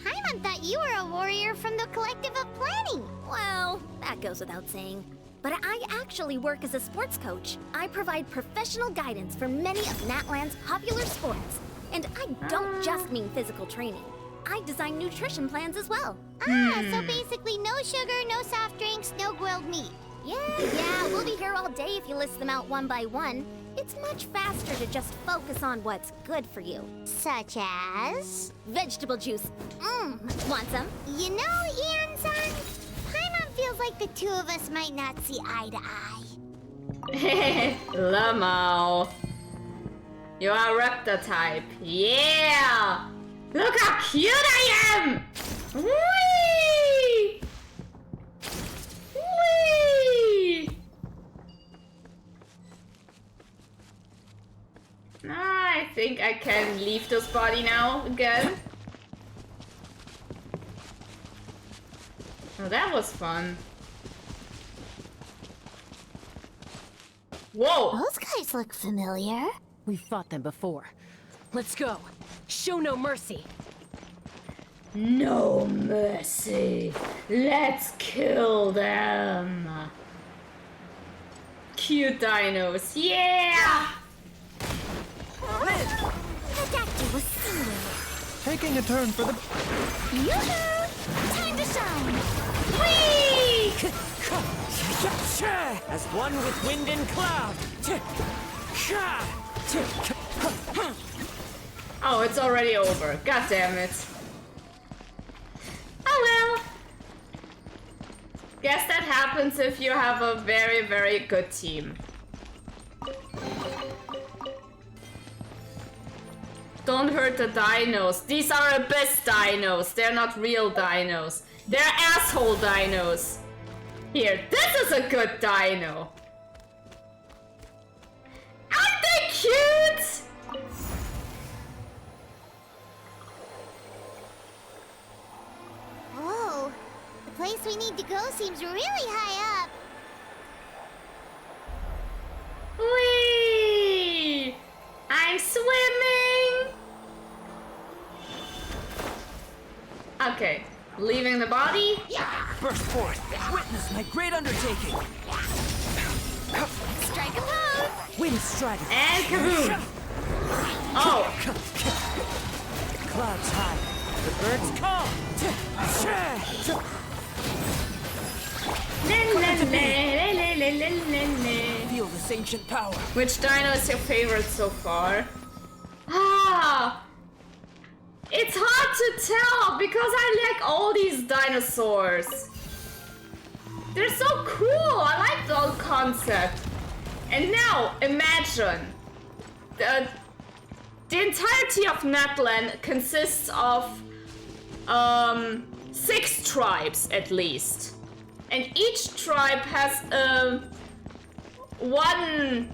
Paimon thought you were a warrior from the Collective of Planning. Well, that goes without saying. But I actually work as a sports coach. I provide professional guidance for many of Natlan's popular sports. And I don't just mean physical training. I design nutrition plans as well. So basically no sugar, no soft drinks, no grilled meat. Yeah, we'll be here all day if you list them out one by one. It's much faster to just focus on what's good for you. Such as? Vegetable juice. Want some? You know, Ian-san, Paimon feels like the two of us might not see eye to eye. Lamau. You are Raptor type. Yeah! Look how cute I am! Whee! Whee! I think I can leave this body now again. Oh, that was fun. Whoa! Those guys look familiar. We've fought them before. Let's go. Show no mercy. No mercy. Let's kill them. Cute dinos. Yeah! The doctor was seeing. Taking a turn for the... Yoo-hoo! Time to shine. Whee! As one with wind and cloud. Oh, it's already over. God damn it. Oh well. Guess that happens if you have a very, very good team. Don't hurt the dinos. These are abyss dinos. They're not real dinos. They're asshole dinos. Here, this is a good dino. Aren't they cute? Whoa, the place we need to go seems really high up. Whee! I'm swimming! Okay, leaving the body. Burst forth. Witness my great undertaking. Strike a pose! Wind strike. And kaboom! Oh! Clouds high. The birds call. Feel this ancient power. Which dino is your favorite so far? Ah! It's hard to tell because I like all these dinosaurs. They're so cool. I like the whole concept. And now imagine the entirety of Natlan consists of 6 tribes at least, and each tribe has one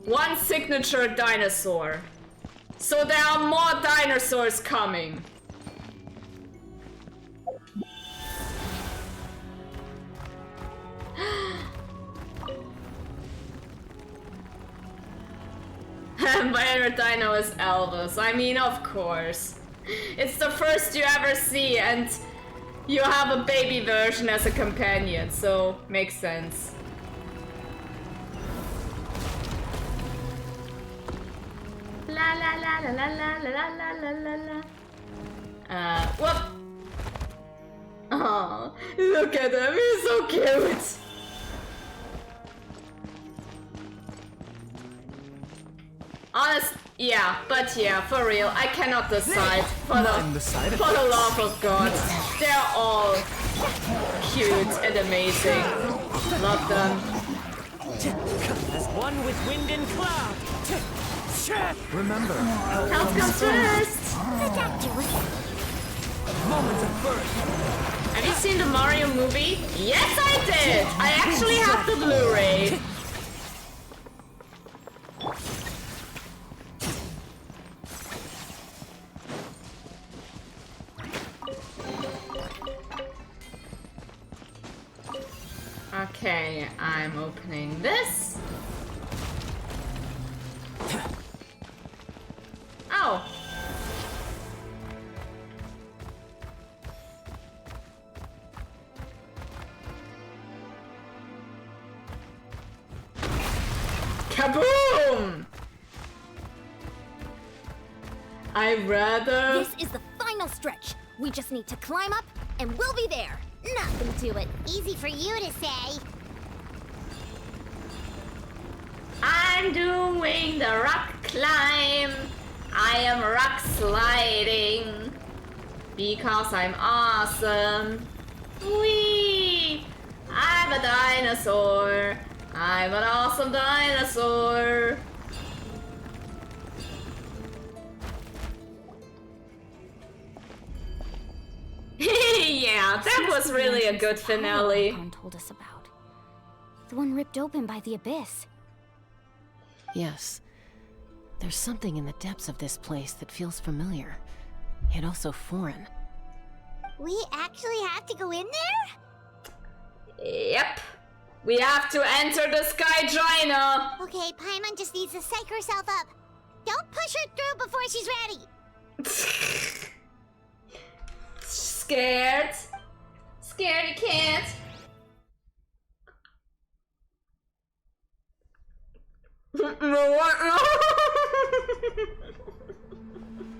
one signature dinosaur. So there are more dinosaurs coming. My favorite dino is Elvis. I mean, of course. It's the first you ever see, and You have a baby version as a companion, so makes sense. La la la la la la la la la la la. Whoop! Oh, look at him, he's so cute! Honest, yeah, but yeah, for real, I cannot decide. For the love of God, they're all cute and amazing. Love them. As one with wind and cloud. Remember, Health comes first. Moments of birth. Have you seen the Mario movie? Yes, I did. I actually have the Blu-ray. Okay, I'm opening this. Oh. Kaboom! I'd rather... This is the final stretch. We just need to climb up, and we'll be there. Nothing to it. Easy for you to say. I'm doing the rock climb. I am rock sliding. Because I'm awesome. Whee! I'm a dinosaur. I'm an awesome dinosaur. Yeah, that was really a good finale. Told us about. The one ripped open by the abyss. Yes. There's something in the depths of this place that feels familiar, yet also foreign. We actually have to go in there? Yep. We have to enter the Sky Gina. Okay, Paimon just needs to psych herself up. Don't push her through before she's ready. Scared? Scared you can't?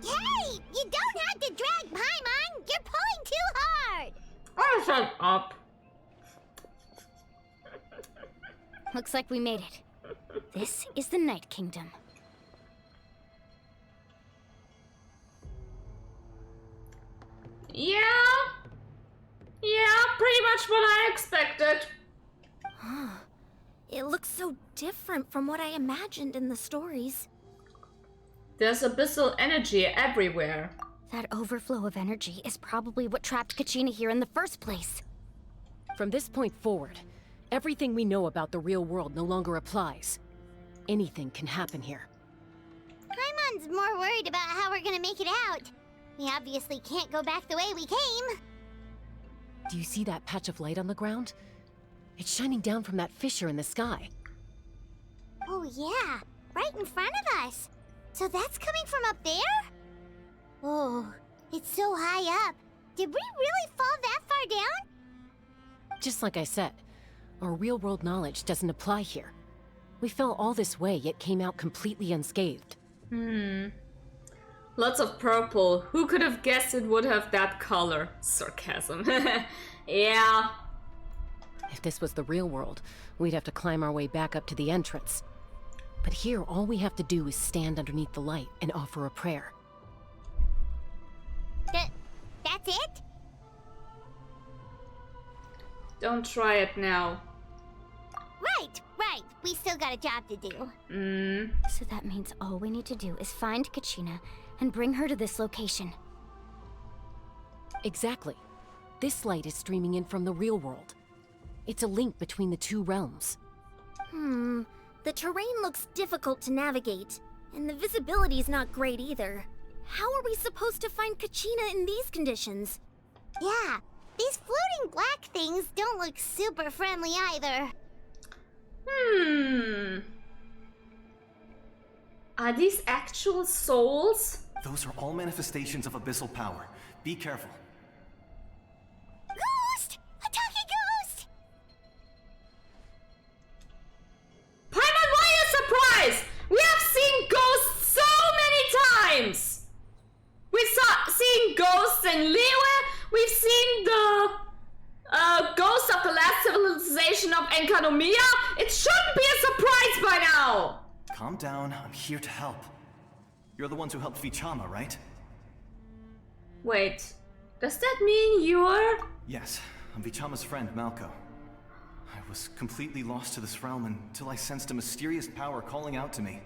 Hey! You don't have to drag Paimon! You're pulling too hard! Oh, shut up. Looks like we made it. This is the Night Kingdom. Yeah. Yeah, pretty much what I expected. It looks so different from what I imagined in the stories. There's abyssal energy everywhere. That overflow of energy is probably what trapped Kachina here in the first place. From this point forward, everything we know about the real world no longer applies. Anything can happen here. Paimon's more worried about how we're gonna make it out. We obviously can't go back the way we came. Do you see that patch of light on the ground? It's shining down from that fissure in the sky. Oh yeah, right in front of us. So that's coming from up there? Oh, it's so high up. Did we really fall that far down? Just like I said, our real-world knowledge doesn't apply here. We fell all this way, yet came out completely unscathed. Lots of purple. Who could have guessed it would have that color? Sarcasm. Yeah. If this was the real world, we'd have to climb our way back up to the entrance. But here, all we have to do is stand underneath the light and offer a prayer. That's it? Don't try it now. Right. We still got a job to do. So that means all we need to do is find Kachina and bring her to this location. Exactly. This light is streaming in from the real world. It's a link between the two realms. The terrain looks difficult to navigate, and the visibility's not great either. How are we supposed to find Kachina in these conditions? Yeah, these floating black things don't look super friendly either. Are these actual souls? Those are all manifestations of abyssal power. Be careful. down. I'm here to help. You're the ones who helped Vichama, right? Wait, does that mean you're... Yes, I'm Vichama's friend, Malco. I was completely lost to this realm until I sensed a mysterious power calling out to me.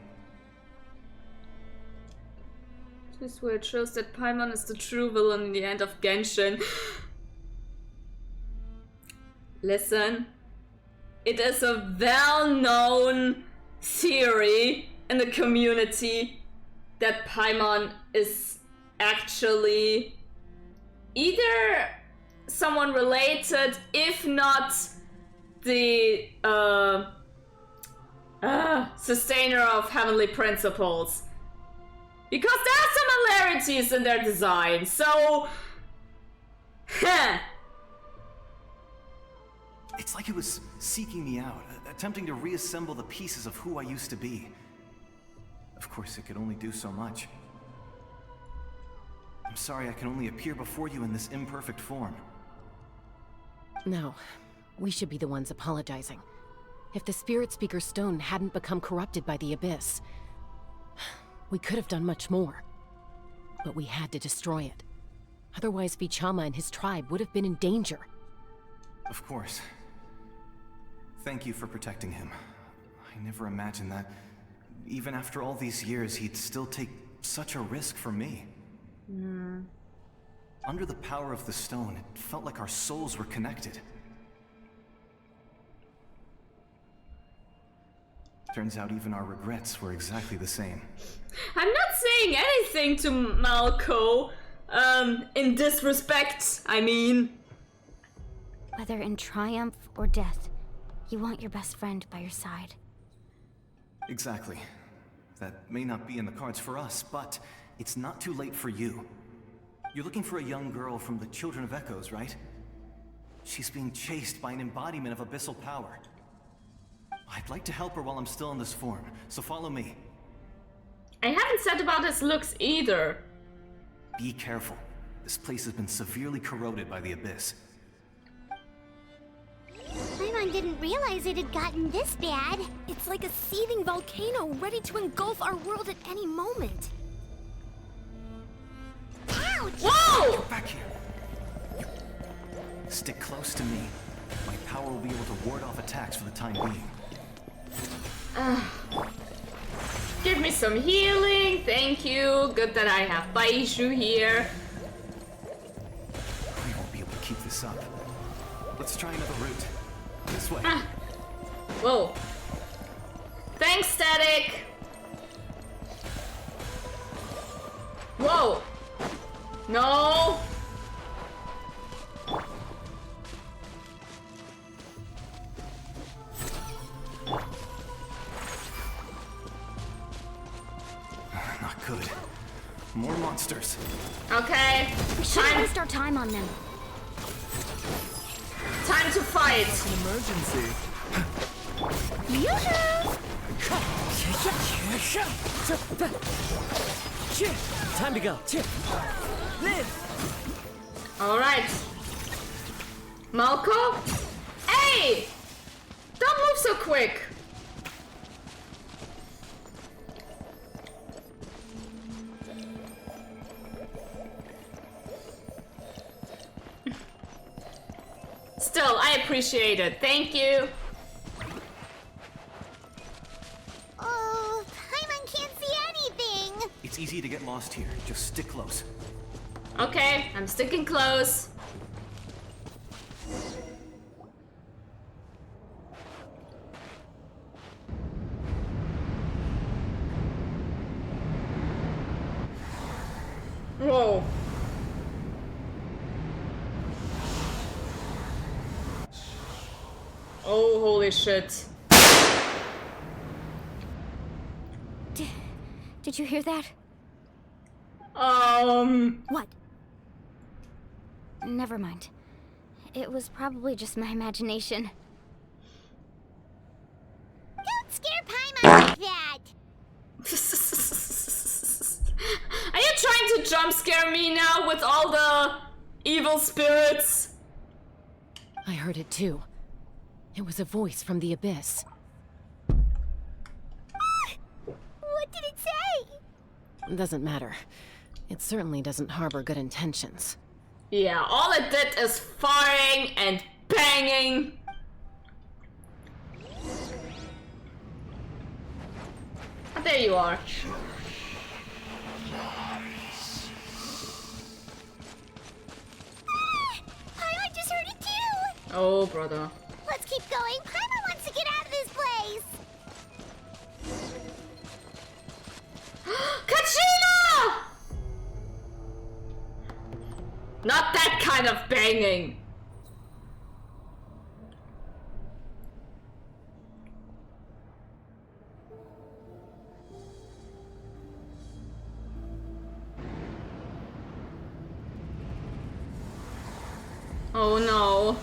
This where it shows that Paimon is the true villain in the end of Genshin. Listen, it is a well-known theory in the community that Paimon is actually either someone related, if not the sustainer of heavenly principles. Because there are similarities in their design, so... It's like it was seeking me out, attempting to reassemble the pieces of who I used to be. Of course, it could only do so much. I'm sorry I can only appear before you in this imperfect form. No, we should be the ones apologizing. If the Spirit Speaker's stone hadn't become corrupted by the Abyss, we could have done much more. But we had to destroy it. Otherwise, Vichama and his tribe would have been in danger. Of course. Thank you for protecting him. I never imagined that, even after all these years, he'd still take such a risk for me. Under the power of the stone, it felt like our souls were connected. Turns out even our regrets were exactly the same. I'm not saying anything to Malco, in disrespect, I mean. Whether in triumph or death, you want your best friend by your side. Exactly. That may not be in the cards for us, but it's not too late for you. You're looking for a young girl from the Children of Echoes, right? She's being chased by an embodiment of abyssal power. I'd like to help her while I'm still in this form, so follow me. I haven't said about his looks either. Be careful. This place has been severely corroded by the Abyss. Paimon didn't realize it had gotten this bad. It's like a seething volcano ready to engulf our world at any moment. Ouch! Whoa! Get back here. Stick close to me. My power will be able to ward off attacks for the time being. Give me some healing, thank you. Good that I have Baishu here. We won't be able to keep this up. Let's try another route. This way. Whoa. Thanks, Static. Whoa. No. Not good. More monsters. Okay. We shouldn't waste our time on them. Time to fight. An emergency. Time to go. Live. All right. Malco? Hey! Don't move so quick. Still, I appreciate it. Thank you. Oh, Paimon can't see anything. It's easy to get lost here. Just stick close. Okay, I'm sticking close. Whoa. Oh, holy shit. Did you hear that? What? Never mind. It was probably just my imagination. Don't scare Paimon like that. Are you trying to jump scare me now with all the evil spirits? I heard it too. It was a voice from the Abyss. doesn't matter. It certainly doesn't harbor good intentions. Yeah, all it did is firing and banging. There you are. Paimon just heard it too! Oh, brother. Let's keep going. Paimon wants to get out of this place! Kachina! Not that kind of banging. Oh no.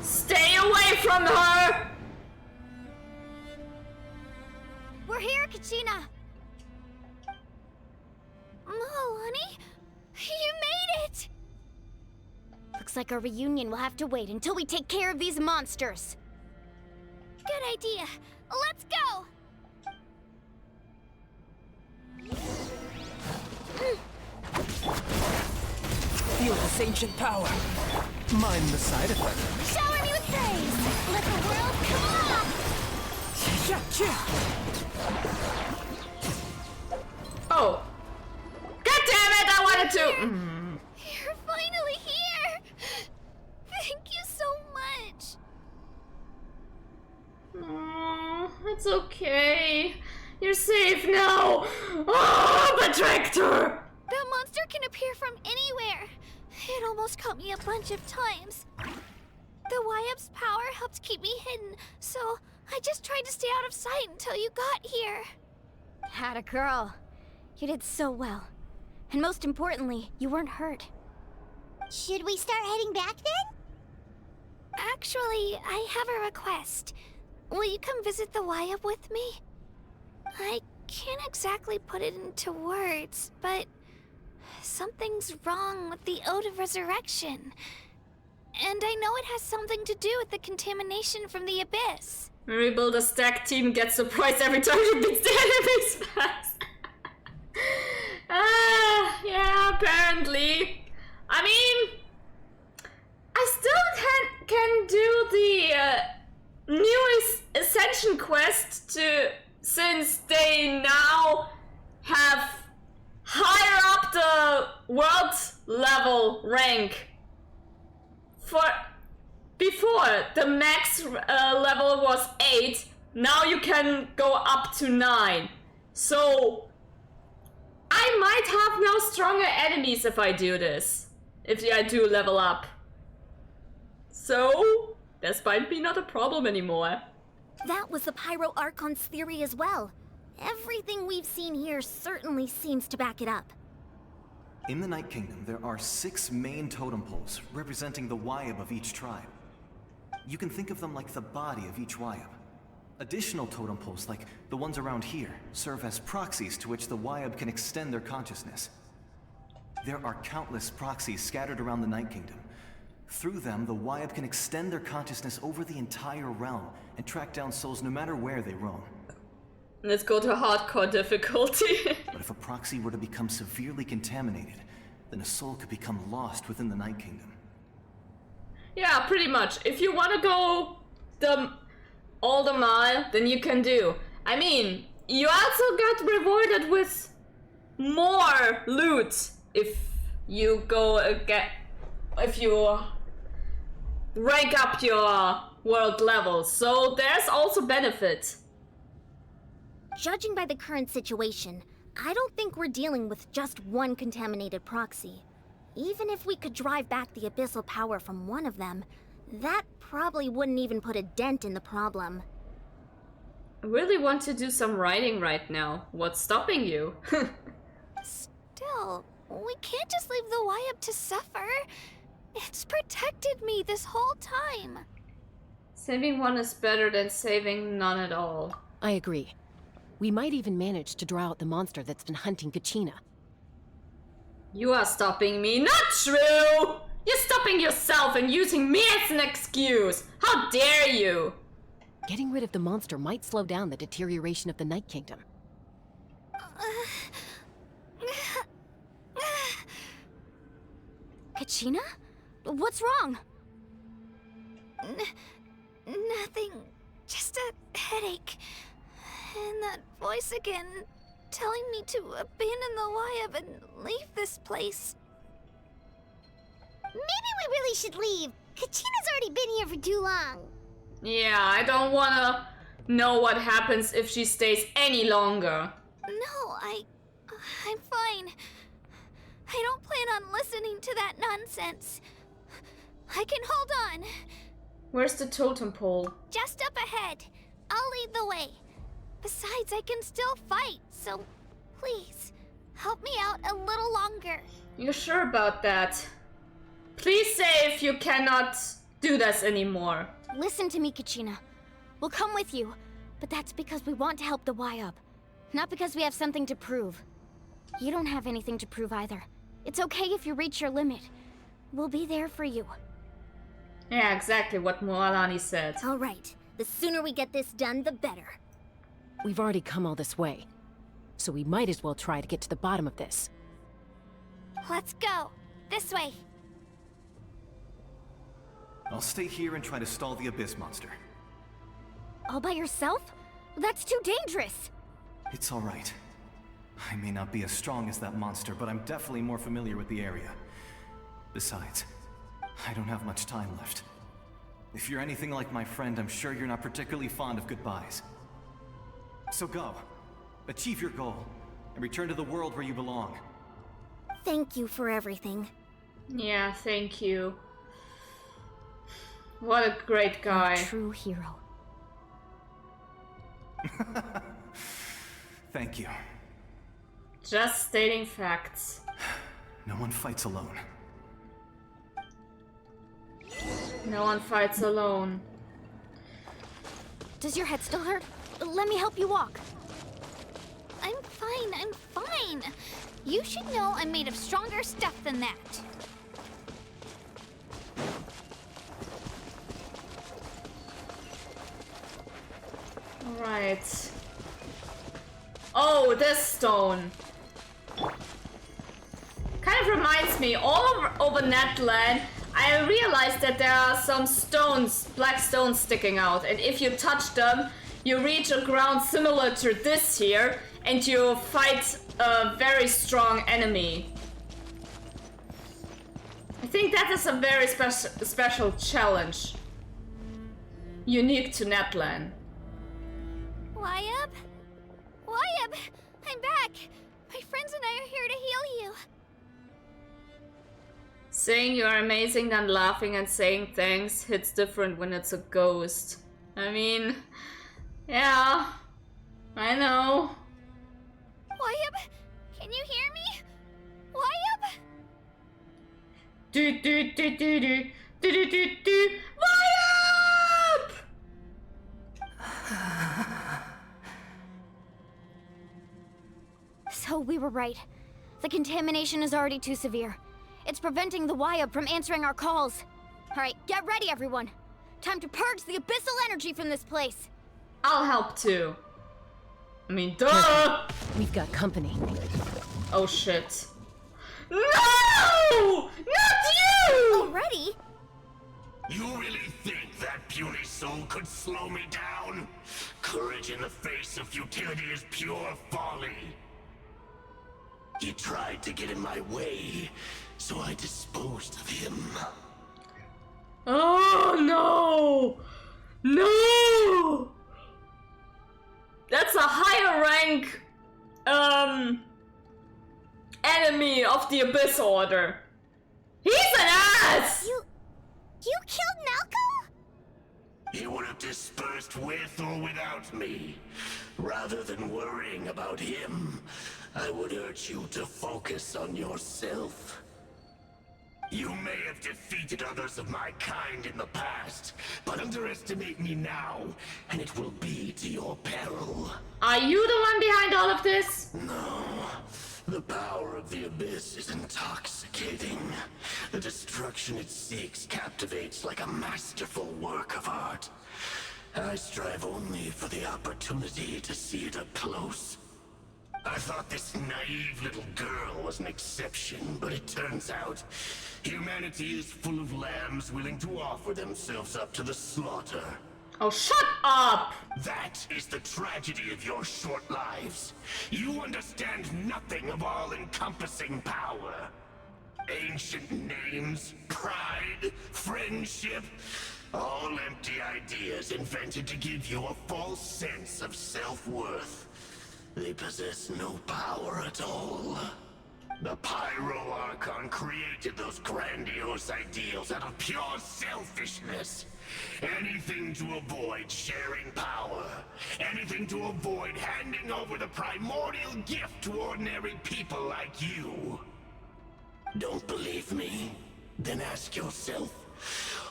Stay away from her! We're here, Kachina! Oh, honey? You made it! Looks like our reunion will have to wait until we take care of these monsters. Good idea. Let's go! Feel this ancient power. Mind the side effect. Shower me with praise! Let the world come alive! Oh. God damn it, I wanted to. You're finally here! Thank you so much! Oh, it's okay. You're safe now. Oh, Betractor! That monster can appear from anywhere. It almost caught me a bunch of times. The YF's power helped keep me hidden, so I just tried to stay out of sight until you got here. Had a girl. You did so well. And most importantly, you weren't hurt. Should we start heading back then? Actually, I have a request. Will you come visit the YF with me? I can't exactly put it into words, but something's wrong with the Ode of Resurrection. And I know it has something to do with the contamination from the Abyss. Rebuild a stack team gets surprised every time she beats the enemies fast. Yeah, apparently. I mean, I still can do the new Ascension quest since they now have higher up the world level rank. Before, the max level was 8, now you can go up to 9. So, I might have now stronger enemies if I do this. If I do level up. So, this might be not a problem anymore. That was the Pyro Archon's theory as well. Everything we've seen here certainly seems to back it up. In the Night Kingdom, there are 6 main totem poles representing the Wyab of each tribe. You can think of them like the body of each Wyab. Additional totem poles, like the ones around here, serve as proxies to which the Wyab can extend their consciousness. There are countless proxies scattered around the Night Kingdom. Through them, the Wyab can extend their consciousness over the entire realm and track down souls no matter where they roam. Let's go to hardcore difficulty. But if a proxy were to become severely contaminated, then a soul could become lost within the Night Kingdom. Yeah, pretty much. If you want to go all the mile, then you can do. I mean, you also got rewarded with more loot if you if you rank up your world level. So there's also benefit. Judging by the current situation, I don't think we're dealing with just one contaminated proxy. Even if we could drive back the abyssal power from one of them, that probably wouldn't even put a dent in the problem. I really want to do some writing right now. What's stopping you? Still, we can't just leave the Wyab to suffer. It's protected me this whole time. Saving one is better than saving none at all. I agree. We might even manage to draw out the monster that's been hunting Kachina. You are stopping me. Not true! You're stopping yourself and using me as an excuse. How dare you? Getting rid of the monster might slow down the deterioration of the Night Kingdom. Kachina? What's wrong? Nothing. Just a headache. And that voice again, telling me to abandon the Wayab and leave this place. Maybe we really should leave. Kachina's already been here for too long. Yeah, I don't wanna know what happens if she stays any longer. No, I'm fine. I don't plan on listening to that nonsense. I can hold on. Where's the totem pole? Just up ahead. I'll lead the way. Besides, I can still fight, so please, help me out a little longer. You sure about that? Please say if you cannot do this anymore. Listen to me, Kachina. We'll come with you, but that's because we want to help the Wayab, not because we have something to prove. You don't have anything to prove either. It's okay if you reach your limit. We'll be there for you. Yeah, exactly what Moalani said. All right. The sooner we get this done, the better. We've already come all this way, so we might as well try to get to the bottom of this. Let's go. This way. I'll stay here and try to stall the Abyss monster. All by yourself? That's too dangerous. It's all right. I may not be as strong as that monster, but I'm definitely more familiar with the area. Besides, I don't have much time left. If you're anything like my friend, I'm sure you're not particularly fond of goodbyes. So go. Achieve your goal, and return to the world where you belong. Thank you for everything. Yeah, thank you. What a great guy. A true hero. Thank you. Just stating facts. No one fights alone. No one fights alone. Does your head still hurt? Let me help you walk. I'm fine. You should know I'm made of stronger stuff than that. Alright. Oh, this stone. Kind of reminds me, all over Netland, I realized that there are some stones, black stones sticking out, and if you touch them, you reach a ground similar to this here, and you fight a very strong enemy. I think that is a very special challenge. Unique to Netland. Wayab? Wayab! I'm back! My friends and I are here to heal you. Saying you're amazing and laughing and saying thanks hits different when it's a ghost. I mean, yeah, I know. Wayab, can you hear me? Wayab? Do do do do do do do do do. Wayab! So we were right. The contamination is already too severe. It's preventing the Wayab from answering our calls. All right, get ready, everyone. Time to purge the abyssal energy from this place. I'll help too. I mean, duh! We've got company. Oh shit. No! Not you! Already? You really think that puny soul could slow me down? Courage in the face of futility is pure folly. He tried to get in my way, so I disposed of him. Oh no! No! That's a higher rank enemy of the Abyss Order. He's an ass! You killed Malco? He would have dispersed with or without me. Rather than worrying about him, I would urge you to focus on yourself. You may have defeated others of my kind in the past, but underestimate me now, and it will be to your peril. Are you the one behind all of this? No. The power of the Abyss is intoxicating. The destruction it seeks captivates like a masterful work of art. I strive only for the opportunity to see it up close. I thought this naive little girl was an exception, but it turns out humanity is full of lambs willing to offer themselves up to the slaughter. Oh, shut up! That is the tragedy of your short lives. You understand nothing of all-encompassing power. Ancient names, pride, friendship, all empty ideas invented to give you a false sense of self-worth. They possess no power at all. The Pyro Archon created those grandiose ideals out of pure selfishness. Anything to avoid sharing power. Anything to avoid handing over the primordial gift to ordinary people like you. Don't believe me? Then ask yourself,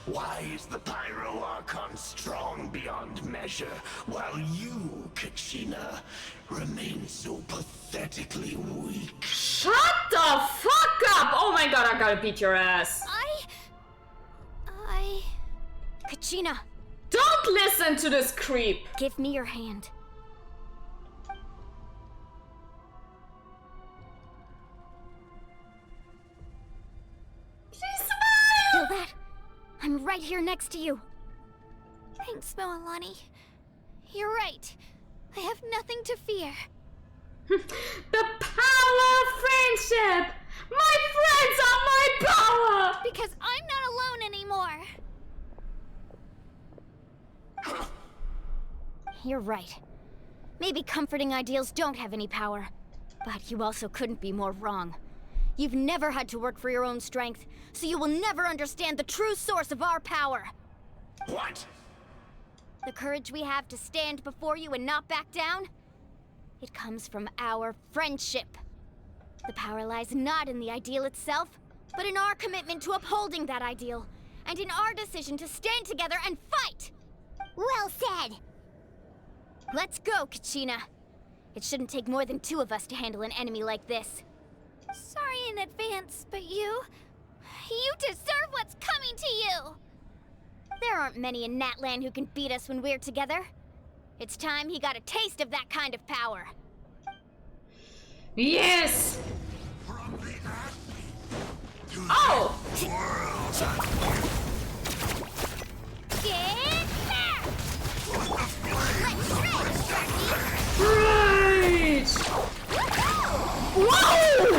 why is the Pyro Archon strong beyond measure, while you, Kachina, remain so pathetically weak? Shut the fuck up! Oh my god, I gotta beat your ass. Kachina! Don't listen to this creep! Give me your hand. Please smile! Feel that? I'm right here next to you. Thanks, Moalani. You're right. I have nothing to fear. The power of friendship! My friends are my power! Because I'm not alone anymore. You're right. Maybe comforting ideals don't have any power. But you also couldn't be more wrong. You've never had to work for your own strength, so you will never understand the true source of our power. What? The courage we have to stand before you and not back down? It comes from our friendship. The power lies not in the ideal itself, but in our commitment to upholding that ideal, and in our decision to stand together and fight! Well said! Let's go, Kachina. It shouldn't take more than 2 of us to handle an enemy like this. Sorry in advance, but you deserve what's coming to you! There aren't many in Natlan who can beat us when we're together. It's time he got a taste of that kind of power. Yes! Oh! Get back! Right! Whoa!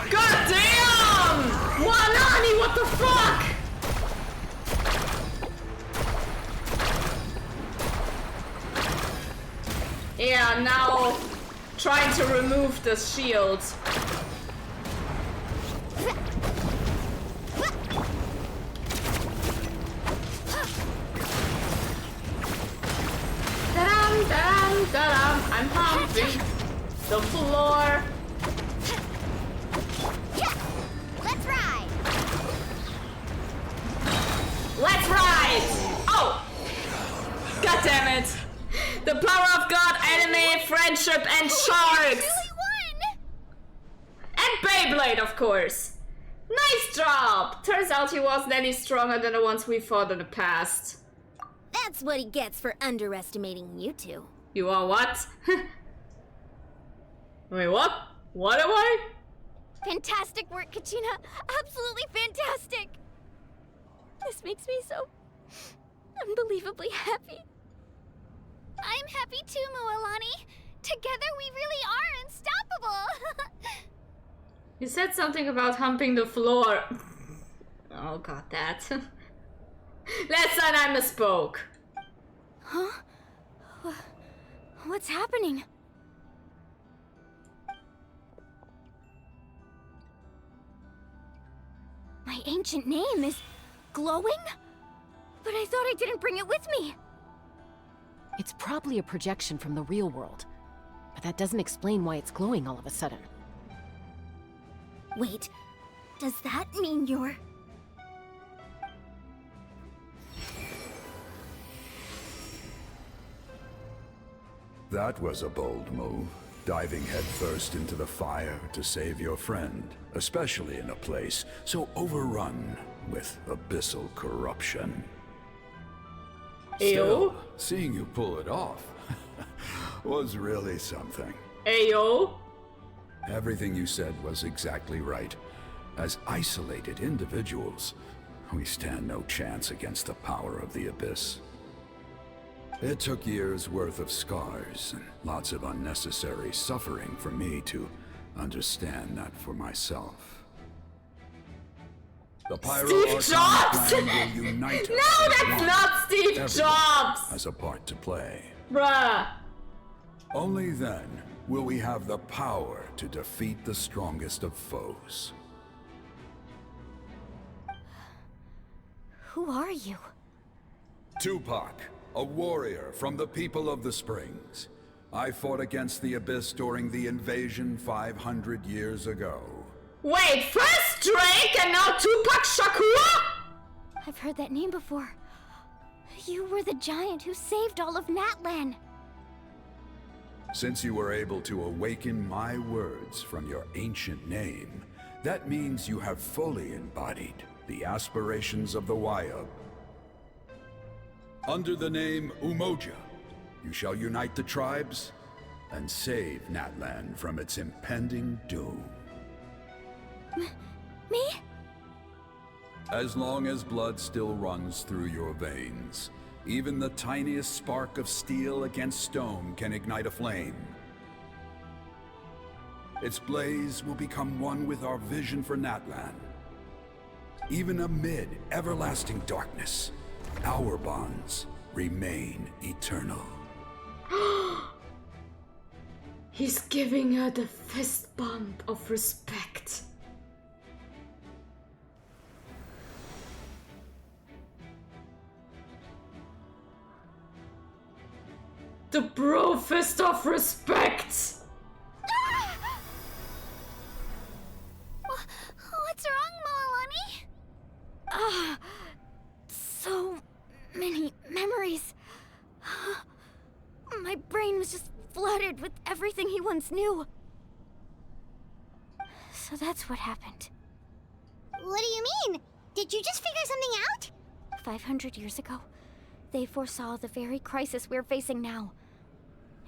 God damn! Wanani, what the fuck? Yeah, now trying to remove the shield. Da-dum, da-dum, da-dum. I'm pumping the floor. Let's ride! Let's ride! Oh! God damn it! The power of God, anime, friendship, and sharks! And Beyblade, of course! Nice job! Turns out he wasn't any stronger than the ones we fought in the past. That's what he gets for underestimating you two. You are what? Wait, what? What am I? Fantastic work, Kachina! Absolutely fantastic! This makes me so unbelievably happy. I'm happy too, Moalani. Together we really are unstoppable. You said something about humping the floor. Oh, got that. Last time I misspoke. Huh? What's happening? My ancient name is glowing? But I thought I didn't bring it with me. It's probably a projection from the real world, but that doesn't explain why it's glowing all of a sudden. Wait, does that mean you're... That was a bold move, diving headfirst into the fire to save your friend, especially in a place so overrun with abyssal corruption. Still, seeing you pull it off was really something. Ayo. Everything you said was exactly right. As isolated individuals, we stand no chance against the power of the Abyss. It took years' worth of scars and lots of unnecessary suffering for me to understand that for myself. The Steve Jobs! Plan will unite us No, as that's one. not Steve Everyone Jobs! has a part to play. Bruh. Only then will we have the power to defeat the strongest of foes. Who are you? Tupac, a warrior from the people of the Springs. I fought against the Abyss during the invasion 500 years ago. Wait, first Drake and now Tupac Shakur? I've heard that name before. You were the giant who saved all of Natlan. Since you were able to awaken my words from your ancient name, that means you have fully embodied the aspirations of the Wayab. Under the name Umoja, you shall unite the tribes and save Natlan from its impending doom. Me? As long as blood still runs through your veins, even the tiniest spark of steel against stone can ignite a flame. Its blaze will become one with our vision for Natlan. Even amid everlasting darkness, our bonds remain eternal. He's giving her the fist bump of respect. The bro fist of respect! What's wrong, Moalani? Ah, so many memories. My brain was just flooded with everything he once knew. So that's what happened. What do you mean? Did you just figure something out? 500 years ago, they foresaw the very crisis we're facing now.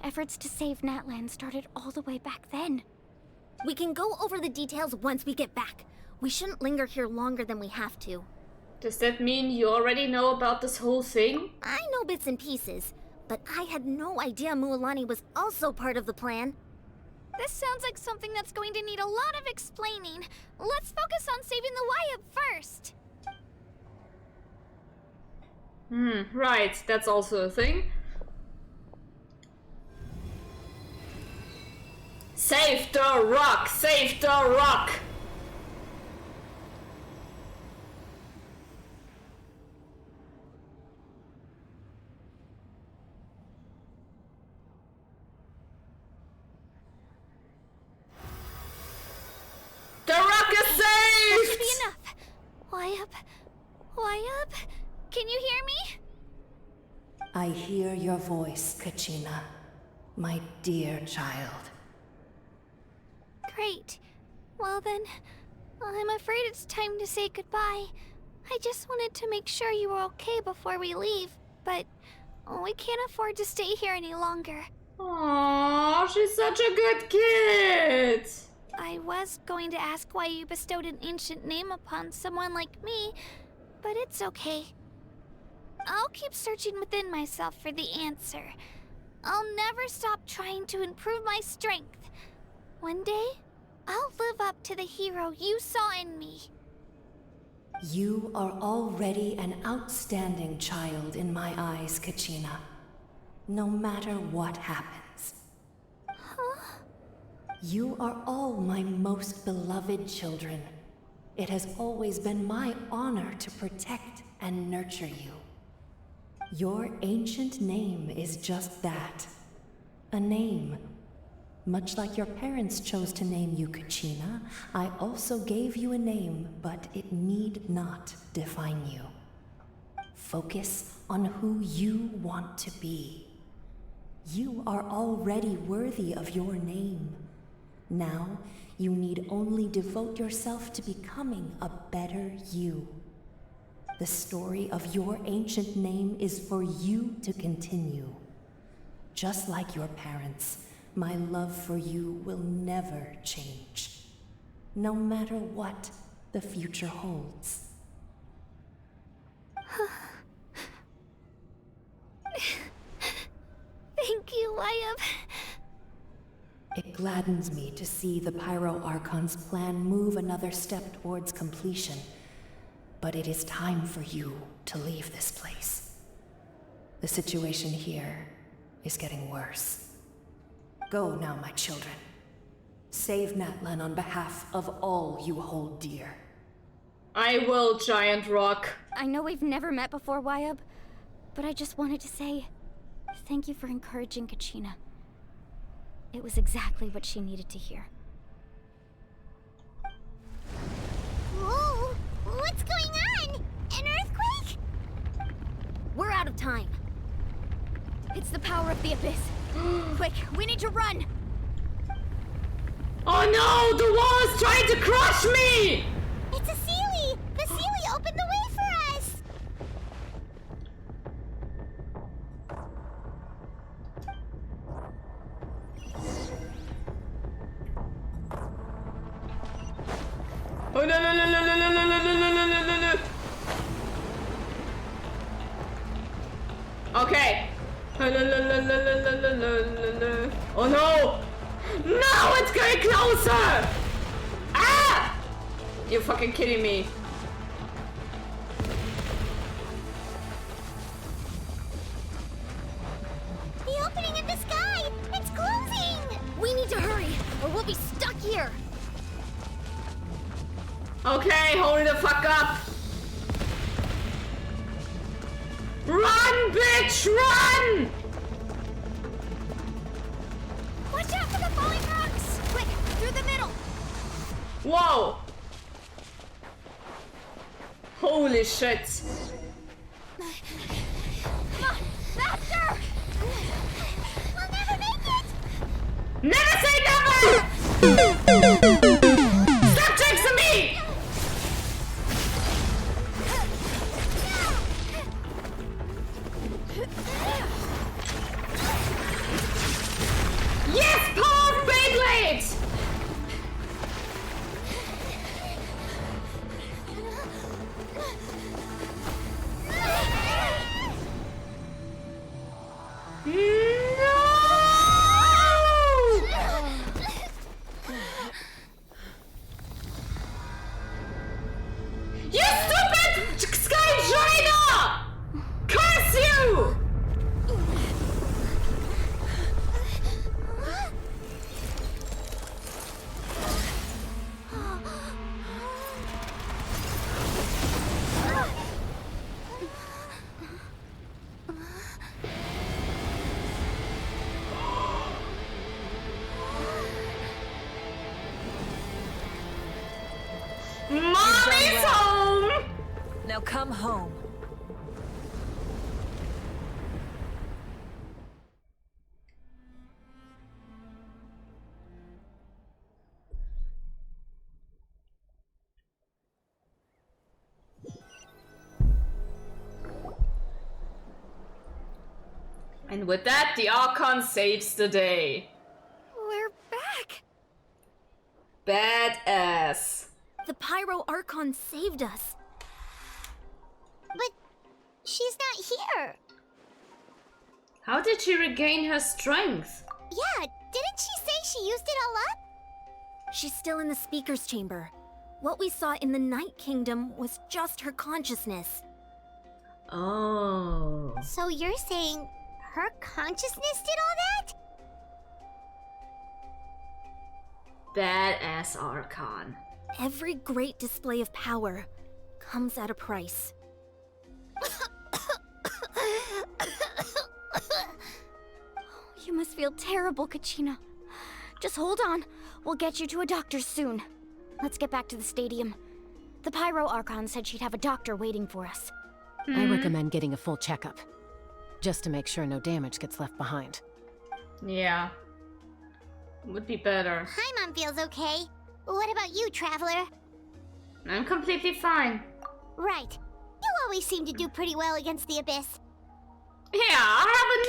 Efforts to save Natlan started all the way back then. We can go over the details once we get back. We shouldn't linger here longer than we have to. Does that mean you already know about this whole thing? I know bits and pieces, but I had no idea Mualani was also part of the plan. This sounds like something that's going to need a lot of explaining. Let's focus on saving the Wayab first. Right, that's also a thing. Save the rock! Save the rock! The rock is saved! That should be enough. Wayab? Can you hear me? I hear your voice, Kachina, my dear child. Great. Well then, I'm afraid it's time to say goodbye. I just wanted to make sure you were okay before we leave, but we can't afford to stay here any longer. Aww, she's such a good kid! I was going to ask why you bestowed an ancient name upon someone like me, but it's okay. I'll keep searching within myself for the answer. I'll never stop trying to improve my strength. One day, I'll live up to the hero you saw in me. You are already an outstanding child in my eyes, Kachina. No matter what happens. Huh? You are all my most beloved children. It has always been my honor to protect and nurture you. Your ancient name is just that. A name. Much like your parents chose to name you Kachina, I also gave you a name, but it need not define you. Focus on who you want to be. You are already worthy of your name. Now, you need only devote yourself to becoming a better you. The story of your ancient name is for you to continue. Just like your parents, my love for you will never change, no matter what the future holds. Thank you, Wyatt. It gladdens me to see the Pyro Archon's plan move another step towards completion. But it is time for you to leave this place. The situation here is getting worse. Go now, my children. Save Natlan on behalf of all you hold dear. I will, Giant Rock. I know we've never met before, Wyatt, but I just wanted to say thank you for encouraging Kachina. It was exactly what she needed to hear. Whoa! What's going on? An earthquake? We're out of time. It's the power of the Abyss. Quick, we need to run! Oh no! The wall is trying to crush me! It's a Sealy! The Sealy opened the way for us! Oh no no no no no no no no no no no no no. Okay. Oh no no no no no no no no no. Oh no! No, it's getting closer! Ah! You're fucking kidding me. The opening in the sky! It's closing! We need to hurry, or we'll be stuck here! Okay, hold the fuck up! Run, bitch, run! Watch out for the falling rocks! Quick, through the middle! Whoa! Holy shit! Come on, faster! We'll never make it! Never say never! Stop chasing me! Yes, power of Beyblade! You stupid Sky China! Curse you! Mommy's home! Now come home. And with that, the Archon saves the day. We're back! Badass. The Pyro Archon saved us. But she's not here. How did she regain her strength? Yeah, didn't she say she used it all up? She's still in the Speaker's Chamber. What we saw in the Night Kingdom was just her consciousness. Oh. So you're saying her consciousness did all that? Badass Archon. Every great display of power comes at a price. You must feel terrible, Kachina. Just hold on. We'll get you to a doctor soon. Let's get back to the stadium. The Pyro Archon said she'd have a doctor waiting for us. I recommend getting a full checkup, just to make sure no damage gets left behind. Yeah. Would be better. Hi, Mom feels okay. What about you, Traveler? I'm completely fine. Right. You always seem to do pretty well against the Abyss. Yeah, I have a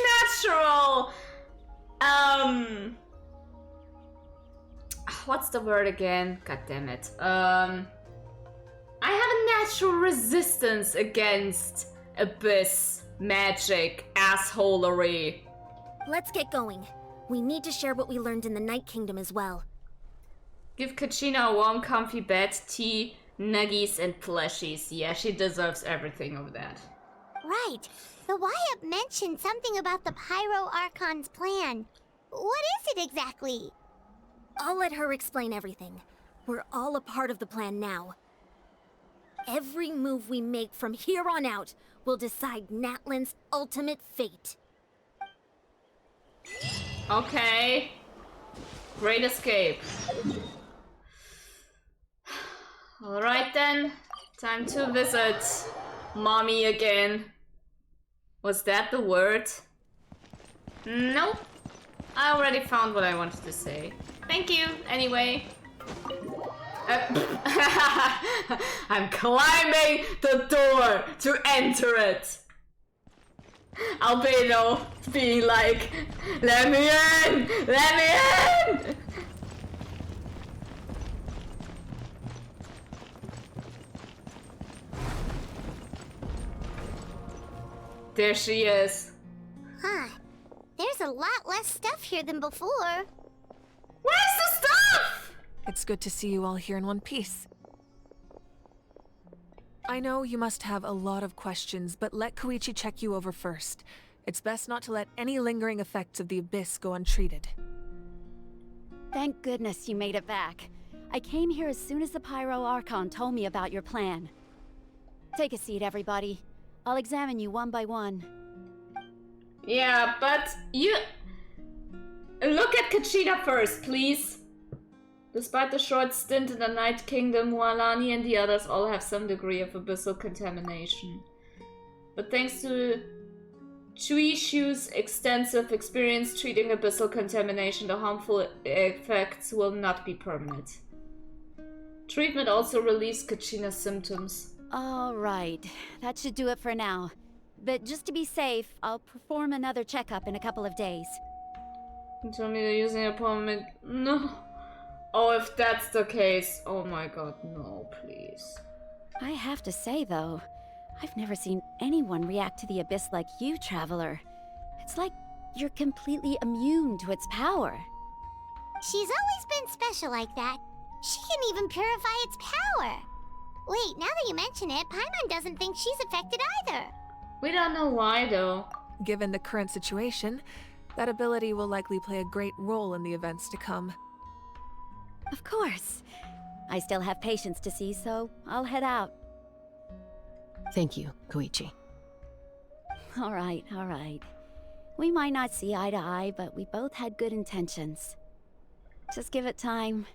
natural... What's the word again? God damn it. I have a natural resistance against Abyss, magic, assholery. Let's get going. We need to share what we learned in the Night Kingdom as well. Give Kachina a warm, comfy bed, tea, nuggies, and plushies. Yeah, she deserves everything of that. Right. The Wyatt mentioned something about the Pyro Archon's plan. What is it exactly? I'll let her explain everything. We're all a part of the plan now. Every move we make from here on out will decide Natlan's ultimate fate. Okay. Great escape. Alright then. Time to visit Mommy again. Was that the word? Nope. I already found what I wanted to say. Thank you, anyway. I'm climbing the door to enter it. Albedo being like, let me in! Let me in! There she is. Huh. There's a lot less stuff here than before. Where's the stuff? It's good to see you all here in one piece. I know you must have a lot of questions, but let Koichi check you over first. It's best not to let any lingering effects of the Abyss go untreated. Thank goodness you made it back. I came here as soon as the Pyro Archon told me about your plan. Take a seat, everybody. I'll examine you one by one. Yeah, but you... Look at Kachina first, please. Despite the short stint in the Night Kingdom, Hualani and the others all have some degree of abyssal contamination. But thanks to Chuishu's extensive experience treating abyssal contamination, the harmful effects will not be permanent. Treatment also relieves Kachina's symptoms. All right, that should do it for now. But just to be safe, I'll perform another checkup in a couple of days. You told me they're using a pomade. No. Oh, if that's the case. Oh my god, no, please. I have to say, though, I've never seen anyone react to the Abyss like you, Traveler. It's like you're completely immune to its power. She's always been special like that. She can even purify its power. Wait, now that you mention it, Paimon doesn't think she's affected either. We don't know why, though. Given the current situation, that ability will likely play a great role in the events to come. Of course. I still have patients to see, so I'll head out. Thank you, Koichi. All right, all right. We might not see eye to eye, but we both had good intentions. Just give it time.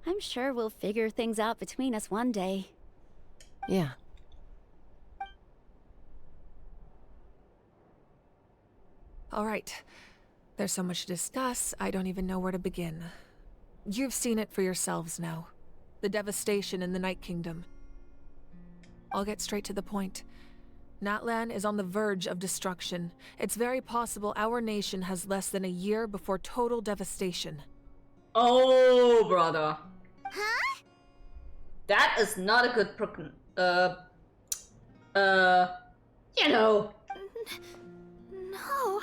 I'm sure we'll figure things out between us one day. Yeah. All right. There's so much to discuss, I don't even know where to begin. You've seen it for yourselves now. The devastation in the Night Kingdom. I'll get straight to the point. Natlan is on the verge of destruction. It's very possible our nation has less than a year before total devastation. Oh, brother. Huh? That is not a good you know. No.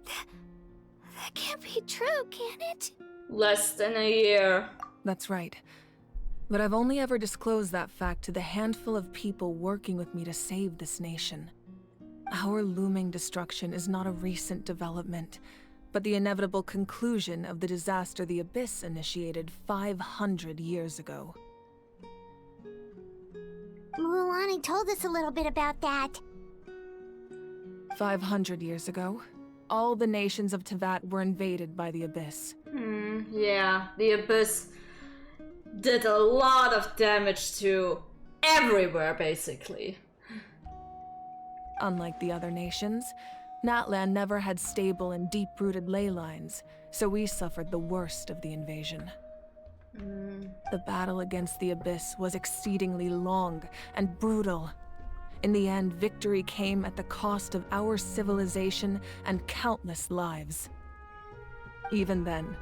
That can't be true, can it? Less than a year. That's right. But I've only ever disclosed that fact to the handful of people working with me to save this nation. Our looming destruction is not a recent development, but the inevitable conclusion of the disaster the Abyss initiated 500 years ago. Mulan told us a little bit about that. 500 years ago, all the nations of Teyvat were invaded by the Abyss. Yeah, the Abyss did a lot of damage to everywhere, basically. Unlike the other nations, Natlan never had stable and deep-rooted ley lines, so we suffered the worst of the invasion. The battle against the Abyss was exceedingly long and brutal. In the end, victory came at the cost of our civilization and countless lives. Even then,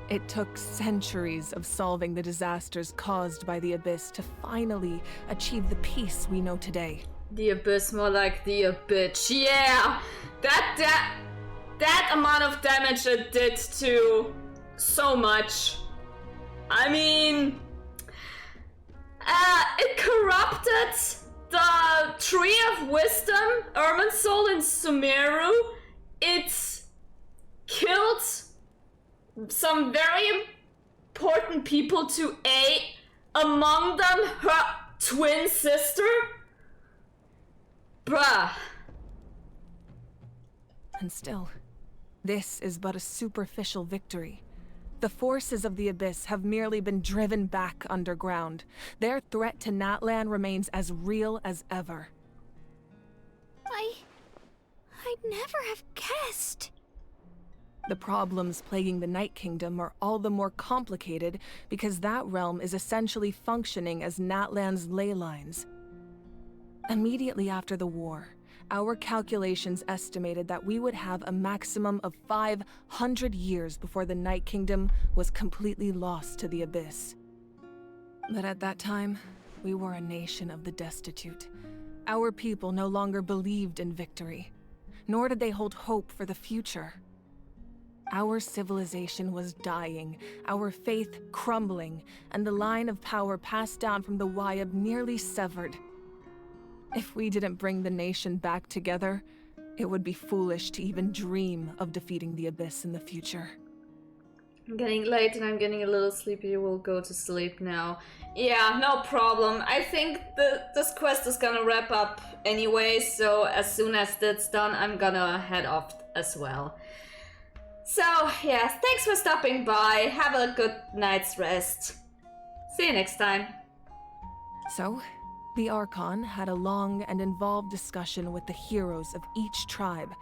it took centuries of solving the disasters caused by the Abyss to finally achieve the peace we know today. The Abyss, more like the Abyss. Yeah! That amount of damage it did to so much. I mean, it corrupted the Tree of Wisdom, Irminsul, and Sumeru. It killed some very important people to A, among them her twin sister. Bruh. And still, this is but a superficial victory. The forces of the Abyss have merely been driven back underground. Their threat to Natlan remains as real as ever. I'd never have guessed. The problems plaguing the Night Kingdom are all the more complicated because that realm is essentially functioning as Natlan's ley lines. Immediately after the war, our calculations estimated that we would have a maximum of 500 years before the Night Kingdom was completely lost to the Abyss. But at that time, we were a nation of the destitute. Our people no longer believed in victory, nor did they hold hope for the future. Our civilization was dying, our faith crumbling, and the line of power passed down from the Wyab nearly severed. If we didn't bring the nation back together, it would be foolish to even dream of defeating the Abyss in the future. I'm getting late and I'm getting a little sleepy. We'll go to sleep now. Yeah, no problem. I think this quest is gonna wrap up anyway, so as soon as that's done, I'm gonna head off as well. So, yeah, thanks for stopping by. Have a good night's rest. See you next time. So, the Archon had a long and involved discussion with the heroes of each tribe,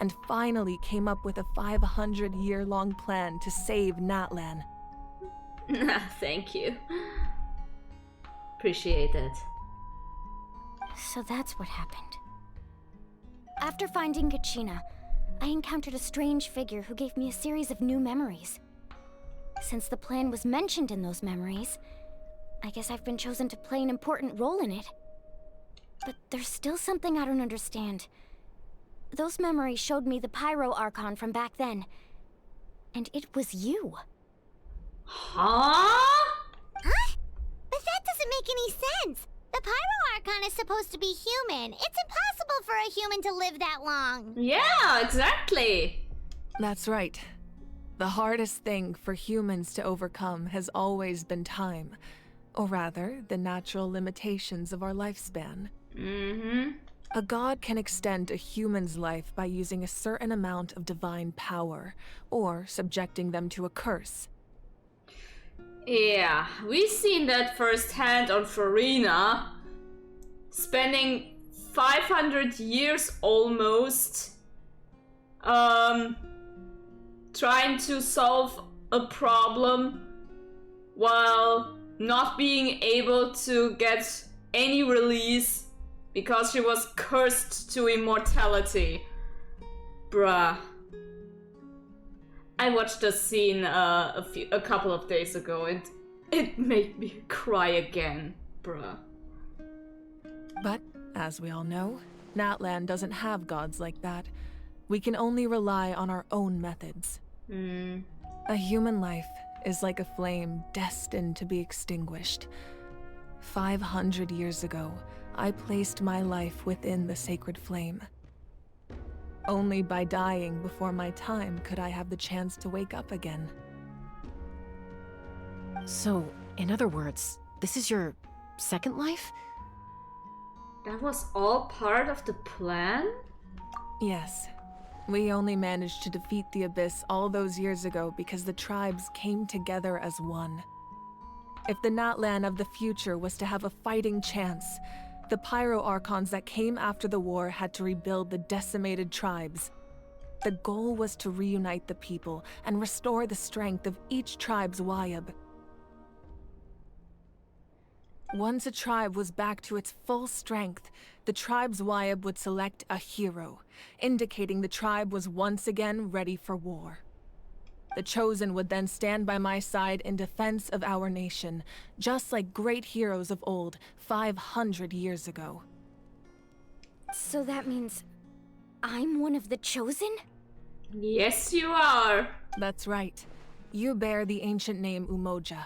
and finally came up with a 500-year-long plan to save Natlan. Thank you. Appreciate it. So that's what happened. After finding Kachina, I encountered a strange figure who gave me a series of new memories. Since the plan was mentioned in those memories, I guess I've been chosen to play an important role in it. But there's still something I don't understand. Those memories showed me the Pyro Archon from back then. And it was you. Huh? Huh? But that doesn't make any sense. The Pyro Archon is supposed to be human. It's impossible for a human to live that long. Yeah, exactly. That's right. The hardest thing for humans to overcome has always been time. Or rather, the natural limitations of our lifespan. Mm-hmm. A god can extend a human's life by using a certain amount of divine power, or subjecting them to a curse. Yeah, we've seen that firsthand on Farina. Spending 500 years almost trying to solve a problem while not being able to get any release because she was cursed to immortality. Bruh. I watched the scene a couple of days ago and it made me cry again, bruh. But, as we all know, Natlan doesn't have gods like that. We can only rely on our own methods. A human life is like a flame destined to be extinguished. 500 years ago, I placed my life within the sacred flame. Only by dying before my time could I have the chance to wake up again. So, in other words, this is your second life? That was all part of the plan? Yes. We only managed to defeat the Abyss all those years ago because the tribes came together as one. If the Natlan of the future was to have a fighting chance, the Pyro Archons that came after the war had to rebuild the decimated tribes. The goal was to reunite the people and restore the strength of each tribe's Wyab. Once a tribe was back to its full strength, the tribe's Wyab would select a hero, indicating the tribe was once again ready for war. The Chosen would then stand by my side in defense of our nation, just like great heroes of old, 500 years ago. So that means I'm one of the Chosen? Yes, you are. That's right. You bear the ancient name Umoja,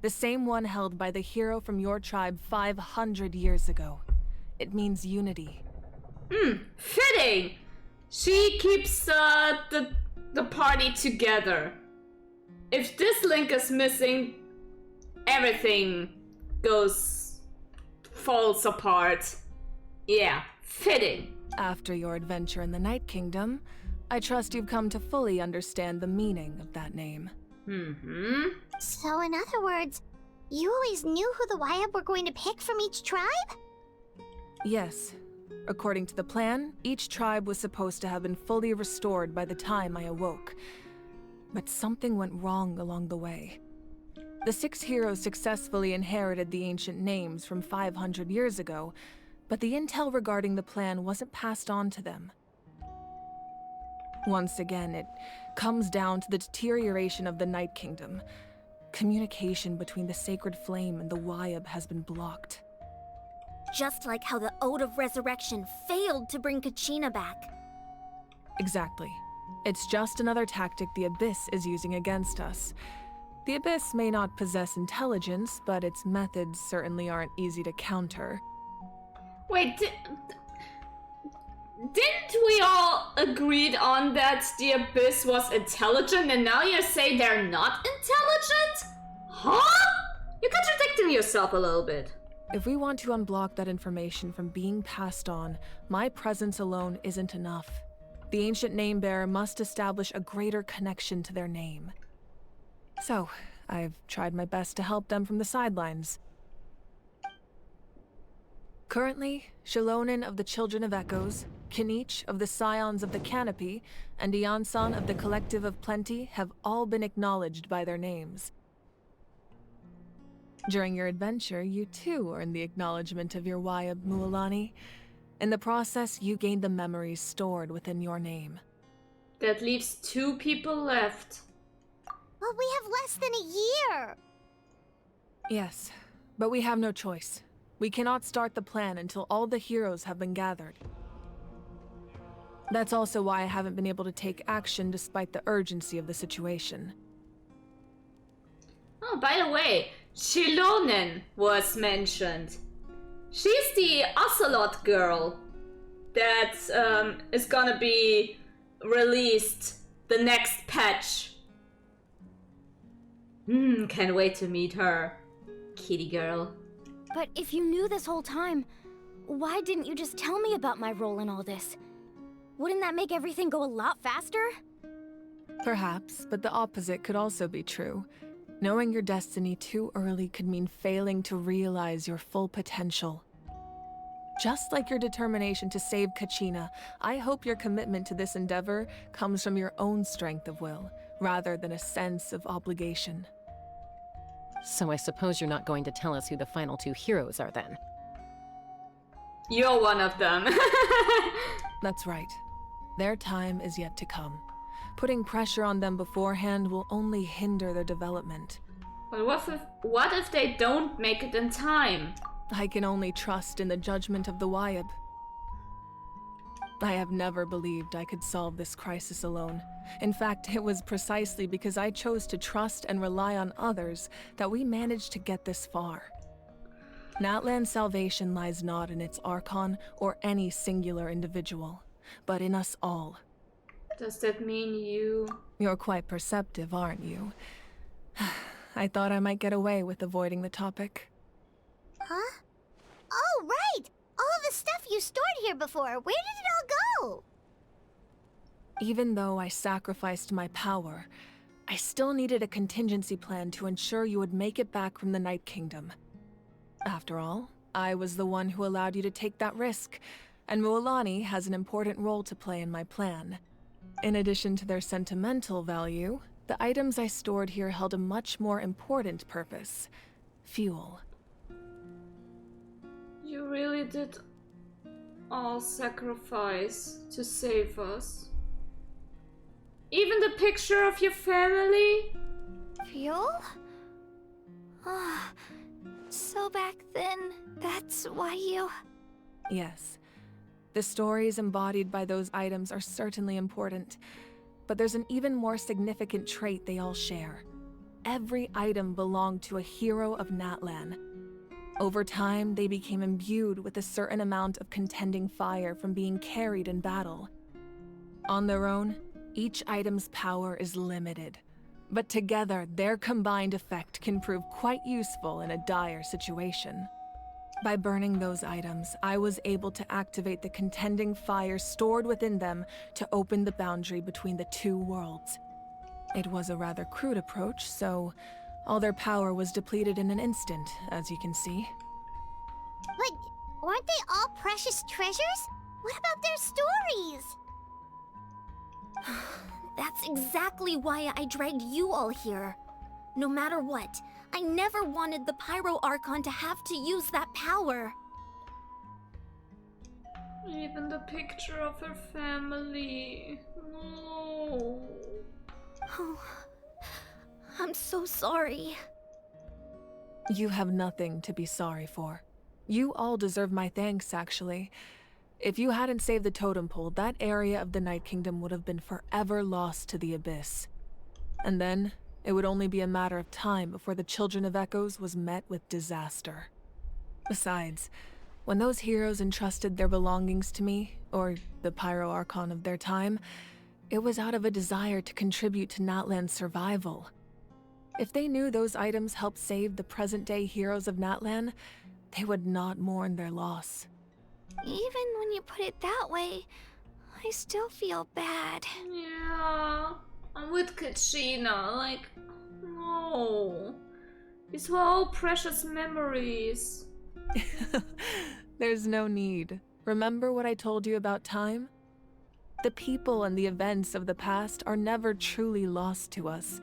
the same one held by the hero from your tribe 500 years ago. It means unity. Fitting! She keeps the party together. If this link is missing, everything falls apart. Yeah, fitting. After your adventure in the Night Kingdom, I trust you've come to fully understand the meaning of that name. So in other words, you always knew who the Wyab were going to pick from each tribe? Yes. According to the plan, each tribe was supposed to have been fully restored by the time I awoke. But something went wrong along the way. The 6 heroes successfully inherited the ancient names from 500 years ago, but the intel regarding the plan wasn't passed on to them. Once again, it comes down to the deterioration of the Night Kingdom. Communication between the Sacred Flame and the Wyab has been blocked. Just like how the Ode of Resurrection failed to bring Kachina back. Exactly. It's just another tactic the Abyss is using against us. The Abyss may not possess intelligence, but its methods certainly aren't easy to counter. Wait, didn't we all agreed on that the Abyss was intelligent and now you say they're not intelligent? Huh? You're contradicting yourself a little bit. If we want to unblock that information from being passed on, my presence alone isn't enough. The ancient name bearer must establish a greater connection to their name. So, I've tried my best to help them from the sidelines. Currently, Shilonin of the Children of Echoes, Kinich of the Scions of the Canopy, and Iansan of the Collective of Plenty have all been acknowledged by their names. During your adventure, you too earned the acknowledgement of your Wyab, Mualani. In the process, you gained the memories stored within your name. That leaves 2 people left. Well, we have less than a year. Yes, but we have no choice. We cannot start the plan until all the heroes have been gathered. That's also why I haven't been able to take action despite the urgency of the situation. Oh, by the way, Shilonin was mentioned. She's the Ocelot girl that is gonna be released the next patch. Can't wait to meet her. Kitty girl. But if you knew this whole time, why didn't you just tell me about my role in all this? Wouldn't that make everything go a lot faster? Perhaps, but the opposite could also be true. Knowing your destiny too early could mean failing to realize your full potential. Just like your determination to save Kachina, I hope your commitment to this endeavor comes from your own strength of will, rather than a sense of obligation. So I suppose you're not going to tell us who the final 2 heroes are then? You're one of them. That's right. Their time is yet to come. Putting pressure on them beforehand will only hinder their development. But what if they don't make it in time? I can only trust in the judgment of the Wyab. I have never believed I could solve this crisis alone. In fact, it was precisely because I chose to trust and rely on others that we managed to get this far. Natlan's salvation lies not in its Archon or any singular individual, but in us all. Does that mean you... You're quite perceptive, aren't you? I thought I might get away with avoiding the topic. Huh? Oh, right! All the stuff you stored here before, where did it all go? Even though I sacrificed my power, I still needed a contingency plan to ensure you would make it back from the Night Kingdom. After all, I was the one who allowed you to take that risk, and Mualani has an important role to play in my plan. In addition to their sentimental value, the items I stored here held a much more important purpose: fuel. You really did all sacrifice to save us. Even the picture of your family? Fuel? So back then, that's why you... Yes. The stories embodied by those items are certainly important, but there's an even more significant trait they all share. Every item belonged to a hero of Natlan. Over time, they became imbued with a certain amount of contending fire from being carried in battle. On their own, each item's power is limited, but together, their combined effect can prove quite useful in a dire situation. By burning those items, I was able to activate the contending fire stored within them to open the boundary between the two worlds. It was a rather crude approach, so all their power was depleted in an instant, as you can see. But weren't they all precious treasures? What about their stories? That's exactly why I dragged you all here. No matter what, I never wanted the Pyro Archon to have to use that power. Even the picture of her family. No. Oh, I'm so sorry. You have nothing to be sorry for. You all deserve my thanks, actually. If you hadn't saved the totem pole, that area of the Night Kingdom would have been forever lost to the Abyss. And then, it would only be a matter of time before the Children of Echoes was met with disaster. Besides, when those heroes entrusted their belongings to me, or the Pyro Archon of their time, it was out of a desire to contribute to Natlan's survival. If they knew those items helped save the present-day heroes of Natlan, they would not mourn their loss. Even when you put it that way, I still feel bad. Yeah, I'm with Kachina, like, no. These were all precious memories. There's no need. Remember what I told you about time? The people and the events of the past are never truly lost to us.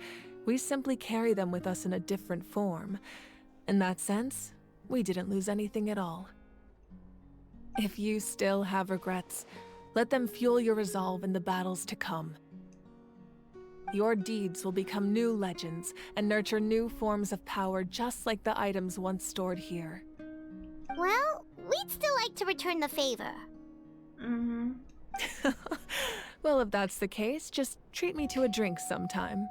We simply carry them with us in a different form. In that sense, we didn't lose anything at all. If you still have regrets, let them fuel your resolve in the battles to come. Your deeds will become new legends and nurture new forms of power just like the items once stored here. Well, we'd still like to return the favor. Mm-hmm. Well, if that's the case, just treat me to a drink sometime.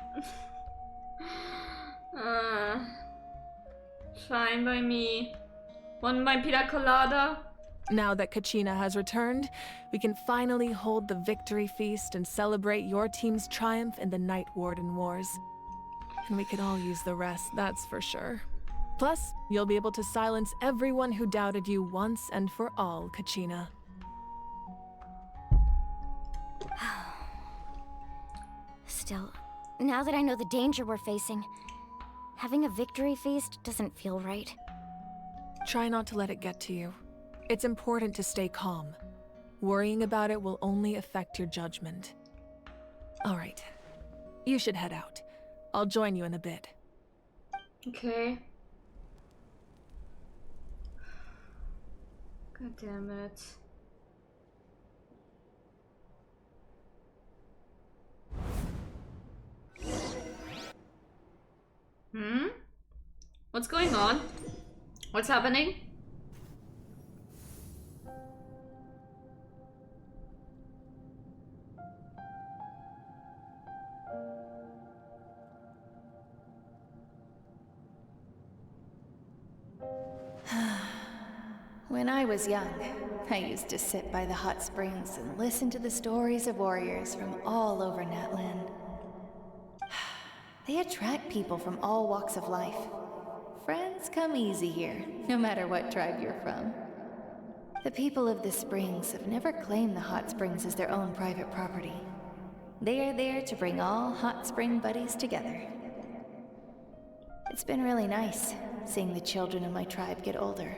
Fine by me. Want my pina colada? Now that Kachina has returned, we can finally hold the victory feast and celebrate your team's triumph in the Night Warden Wars. And we could all use the rest, that's for sure. Plus, you'll be able to silence everyone who doubted you once and for all, Kachina. Still, now that I know the danger we're facing, having a victory feast doesn't feel right. Try not to let it get to you. It's important to stay calm. Worrying about it will only affect your judgment. All right. You should head out. I'll join you in a bit. Okay. God damn it. What's going on? What's happening? When I was young, I used to sit by the hot springs and listen to the stories of warriors from all over Natlan. They attract people from all walks of life. Friends come easy here, no matter what tribe you're from. The people of the springs have never claimed the hot springs as their own private property. They are there to bring all hot spring buddies together. It's been really nice, seeing the children of my tribe get older.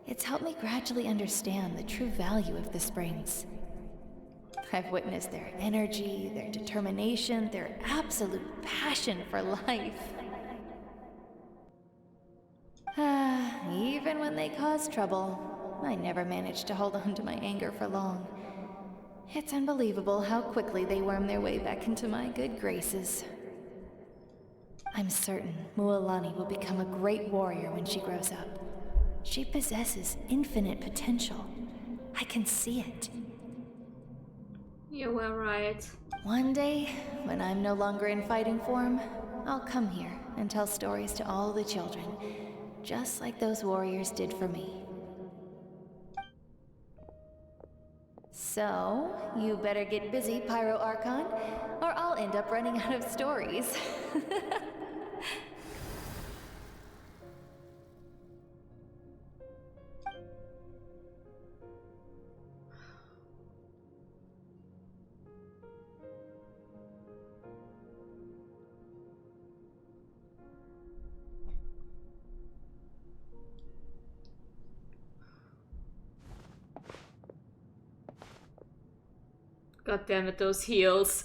It's helped me gradually understand the true value of the springs. I've witnessed their energy, their determination, their absolute passion for life. even when they cause trouble, I never manage to hold on to my anger for long. It's unbelievable how quickly they worm their way back into my good graces. I'm certain Mualani will become a great warrior when she grows up. She possesses infinite potential. I can see it. You were right. One day, when I'm no longer in fighting form, I'll come here and tell stories to all the children, just like those warriors did for me. So, you better get busy, Pyro Archon, or I'll end up running out of stories. God damn it, those heels.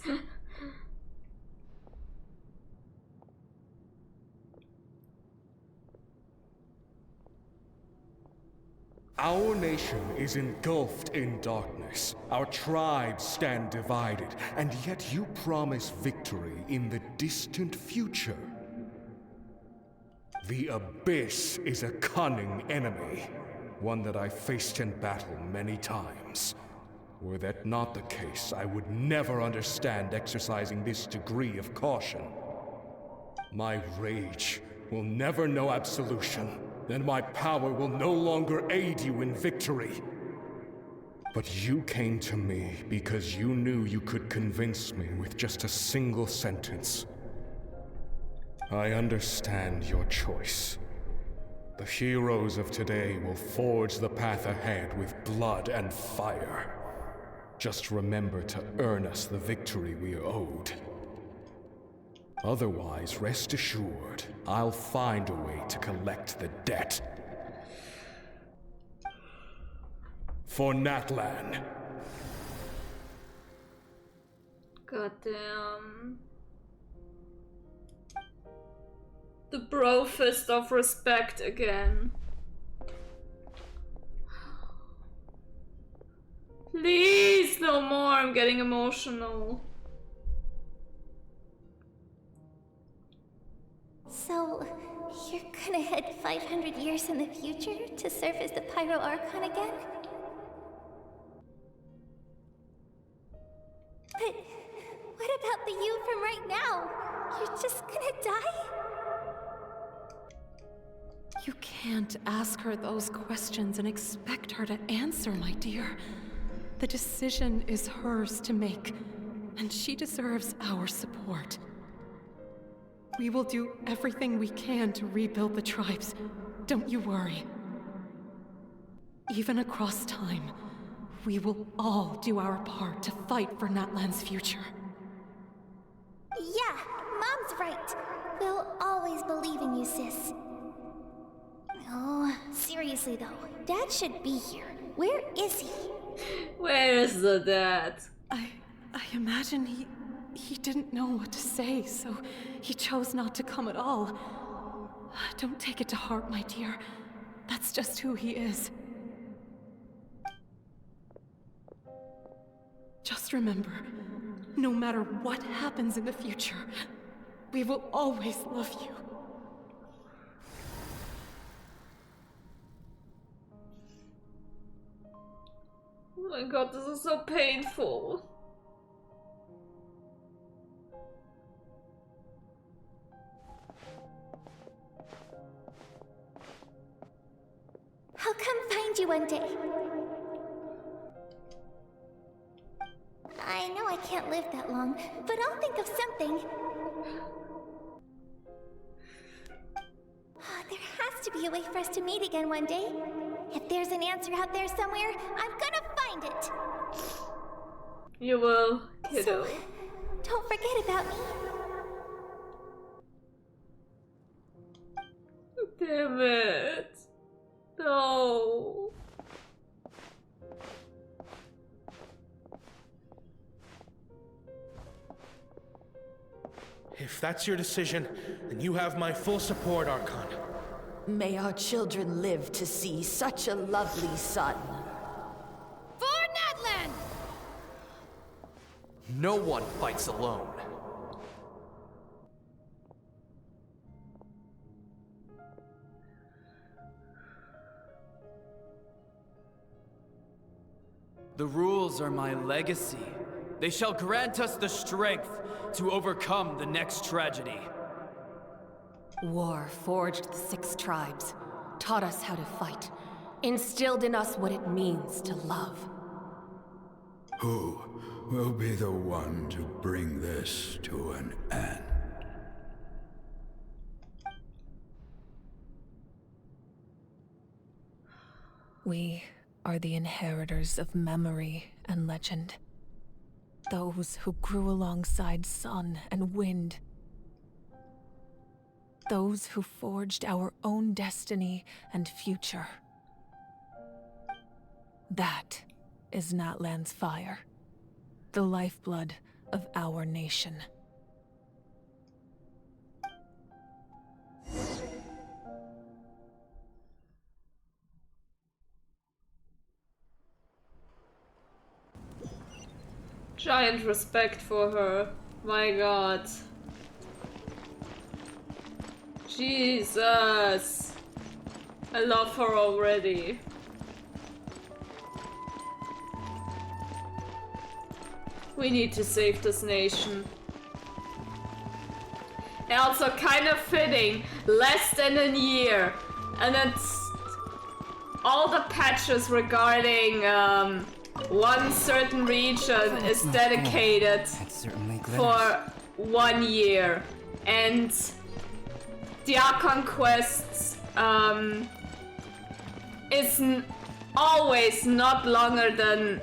Our nation is engulfed in darkness. Our tribes stand divided, and yet you promise victory in the distant future. The Abyss is a cunning enemy, one that I faced in battle many times. Were that not the case, I would never understand exercising this degree of caution. My rage will never know absolution, and my power will no longer aid you in victory. But you came to me because you knew you could convince me with just a single sentence. I understand your choice. The heroes of today will forge the path ahead with blood and fire. Just remember to earn us the victory we are owed. Otherwise, rest assured, I'll find a way to collect the debt. For Natlan. Goddamn. The bro fist of respect again. Please, no more, I'm getting emotional. So, you're gonna head 500 years in the future to serve as the Pyro Archon again? But what about the you from right now? You're just gonna die? You can't ask her those questions and expect her to answer, my dear. The decision is hers to make, and she deserves our support. We will do everything we can to rebuild the tribes. Don't you worry. Even across time, we will all do our part to fight for Natlan's future. Yeah, Mom's right. We'll always believe in you, sis. Oh, seriously though, Dad should be here. Where is he? Where is the dad? I imagine he didn't know what to say, so he chose not to come at all. Don't take it to heart, my dear. That's just who he is. Just remember, no matter what happens in the future, we will always love you. Oh my god, this is so painful. I'll come find you one day. I know I can't live that long, but I'll think of something. There has to be a way for us to meet again one day. If there's an answer out there somewhere, I'm gonna find it. You will, kiddo. So, don't forget about me. Damn it. No. If that's your decision, then you have my full support, Archon. May our children live to see such a lovely son. For Natlan! No one fights alone. The rules are my legacy. They shall grant us the strength to overcome the next tragedy. War forged the 6 tribes, taught us how to fight, instilled in us what it means to love. Who will be the one to bring this to an end? We are the inheritors of memory and legend. Those who grew alongside sun and wind. Those who forged our own destiny and future. That is Natlan's fire, the lifeblood of our nation. Giant respect for her. My god. Jesus. I love her already. We need to save this nation. And also kind of fitting. Less than a year. And it's all the patches regarding one certain region is dedicated for 1 year, and the Archon quests is always not longer than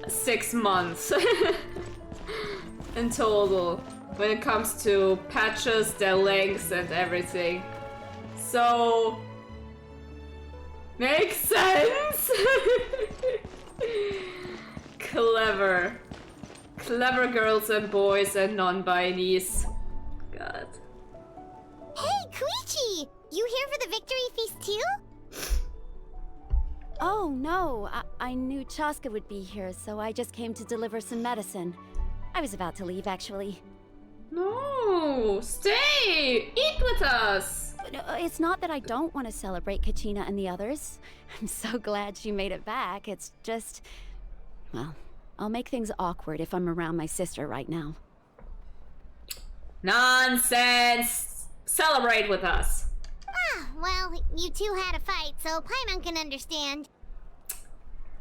6 months in total when it comes to patches, their lengths and everything. So makes sense. Clever. Clever girls and boys and non-binies. God. Hey, Koichi! You here for the victory feast too? Oh, no. I knew Chaska would be here, so I just came to deliver some medicine. I was about to leave, actually. No! Stay! Eat with us! It's not that I don't want to celebrate Kachina and the others. I'm so glad she made it back. It's just... well, I'll make things awkward if I'm around my sister right now. Nonsense! Celebrate with us. Ah, well, you two had a fight, so Paimon can understand.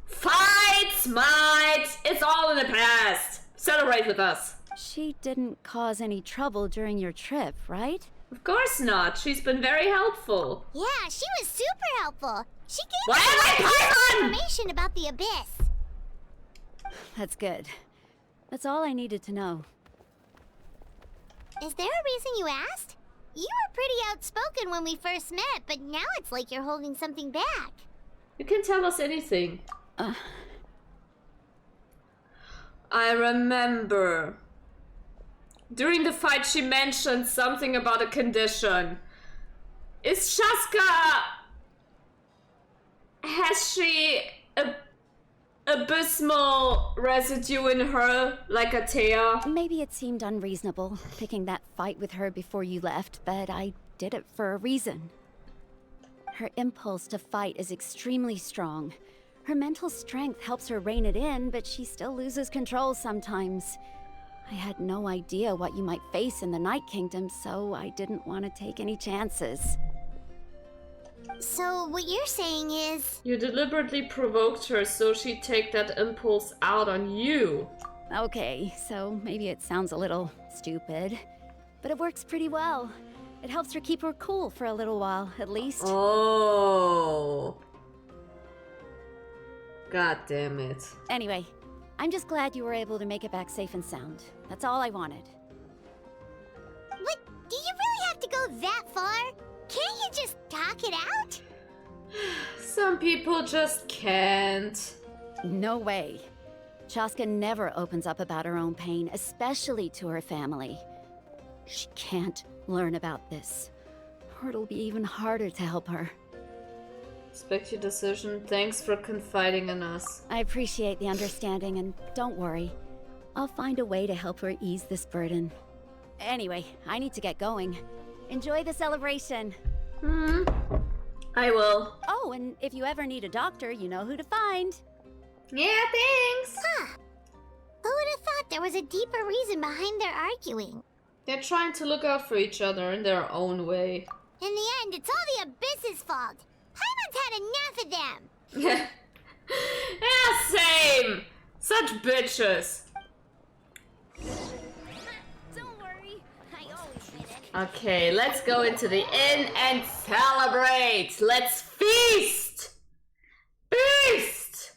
Fights, might! It's all in the past. Celebrate with us. She didn't cause any trouble during your trip, right? Of course not. She's been very helpful. Yeah, she was super helpful. She gave Why us am I a lot of Paimon? information about the Abyss. That's good. That's all I needed to know. Is there a reason you asked? You were pretty outspoken when we first met, but now it's like you're holding something back. You can tell us anything. I remember. During the fight she mentioned something about a condition. Is Shaska... has she a abysmal residue in her, like Atea? Maybe it seemed unreasonable, picking that fight with her before you left, but I did it for a reason. Her impulse to fight is extremely strong. Her mental strength helps her rein it in, but she still loses control sometimes. I had no idea what you might face in the Night Kingdom, so I didn't want to take any chances. So what you're saying is... You deliberately provoked her so she'd take that impulse out on you. Okay, so maybe it sounds a little stupid, but it works pretty well. It helps her keep her cool for a little while, at least. Oh. God damn it. Anyway, I'm just glad you were able to make it back safe and sound. That's all I wanted. What? Do you really have to go that far? Can't you just talk it out? Some people just can't. No way. Chaska never opens up about her own pain, especially to her family. She can't learn about this. or it'll be even harder to help her. Respect your decision. Thanks for confiding in us. I appreciate the understanding, and don't worry. I'll find a way to help her ease this burden. Anyway, I need to get going. Enjoy the celebration. I will. Oh, and if you ever need a doctor, you know who to find. Yeah, thanks. Huh. Who would have thought there was a deeper reason behind their arguing? They're trying to look out for each other in their own way. In the end, it's all the Abyss's fault. Paimon's had enough of them. Yeah, same. Such bitches. Don't worry, I always win it. Okay, let's go into the inn and celebrate. Let's feast. Feast.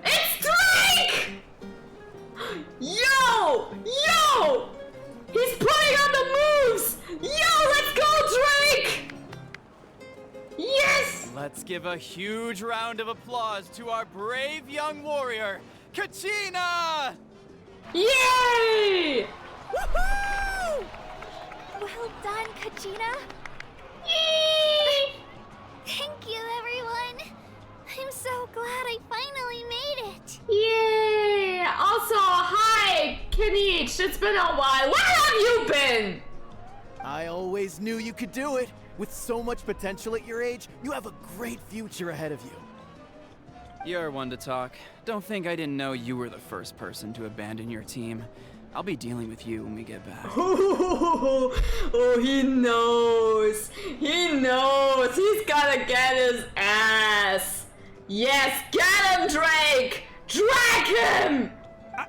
It's Drake! Yo! Yo! He's putting on the moves! Yo, let's go, Drake! Yes! Let's give a huge round of applause to our brave young warrior, Kachina! Yay! Woohoo! Well done, Kachina. Yay! Thank you, everyone. I'm so glad I finally made it. Yay! Also, hi, Kanich. It's been a while. Where have you been? I always knew you could do it. With so much potential at your age, you have a great future ahead of you. You're one to talk. Don't think I didn't know you were the first person to abandon your team. I'll be dealing with you when we get back. Oh, he knows. He knows. He's gonna get his ass. Yes, get him, Drake! Drag him!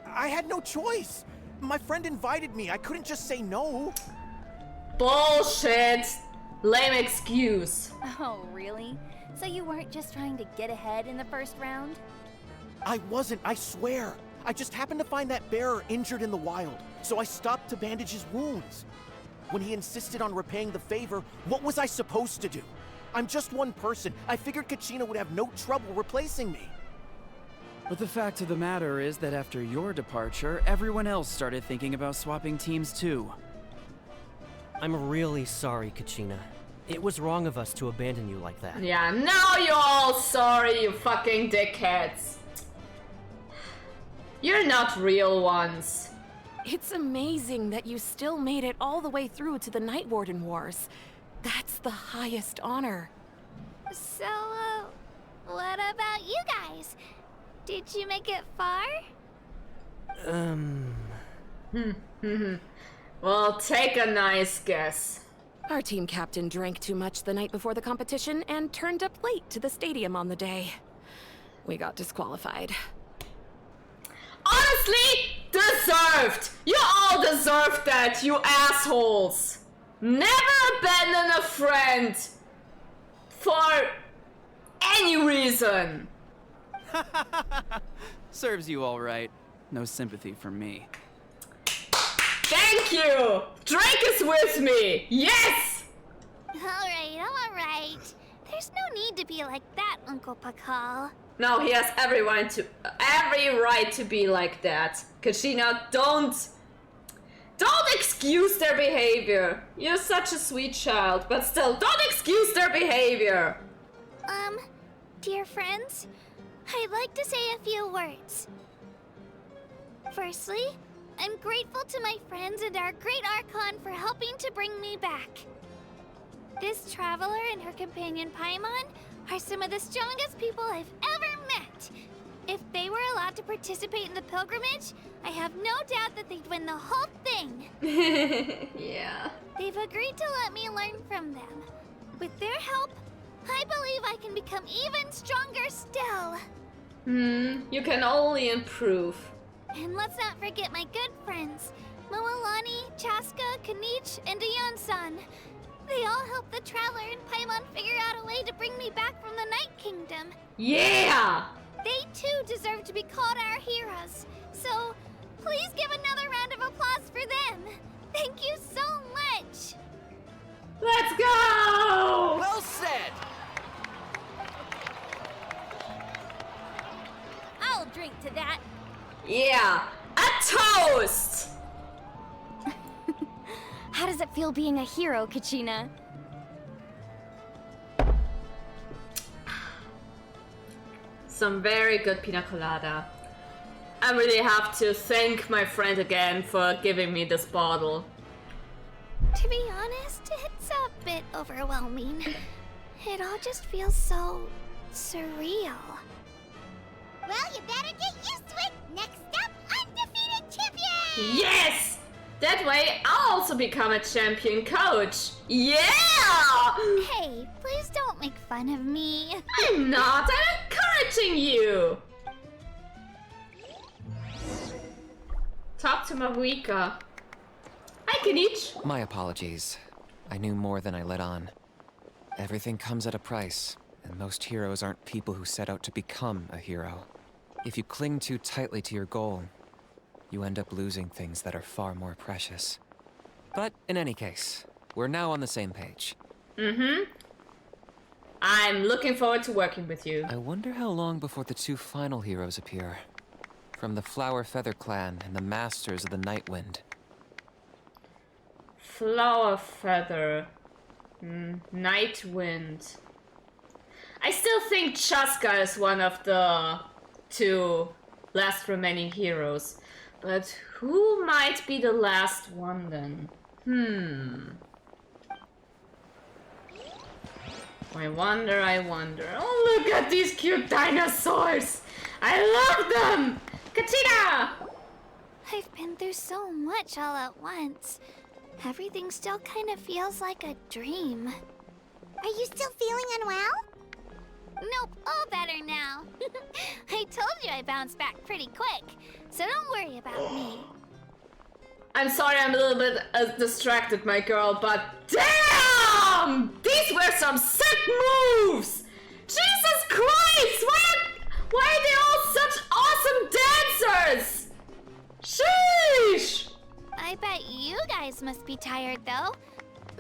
I had no choice. My friend invited me. I couldn't just say no. Bullshit. Lame excuse. Oh, really? So you weren't just trying to get ahead in the first round? I wasn't, I swear. I just happened to find that bearer injured in the wild, so I stopped to bandage his wounds. When he insisted on repaying the favor, what was I supposed to do? I'm just one person. I figured Kachina would have no trouble replacing me. But the fact of the matter is that after your departure, everyone else started thinking about swapping teams too. I'm really sorry, Kachina. It was wrong of us to abandon you like that. Yeah, now you're all sorry, you fucking dickheads. You're not real ones. It's amazing that you still made it all the way through to the Night Warden Wars. That's the highest honor. So, what about you guys? Did you make it far? Well, take a nice guess. Our team captain drank too much the night before the competition and turned up late to the stadium on the day. We got disqualified. Honestly, deserved. You all deserved that, you assholes. Never abandon a friend for any reason. Serves you all right. No sympathy from me. Thank you! Drake is with me! Yes! Alright. There's no need to be like that, Uncle Pakal. No, he has every right to be like that. Kachina, don't excuse their behavior. You're such a sweet child, but still, don't excuse their behavior. Dear friends, I'd like to say a few words. Firstly, I'm grateful to my friends and our great Archon for helping to bring me back. This traveler and her companion Paimon are some of the strongest people I've ever met. If they were allowed to participate in the pilgrimage, I have no doubt that they'd win the whole thing. Yeah. They've agreed to let me learn from them. With their help, I believe I can become even stronger still. You can only improve. And let's not forget my good friends, Moalani, Chaska, Kanich, and Ayan-san. They all helped the Traveler and Paimon figure out a way to bring me back from the Night Kingdom. Yeah! They too deserve to be called our heroes. So, please give another round of applause for them. Thank you so much. Let's go! Well said! I'll drink to that. Yeah, a toast! does it feel being a hero, Kachina? Some very good pina colada. I really have to thank my friend again for giving me this bottle. To be honest, it's a bit overwhelming. It all just feels so surreal. Well, you better get used to it. Next up, undefeated champion! Yes! That way I'll also become a champion coach. Yeah! Hey, please don't make fun of me. I'm not. I'm encouraging you. Talk to Maruika. Hi, Kenichi. My apologies. I knew more than I let on. Everything comes at a price, and most heroes aren't people who set out to become a hero. If you cling too tightly to your goal, you end up losing things that are far more precious. But in any case, we're now on the same page. I'm looking forward to working with you. I wonder how long before the two final heroes appear. From the Flower Feather Clan and the Masters of the Night Wind. Flower Feather. Night Wind. I still think Chaska is one of the two last remaining heroes. But who might be the last one then? I wonder. Oh, look at these cute dinosaurs! I love them! Katina! I've been through so much all at once. Everything still kind of feels like a dream. Are you still feeling unwell? Nope, all better now. I told you I bounced back pretty quick, so don't worry about me. I'm sorry I'm a little bit distracted, my girl, but damn! These were some sick moves! Jesus Christ! Why are they all such awesome dancers? Sheesh! I bet you guys must be tired, though.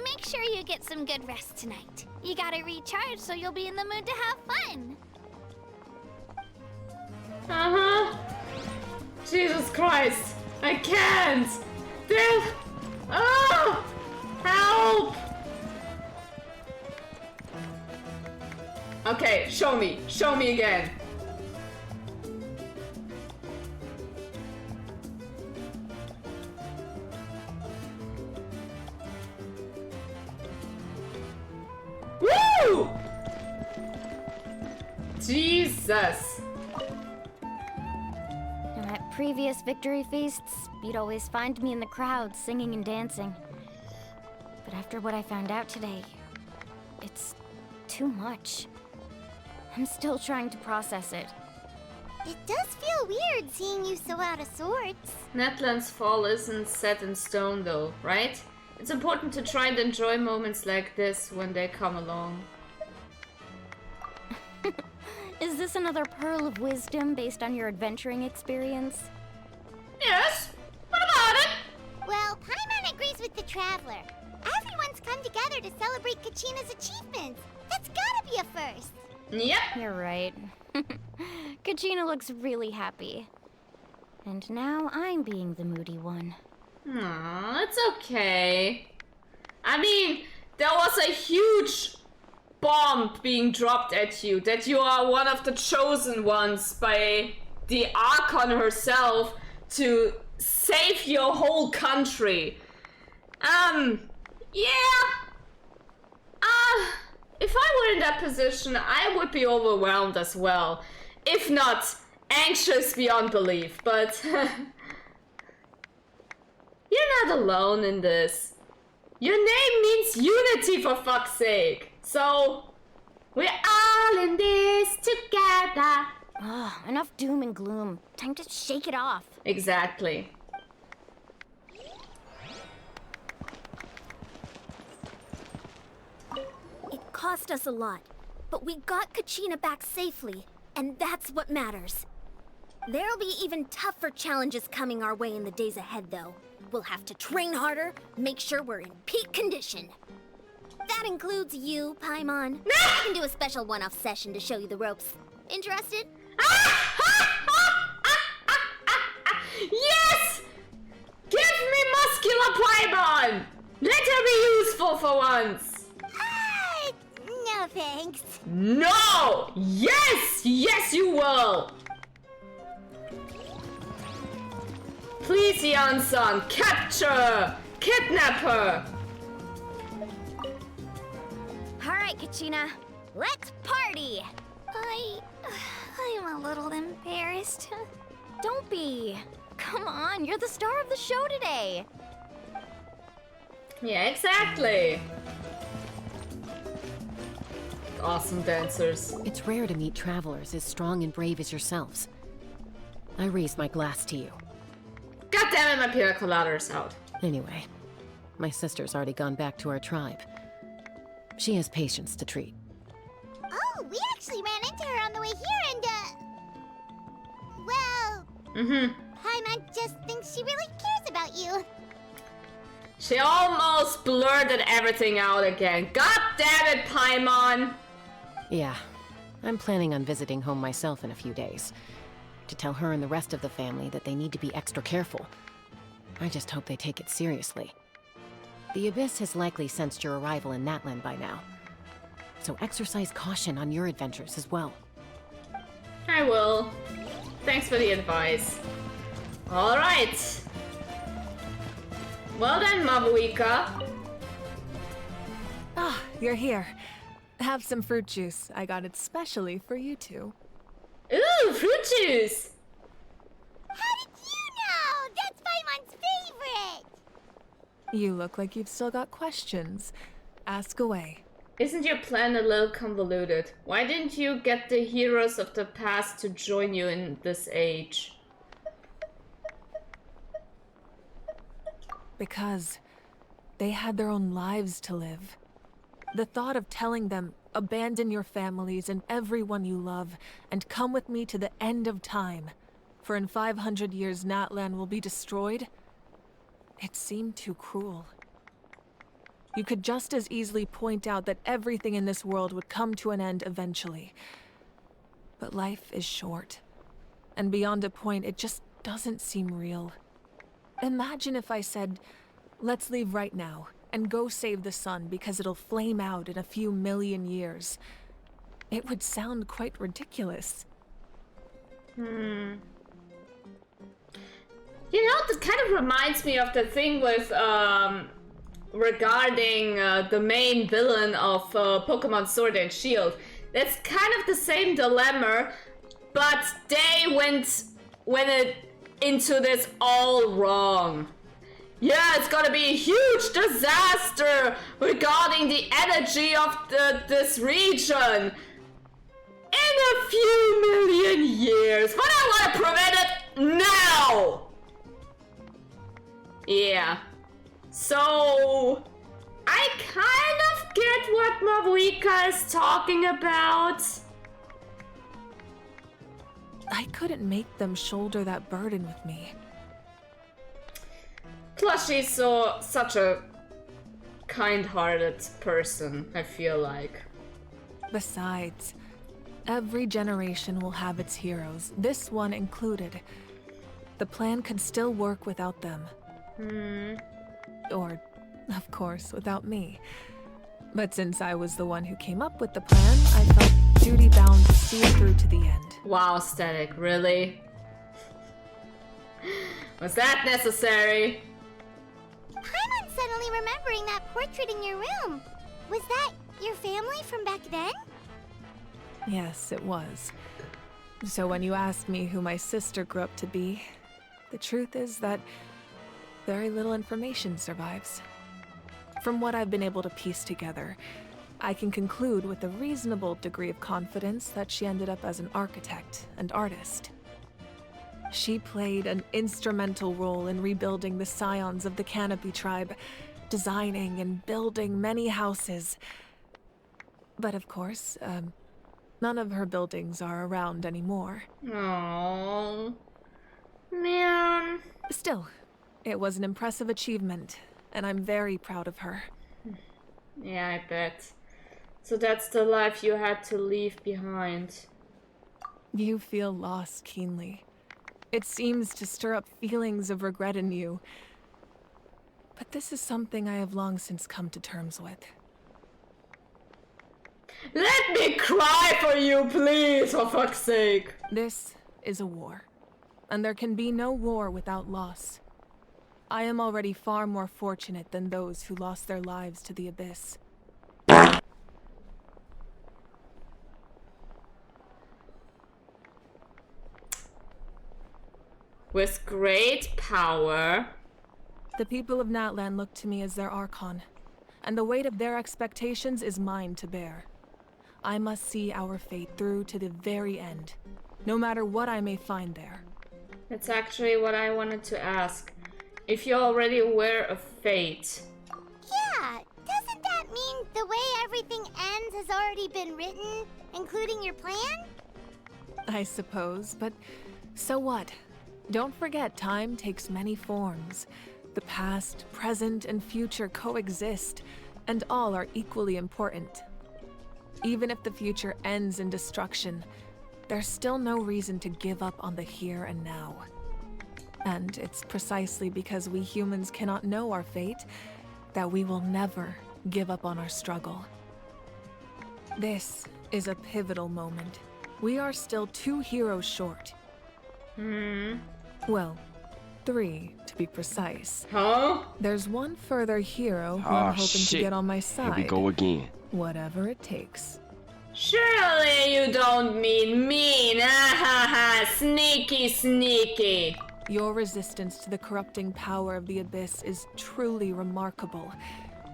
Make sure you get some good rest tonight. You gotta recharge so you'll be in the mood to have fun. Jesus Christ! I can't! Help! Okay, show me again. Woo! Jesus! And at previous victory feasts, you'd always find me in the crowd singing and dancing. But after what I found out today, it's too much. I'm still trying to process it. It does feel weird seeing you so out of sorts. Natlan's fall isn't set in stone though, right? It's important to try and enjoy moments like this when they come along. Is this another pearl of wisdom based on your adventuring experience? Yes. What about it? Well, Paimon agrees with the Traveler. Everyone's come together to celebrate Kachina's achievements. That's gotta be a first. Yep. You're right. Kachina looks really happy. And now I'm being the moody one. Aw, it's okay. I mean, there was a huge bomb being dropped at you, that you are one of the chosen ones by the Archon herself to save your whole country. If I were in that position, I would be overwhelmed as well. If not, anxious beyond belief, but you're not alone in this. Your name means unity, for fuck's sake. So, we're all in this together. Enough doom and gloom. Time to shake it off. Exactly. It cost us a lot, but we got Kachina back safely, and that's what matters. There'll be even tougher challenges coming our way in the days ahead, though. We'll have to train harder, make sure we're in peak condition. That includes you, Paimon. I can do a special one-off session to show you the ropes. Interested? Yes! Give me muscular Paimon! Let useful for once. No thanks. No! Yes! Yes, you will! Please, Yan-san, capture! Kidnap her! Alright, Kachina, let's party! I'm a little embarrassed. Don't be. Come on, you're the star of the show today. Yeah, exactly. Awesome dancers. It's rare to meet travelers as strong and brave as yourselves. I raise my glass to you. God damn it, my pina colada's out. Anyway, my sister's already gone back to our tribe. She has patients to treat. Oh, we actually ran into her on the way here and, well... Paimon just thinks she really cares about you. She almost blurted everything out again. God damn it, Paimon! Yeah, I'm planning on visiting home myself in a few days. To tell her and the rest of the family that they need to be extra careful. I just hope they take it seriously. The Abyss has likely sensed your arrival in Natlan by now. So exercise caution on your adventures as well. I will. Thanks for the advice. Alright. Well then, Mabuika. Ah, you're here. Have some fruit juice. I got it specially for you two. Ooh, fruit juice! How did you know? That's Paimon's favorite! You look like you've still got questions. Ask away. Isn't your plan a little convoluted? Why didn't you get the heroes of the past to join you in this age? Because they had their own lives to live. The thought of telling them, abandon your families and everyone you love, and come with me to the end of time, for in 500 years Natlan will be destroyed, it seemed too cruel. You could just as easily point out that everything in this world would come to an end eventually. But life is short, and beyond a point, it just doesn't seem real. Imagine if I said, let's leave right now, and go save the sun because it'll flame out in a few million years. It would sound quite ridiculous. You know, that kind of reminds me of the thing with, regarding the main villain of Pokemon Sword and Shield. That's kind of the same dilemma, but they went into this all wrong. Yeah, it's gonna be a huge disaster regarding the energy of this region in a few million years, but I want to prevent it now! Yeah. So, I kind of get what Mabuika is talking about. I couldn't make them shoulder that burden with me. Plus, she's such a kind-hearted person, I feel like. Besides, every generation will have its heroes, this one included. The plan could still work without them. Or, of course, without me. But since I was the one who came up with the plan, I felt duty-bound to see it through to the end. Wow, Static, really? Was that necessary? Paimon's suddenly remembering that portrait in your room. Was that your family from back then? Yes, it was. So when you asked me who my sister grew up to be, the truth is that very little information survives. From what I've been able to piece together, I can conclude with a reasonable degree of confidence that she ended up as an architect and artist. She played an instrumental role in rebuilding the scions of the Canopy tribe, designing and building many houses. But of course, none of her buildings are around anymore. Aww. Man. Still, it was an impressive achievement, and I'm very proud of her. Yeah, I bet. So that's the life you had to leave behind. You feel loss keenly. It seems to stir up feelings of regret in you. But this is something I have long since come to terms with. Let me cry for you, please, for fuck's sake. This is a war, and there can be no war without loss. I am already far more fortunate than those who lost their lives to the Abyss. With great power. The people of Natlan look to me as their Archon, and the weight of their expectations is mine to bear. I must see our fate through to the very end, no matter what I may find there. That's actually what I wanted to ask. If you're already aware of fate. Yeah, doesn't that mean the way everything ends has already been written, including your plan? I suppose, but so what? Don't forget, time takes many forms. The past, present, and future coexist, and all are equally important. Even if the future ends in destruction, there's still no reason to give up on the here and now. And it's precisely because we humans cannot know our fate that we will never give up on our struggle. This is a pivotal moment. We are still 2 heroes short. Well, 3 to be precise. Huh? There's one further hero who I'm hoping to get on my side. Here we go again. Whatever it takes. Surely you don't mean mean. Sneaky, sneaky. Your resistance to the corrupting power of the Abyss is truly remarkable.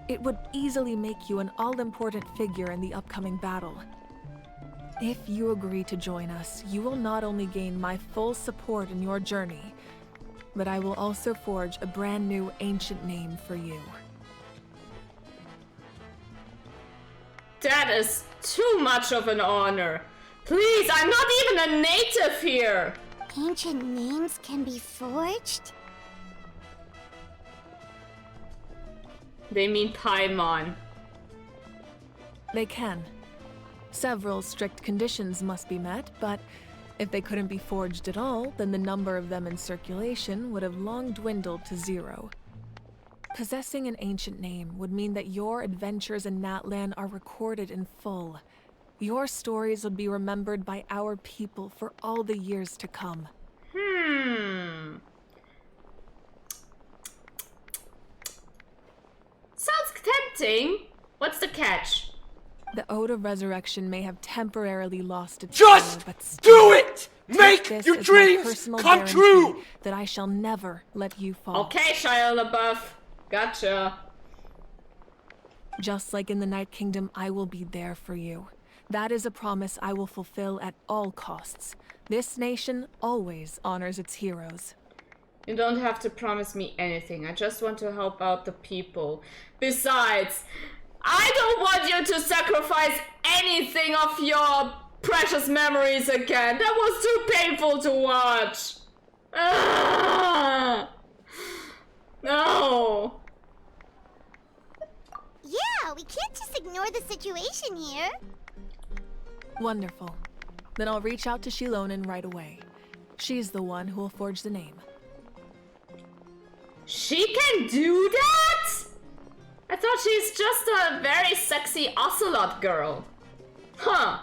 It would easily make you an all-important figure in the upcoming battle. If you agree to join us, you will not only gain my full support in your journey, but I will also forge a brand new ancient name for you. That is too much of an honor. Please, I'm not even a native here. Ancient names can be forged? They mean Paimon. They can. Several strict conditions must be met, but if they couldn't be forged at all, then the number of them in circulation would have long dwindled to 0. Possessing an ancient name would mean that your adventures in Natlan are recorded in full. Your stories would be remembered by our people for all the years to come. Sounds tempting. What's the catch? The Ode of Resurrection may have temporarily lost its Just power, but still, do it! Make this your is my dreams personal come guarantee true! that I shall never let you fall. Okay, Shia LaBeouf. Gotcha. Just like in the Night Kingdom, I will be there for you. That is a promise I will fulfill at all costs. This nation always honors its heroes. You don't have to promise me anything. I just want to help out the people. Besides, I don't want you to sacrifice anything of your precious memories again. That was too painful to watch. No. Yeah, we can't just ignore the situation here. Wonderful. Then I'll reach out to Shilonen right away. She's the one who will forge the name. She can do that? I thought she's just a very sexy ocelot girl. Huh.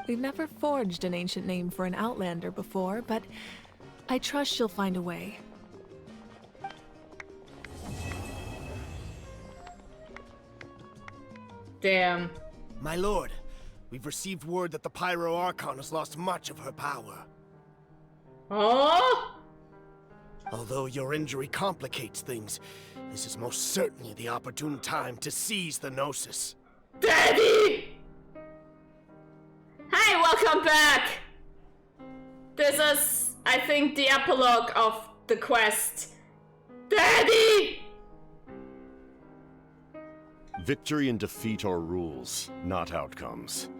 We've never forged an ancient name for an Outlander before, but I trust she'll find a way. Damn. My lord, we've received word that the Pyro Archon has lost much of her power. Oh? Although your injury complicates things, this is most certainly the opportune time to seize the Gnosis. Daddy! Hi, welcome back! This is, I think, the epilogue of the quest. Daddy! Victory and defeat are rules, not outcomes.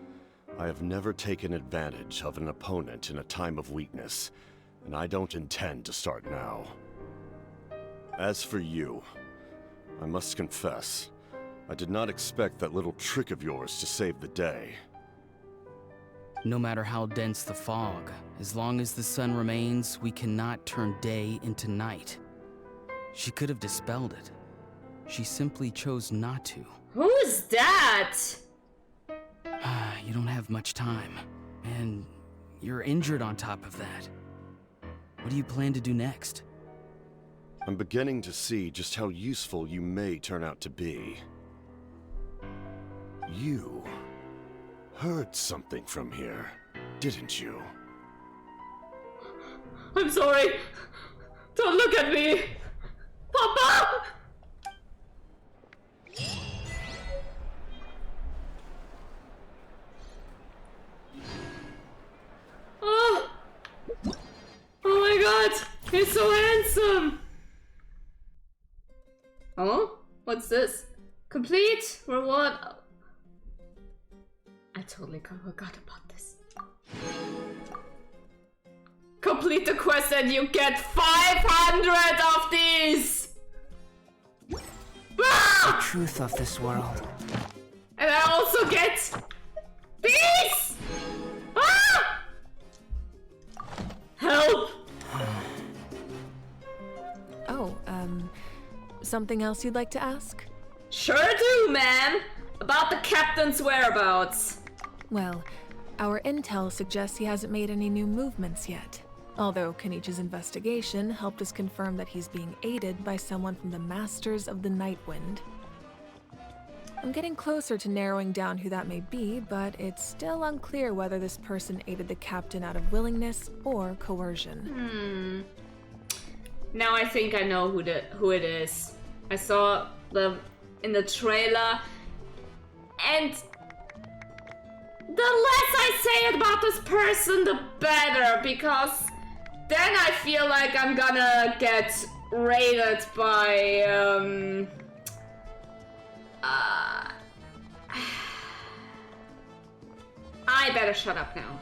I have never taken advantage of an opponent in a time of weakness, and I don't intend to start now. As for you, I must confess, I did not expect that little trick of yours to save the day. No matter how dense the fog, as long as the sun remains, we cannot turn day into night. She could have dispelled it. She simply chose not to. Who's that? You don't have much time. And you're injured on top of that. What do you plan to do next? I'm beginning to see just how useful you may turn out to be. You heard something from here, didn't you? I'm sorry. Don't look at me. Papa! Oh! Oh my god! He's so handsome! Oh? What's this? Complete reward. I totally forgot about this. Complete the quest and you get 500 of these! The truth of this world. And I also get these! Ah! Help! Oh, something else you'd like to ask? Sure do, ma'am! About the captain's whereabouts. Well, our intel suggests he hasn't made any new movements yet. Although Kenichi's investigation helped us confirm that he's being aided by someone from the Masters of the Nightwind. I'm getting closer to narrowing down who that may be, but it's still unclear whether this person aided the captain out of willingness or coercion. Now I think I know who it is. I saw them in the trailer, and the less I say about this person, the better, because then I feel like I'm gonna get raided by, I better shut up now.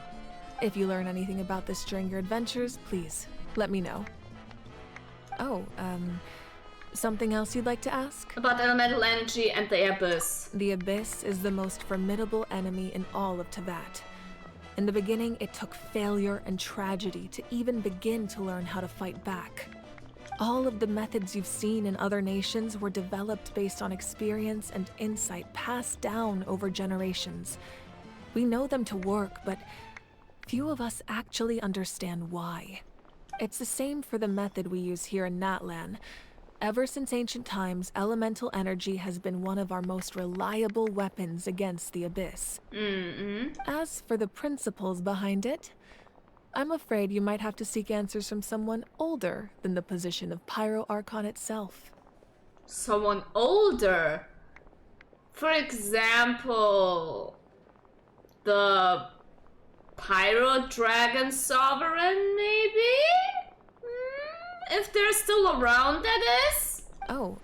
If you learn anything about this during your adventures, please let me know. Oh, something else you'd like to ask? About elemental energy and the Abyss. The Abyss is the most formidable enemy in all of Teyvat. In the beginning, it took failure and tragedy to even begin to learn how to fight back. All of the methods you've seen in other nations were developed based on experience and insight passed down over generations. We know them to work, but few of us actually understand why. It's the same for the method we use here in Natlan. Ever since ancient times, elemental energy has been one of our most reliable weapons against the Abyss. As for the principles behind it, I'm afraid you might have to seek answers from someone older than the position of Pyro Archon itself. Someone older? For example, the Pyro Dragon Sovereign, maybe? If they're still around, that is? Oh,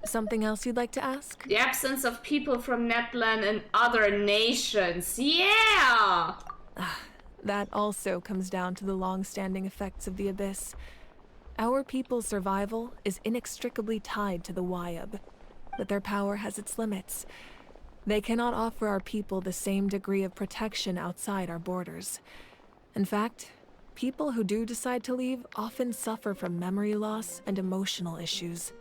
something else you'd like to ask? The absence of people from Netland and other nations, yeah! That also comes down to the long-standing effects of the Abyss. Our people's survival is inextricably tied to the Wyab, but their power has its limits. They cannot offer our people the same degree of protection outside our borders. In fact, people who do decide to leave often suffer from memory loss and emotional issues.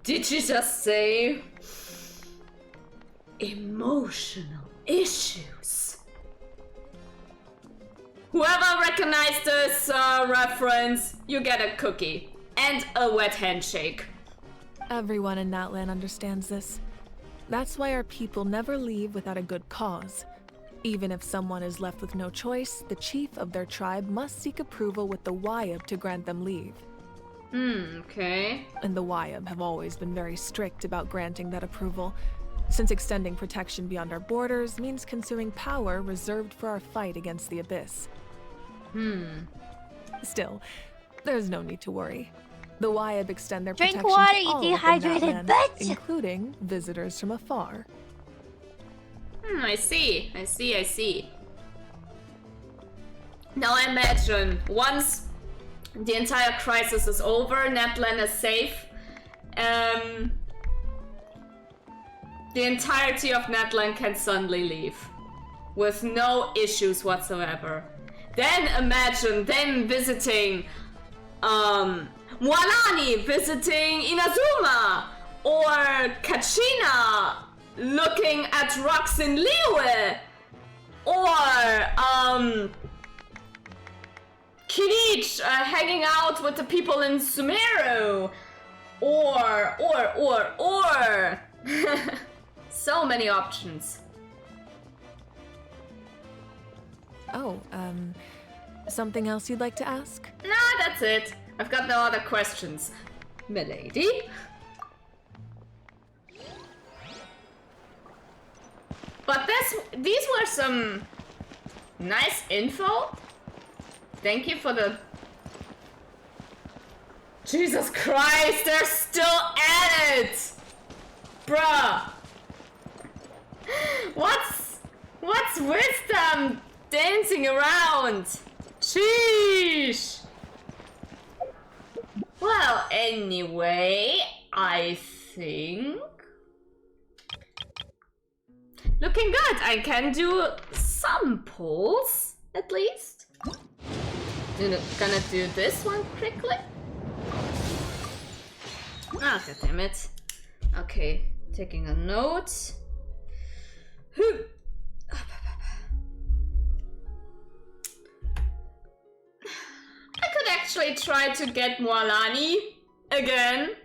Did you just say emotional issues? Whoever recognized this reference, you get a cookie and a wet handshake. Everyone in Natlan understands this. That's why our people never leave without a good cause. Even if someone is left with no choice, the chief of their tribe must seek approval with the Wyab to grant them leave. Okay. And the Wyab have always been very strict about granting that approval, since extending protection beyond our borders means consuming power reserved for our fight against the Abyss. Still, there's no need to worry. The Wyab extend their protection to all of Natlan, including visitors from afar. I see. Now imagine, once the entire crisis is over, Natlan is safe, the entirety of Natlan can suddenly leave. With no issues whatsoever. Then imagine them visiting Walani visiting Inazuma, or Kachina looking at rocks in Liyue, or Kirich hanging out with the people in Sumeru, or so many options. Oh, something else you'd like to ask? Nah, that's it. I've got no other questions, milady. But these were some nice info. Thank you for the... Jesus Christ, they're still at it! Bruh! What's with them dancing around? Sheesh! Well, anyway, I think... Looking good! I can do some pulls, at least. Gonna do this one quickly. Ah, goddammit. Okay, taking a note. I could actually try to get Moalani again.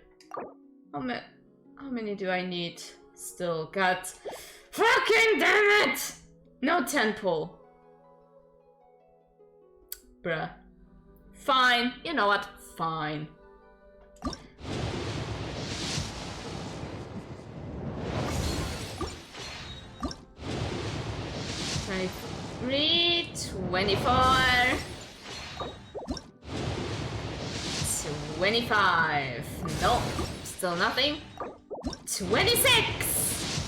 How many do I need? Still got... Fucking damn it! No 10 pull. Bruh. Fine. You know what? Fine. Three, 24, 25. Nope. Still nothing. 26.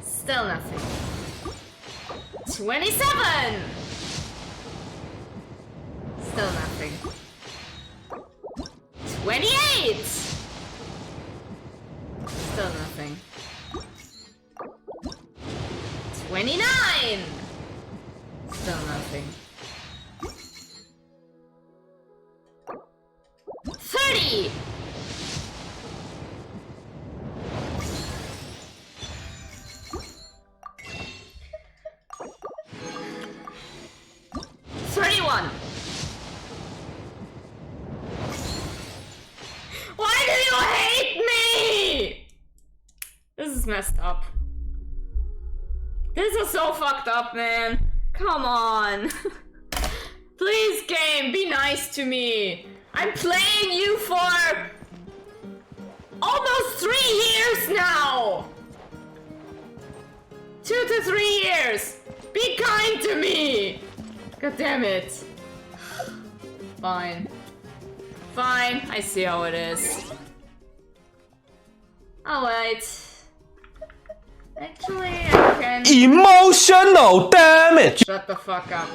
Still nothing. 27. Still nothing. 28. Still nothing. 29. Still nothing. 30. Why do you hate me? This is messed up. This is so fucked up, man. Come on. Please, game, be nice to me. I'm playing you for almost 3 years now. 2 to 3 years. Be kind to me. God damn it. Fine. Fine, I see how it is. Alright. Actually, I can... Emotional damage! Shut the fuck up.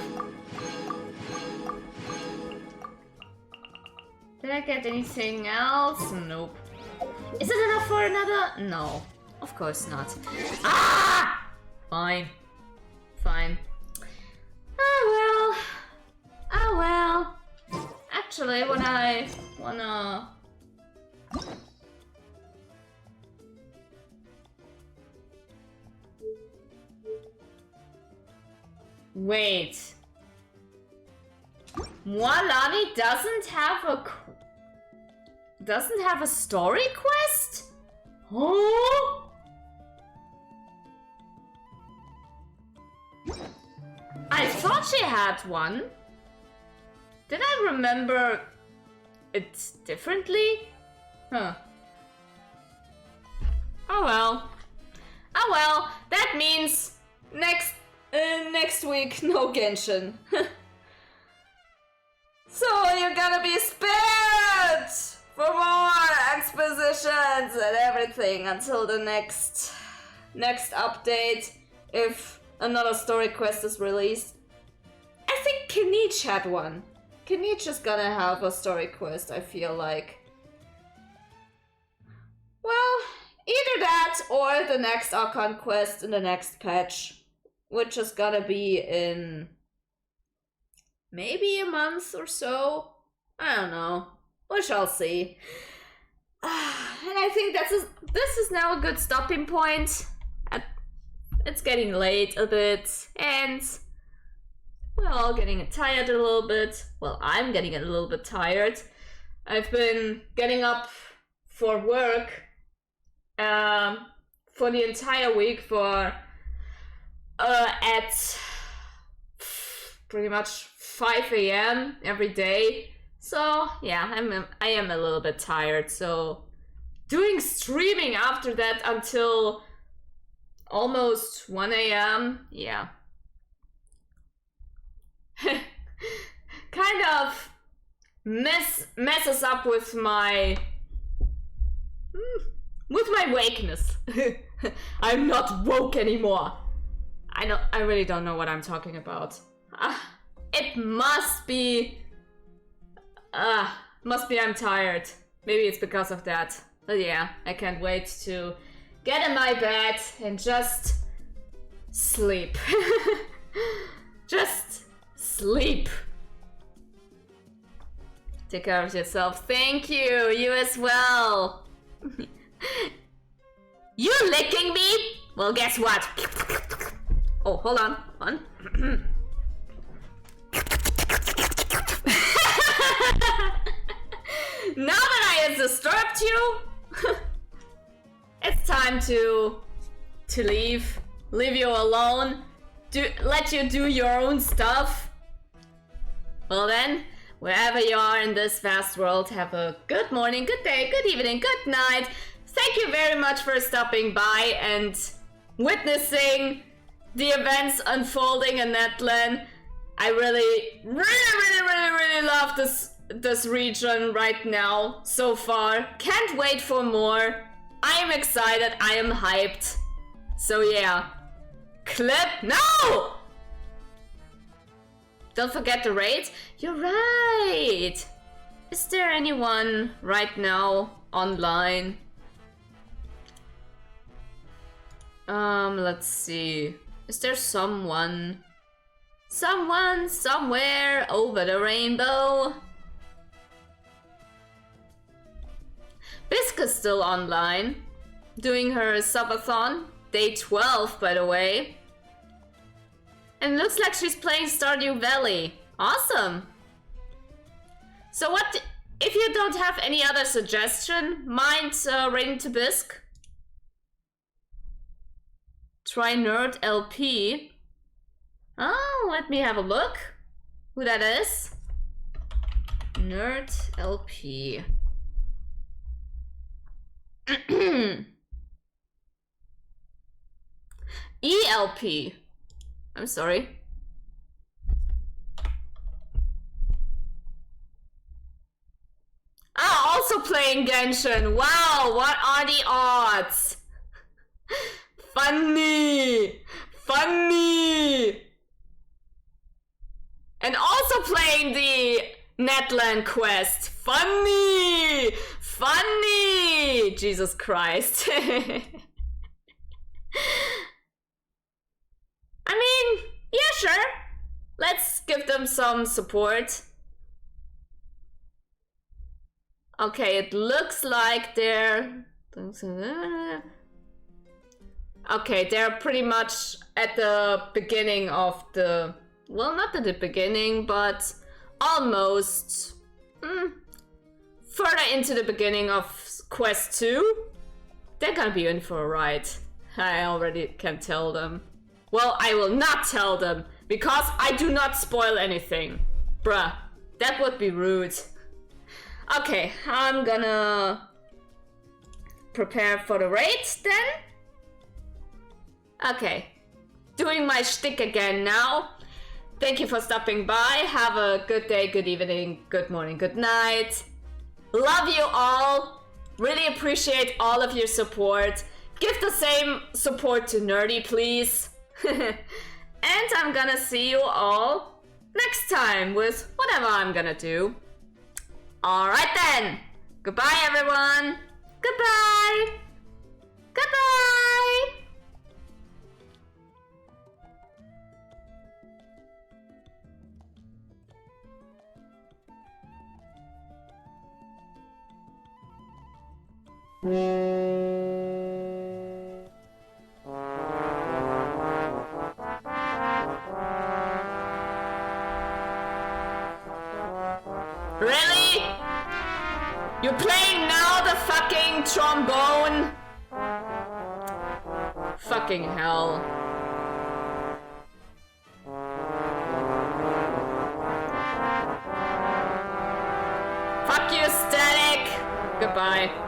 Did I get anything else? Nope. Is it enough for another? No. Of course not. Ah! Fine. Fine. Oh well. Oh well. Actually, when I wanna... Wait. Moalani doesn't have a story quest? Oh? I thought she had one. Did I remember it differently? Huh. Oh well. Oh well, that means next week no Genshin. So you're gonna be spared for more expositions and everything until the next update, if another story quest is released. I think Kinich had one. Kinich is gonna have a story quest, I feel like. Well, either that or the next Archon quest in the next patch, which is gonna be in maybe a month or so. I don't know. We shall see. And I think this is now a good stopping point. It's getting late a bit, and we're all getting tired a little bit. Well, I'm getting a little bit tired. I've been getting up for work for the entire week for at pretty much 5 a.m. every day. So yeah, I am a little bit tired. So doing streaming after that until almost 1 a.m. Yeah. Kind of messes up with my wakeness. I'm not woke anymore. I really don't know what I'm talking about. It must be I'm tired. Maybe it's because of that. But yeah, I can't wait to get in my bed and just sleep. Just sleep. Take care of yourself. Thank you. You as well. You licking me? Well, guess what? Oh, hold on. Now that I have disturbed you, it's time to leave. Leave you alone. Let you do your own stuff. Well then, wherever you are in this vast world, have a good morning, good day, good evening, good night. Thank you very much for stopping by and witnessing the events unfolding in Netland. I really love this region right now so far. Can't wait for more. I am excited, I am hyped. So yeah. Clip. No! Don't forget the raid. You're right. Is there anyone right now online? Let's see. Is there someone somewhere over the rainbow? Biska's still online, doing her subathon. Day 12, by the way. And looks like she's playing Stardew Valley. Awesome. So what, if you don't have any other suggestion, mind raiding to Bisk? Try Nerd LP. Oh, let me have a look. Who that is? Nerd LP. ELP. I'm sorry. Ah, also playing Genshin. Wow, what are the odds? Funny. And also playing the Netland quest. Funny. Jesus Christ. I mean, yeah, sure. Let's give them some support. Okay, it looks like they're... Okay, they're pretty much at the beginning of the... Well, not at the beginning, but almost... further into the beginning of Quest 2. They're gonna be in for a ride. I already can tell them. Well, I will not tell them, because I do not spoil anything. Bruh, that would be rude. Okay, I'm gonna prepare for the raid then. Okay, doing my shtick again now. Thank you for stopping by. Have a good day, good evening, good morning, good night. Love you all. Really appreciate all of your support. Give the same support to Nerdy, please. And I'm gonna see you all next time with whatever I'm gonna do. Alright then. Goodbye, everyone. Goodbye. Goodbye. Really? You're playing now the fucking trombone? Fucking hell. Fuck you, Static! Goodbye.